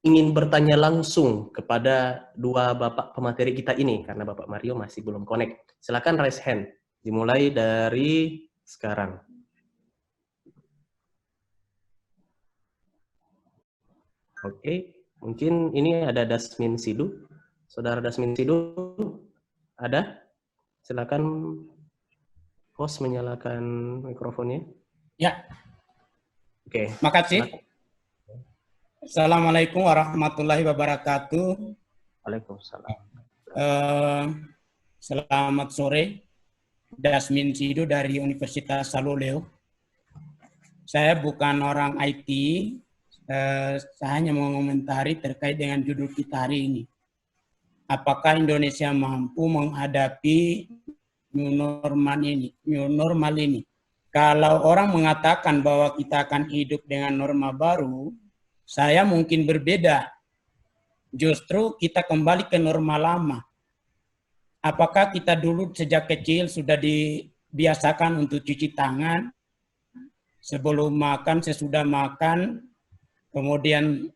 ingin bertanya langsung kepada dua Bapak pemateri kita ini, karena Bapak Mario masih belum connect. Silakan raise hand, dimulai dari sekarang. Oke, mungkin ini ada Dasmin Sidu. Saudara Dasmin Sidu, ada? Silakan host menyalakan mikrofonnya. Ya. Oke. Makasih. Assalamualaikum warahmatullahi wabarakatuh. Waalaikumsalam. Selamat sore. Dasmin Sidu dari Universitas Saluleo. Saya bukan orang IT. Saya hanya mengomentari terkait dengan judul kita hari ini. Apakah Indonesia mampu menghadapi new normal ini? Kalau orang mengatakan bahwa kita akan hidup dengan norma baru, saya mungkin berbeda. Justru kita kembali ke norma lama. Apakah kita dulu sejak kecil sudah dibiasakan untuk cuci tangan, sebelum makan, sesudah makan, kemudian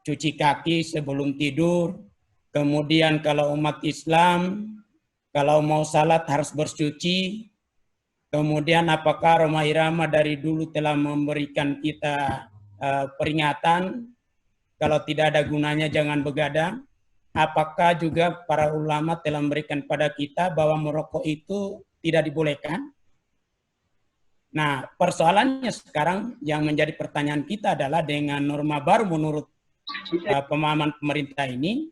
cuci kaki sebelum tidur, kemudian kalau umat Islam, kalau mau salat harus bersuci, kemudian apakah Roma Irama dari dulu telah memberikan kita peringatan, kalau tidak ada gunanya jangan begadang, apakah juga para ulama telah memberikan pada kita bahwa merokok itu tidak dibolehkan? Nah, persoalannya sekarang yang menjadi pertanyaan kita adalah dengan norma baru menurut pemahaman pemerintah ini,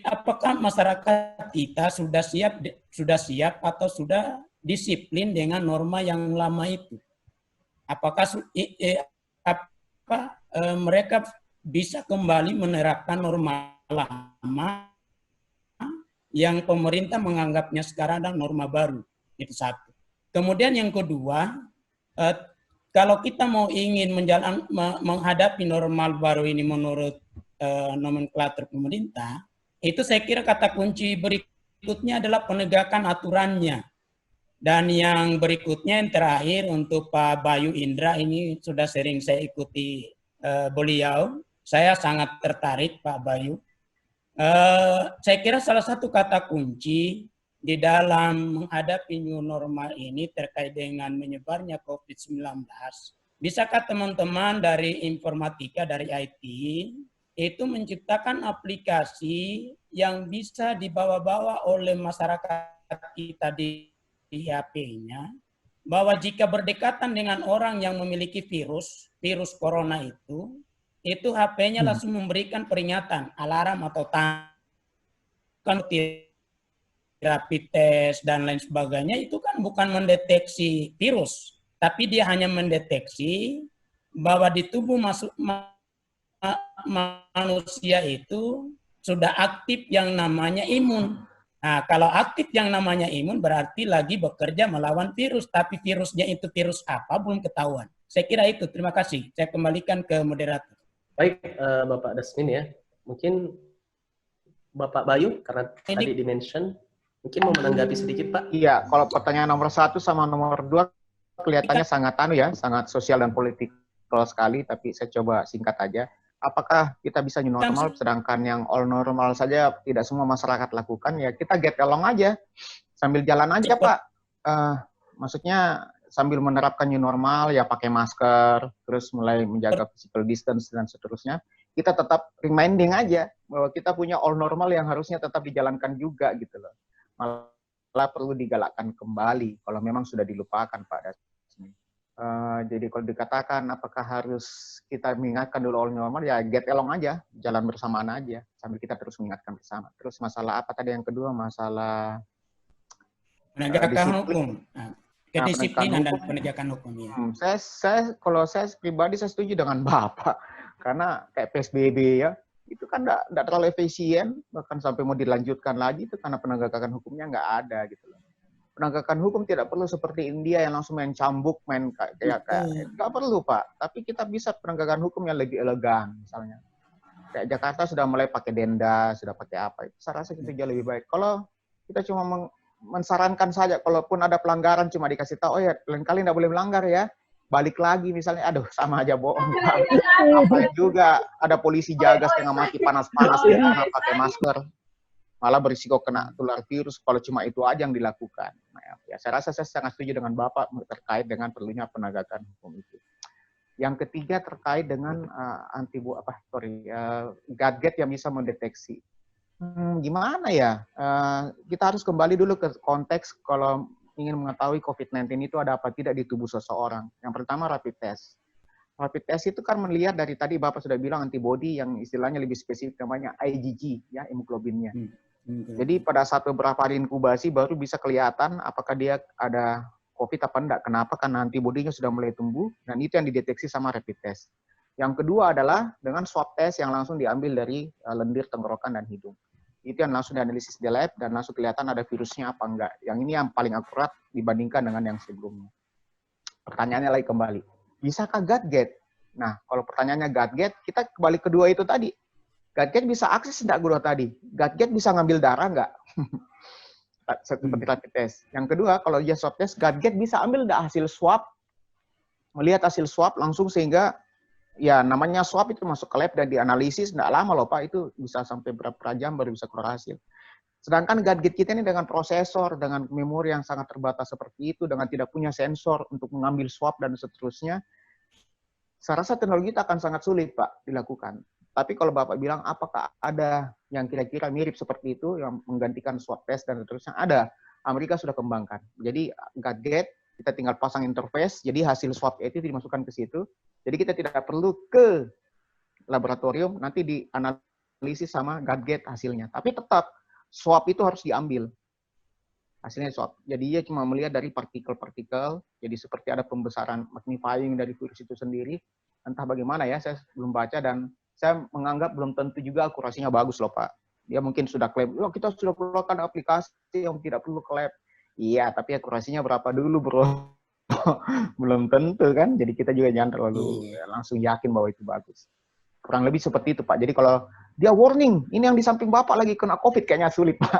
apakah masyarakat kita sudah siap atau sudah disiplin dengan norma yang lama itu? Apakah mereka bisa kembali menerapkan norma lama yang pemerintah menganggapnya sekarang adalah norma baru? Itu satu. Kemudian yang kedua, kalau kita mau ingin menghadapi normal baru ini menurut nomenklatur pemerintah, itu saya kira kata kunci berikutnya adalah penegakan aturannya. Dan yang berikutnya yang terakhir untuk Pak Bayu Indra, ini sudah sering saya ikuti beliau, saya sangat tertarik Pak Bayu. Saya kira salah satu kata kunci di dalam menghadapi new normal ini terkait dengan menyebarnya COVID-19, bisakah teman-teman dari informatika, dari IT, itu menciptakan aplikasi yang bisa dibawa-bawa oleh masyarakat kita di HP-nya, bahwa jika berdekatan dengan orang yang memiliki virus corona itu HP-nya langsung memberikan peringatan, alarm atau rapid test dan lain sebagainya, itu kan bukan mendeteksi virus, tapi dia hanya mendeteksi bahwa di tubuh manusia itu sudah aktif yang namanya imun. Nah, kalau aktif yang namanya imun berarti lagi bekerja melawan virus, tapi virusnya itu virus apa belum ketahuan. Saya kira itu. Terima kasih. Saya kembalikan ke moderator. Baik, Bapak Dasmin ya. Mungkin Bapak Bayu karena tadi dimention. Mungkin mau menanggapi sedikit, Pak? Iya, kalau pertanyaan nomor 1 sama nomor 2 kelihatannya sangat sangat sosial dan politikal sekali, tapi saya coba singkat aja. Apakah kita bisa new normal, sedangkan yang all normal saja tidak semua masyarakat lakukan, ya kita get along aja, sambil jalan aja, Pak. Maksudnya sambil menerapkan new normal, ya pakai masker, terus mulai menjaga physical distance dan seterusnya, kita tetap reminding aja bahwa kita punya all normal yang harusnya tetap dijalankan juga gitu loh. Malah perlu digalakkan kembali kalau memang sudah dilupakan Pak Jadi kalau dikatakan apakah harus kita mengingatkan dulu all normal, ya get along aja, jalan bersamaan aja, sambil kita terus mengingatkan bersama. Terus masalah apa tadi yang kedua? Masalah penegakan hukum. Kedisiplinan dan hukum. penegakan hukum. Ya. Kalau saya pribadi saya setuju dengan Bapak, karena kayak PSBB ya, itu kan nggak terlalu efisien, bahkan sampai mau dilanjutkan lagi itu karena penegakan hukumnya nggak ada gitu loh. Penegakan hukum tidak perlu seperti India yang langsung main cambuk, main kayak nggak perlu Pak. Tapi kita bisa penegakan hukum yang lebih elegan misalnya. Kayak Jakarta sudah mulai pakai denda, sudah pakai apa. Itu saya rasa itu jauh lebih baik. Kalau kita cuma mensarankan saja, kalaupun ada pelanggaran cuma dikasih tahu, oh ya lain kali nggak boleh melanggar ya. Balik lagi misalnya, aduh sama aja bohong. Apa juga ada polisi jaga setengah mati panas-panas karena pakai masker. Malah berisiko kena tular virus kalau cuma itu aja yang dilakukan. Nah, ya, saya rasa saya sangat setuju dengan Bapak terkait dengan perlunya penegakan hukum itu. Yang ketiga terkait dengan gadget yang bisa mendeteksi. Gimana ya? Kita harus kembali dulu ke konteks kalau ingin mengetahui COVID-19 itu ada apa tidak di tubuh seseorang. Yang pertama rapid test. Rapid test itu kan melihat dari tadi Bapak sudah bilang antibody yang istilahnya lebih spesifik namanya IgG, ya hemoglobinnya. Jadi pada saat beberapa hari inkubasi baru bisa kelihatan apakah dia ada COVID apa enggak. Kenapa? Karena antibodinya sudah mulai tumbuh dan itu yang dideteksi sama rapid test. Yang kedua adalah dengan swab test yang langsung diambil dari lendir, tenggorokan, dan hidung. Itu yang langsung dianalisis di lab dan langsung kelihatan ada virusnya apa enggak. Yang ini yang paling akurat dibandingkan dengan yang sebelumnya. Pertanyaannya lagi kembali, bisakah gadget? Nah, kalau pertanyaannya gadget, kita kembali kedua itu tadi. Gadget bisa akses enggak guru tadi? Gadget bisa ngambil darah enggak? Seperti rapid test. Yang kedua, kalau dia swab test, gadget bisa ambil enggak hasil swab? Melihat hasil swab langsung sehingga ya namanya swab itu masuk ke lab dan dianalisis enggak lama loh Pak, itu bisa sampai berapa jam baru bisa keluar hasil. Sedangkan gadget kita ini dengan prosesor, dengan memori yang sangat terbatas seperti itu, dengan tidak punya sensor untuk mengambil swab dan seterusnya, saya rasa teknologi itu akan sangat sulit Pak dilakukan. Tapi kalau Bapak bilang apakah ada yang kira-kira mirip seperti itu yang menggantikan swab test dan seterusnya, ada. Amerika sudah kembangkan. Jadi gadget kita tinggal pasang interface, jadi hasil swab itu dimasukkan ke situ. Jadi kita tidak perlu ke laboratorium, nanti dianalisis sama gadget hasilnya. Tapi tetap swab itu harus diambil. Hasilnya swab. Jadi dia cuma melihat dari partikel-partikel, jadi seperti ada pembesaran magnifying dari virus itu sendiri. Entah bagaimana ya, saya belum baca dan saya menganggap belum tentu juga akurasinya bagus loh Pak. Dia mungkin sudah klaim, oh, kita sudah keluarkan aplikasi yang tidak perlu ke lab. Iya, tapi akurasinya berapa dulu bro? Belum tentu kan, jadi kita juga jangan terlalu langsung yakin bahwa itu bagus. Kurang lebih seperti itu Pak. Jadi kalau dia warning, ini yang di samping Bapak lagi kena COVID, kayaknya sulit Pak.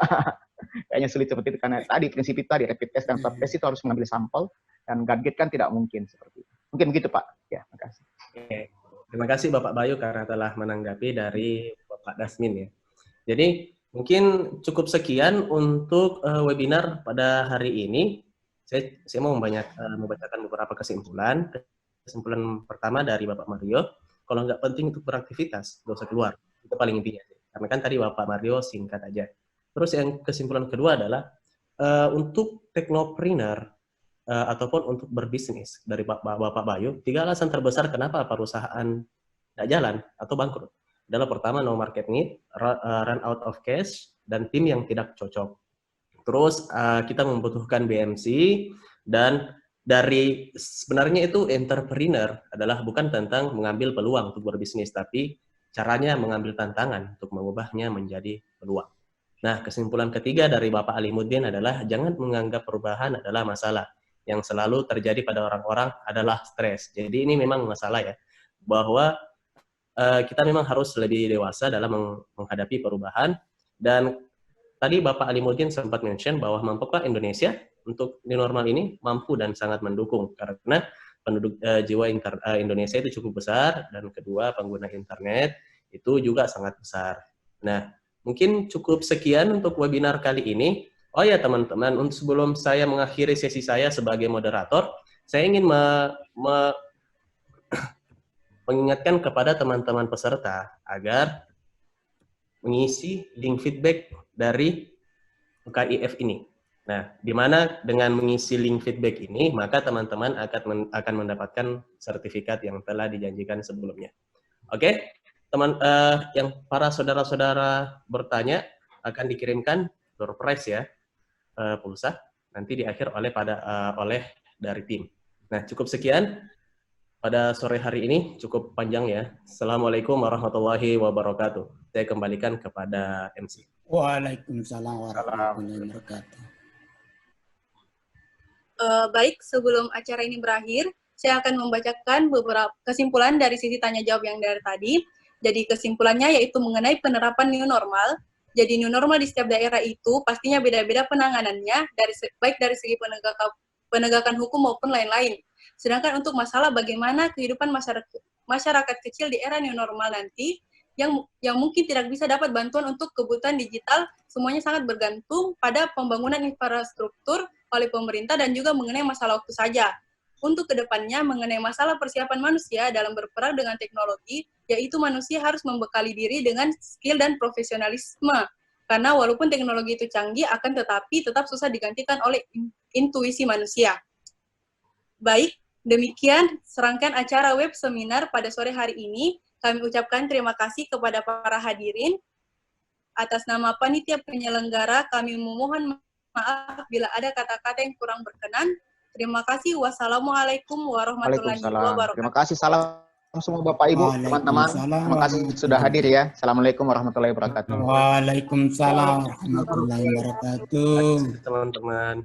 Kayaknya sulit seperti itu, karena tadi prinsip itu tadi, rapid test dan swab test itu harus mengambil sampel, dan gadget kan tidak mungkin seperti itu. Mungkin begitu Pak. Ya, makasih. Oke. Terima kasih Bapak Bayu karena telah menanggapi dari Bapak Dasmin ya. Jadi mungkin cukup sekian untuk webinar pada hari ini. Saya mau membacakan beberapa kesimpulan. Kesimpulan pertama dari Bapak Mario, kalau nggak penting untuk beraktivitas, nggak usah keluar. Itu paling intinya. Karena kan tadi Bapak Mario singkat aja. Terus yang kesimpulan kedua adalah untuk teknopreneur ataupun untuk berbisnis dari Bapak Bayu, 3 alasan terbesar kenapa perusahaan tidak jalan atau bangkrut. Adalah pertama, no market need, run out of cash, dan tim yang tidak cocok. Terus kita membutuhkan BMC, dan dari sebenarnya itu entrepreneur adalah bukan tentang mengambil peluang untuk berbisnis, tapi caranya mengambil tantangan untuk mengubahnya menjadi peluang. Nah, kesimpulan ketiga dari Bapak Alimuddin adalah jangan menganggap perubahan adalah masalah. Yang selalu terjadi pada orang-orang adalah stres. Jadi ini memang masalah ya, bahwa kita memang harus lebih dewasa dalam menghadapi perubahan. Dan tadi Bapak Alimuddin sempat mention bahwa mampukah Indonesia untuk new normal ini? Mampu dan sangat mendukung, karena penduduk jiwa Indonesia itu cukup besar, dan kedua pengguna internet itu juga sangat besar. Nah, mungkin cukup sekian untuk webinar kali ini. Oh ya teman-teman, untuk sebelum saya mengakhiri sesi saya sebagai moderator, saya ingin mengingatkan kepada teman-teman peserta agar mengisi link feedback dari UKIF ini. Nah, di mana dengan mengisi link feedback ini, maka teman-teman akan mendapatkan sertifikat yang telah dijanjikan sebelumnya. Oke, yang para saudara-saudara bertanya akan dikirimkan door prize ya, pulsa nanti di akhir oleh dari tim. Nah, cukup sekian pada sore hari ini, cukup panjang ya. Assalamualaikum warahmatullahi wabarakatuh. Saya kembalikan kepada MC. Waalaikumsalam warahmatullahi wabarakatuh. Baik, sebelum acara ini berakhir, saya akan membacakan beberapa kesimpulan dari sisi tanya jawab yang dari tadi. Jadi kesimpulannya yaitu mengenai penerapan new normal. Jadi new normal di setiap daerah itu pastinya beda-beda penanganannya, baik dari segi penegakan hukum maupun lain-lain. Sedangkan untuk masalah bagaimana kehidupan masyarakat kecil di era new normal nanti, yang mungkin tidak bisa dapat bantuan untuk kebutuhan digital, semuanya sangat bergantung pada pembangunan infrastruktur oleh pemerintah dan juga mengenai masalah waktu saja. Untuk kedepannya mengenai masalah persiapan manusia dalam berperang dengan teknologi, yaitu manusia harus membekali diri dengan skill dan profesionalisme. Karena walaupun teknologi itu canggih, akan tetapi tetap susah digantikan oleh intuisi manusia. Baik, demikian serangkaian acara web seminar pada sore hari ini. Kami ucapkan terima kasih kepada para hadirin. Atas nama panitia penyelenggara, kami memohon maaf bila ada kata-kata yang kurang berkenan. Terima kasih. Wassalamualaikum warahmatullahi wabarakatuh. Terima kasih. Salam semua Bapak Ibu, teman-teman. Terima kasih sudah hadir ya. Assalamualaikum warahmatullahi wabarakatuh. Waalaikumsalam warahmatullahi wabarakatuh. Teman-teman.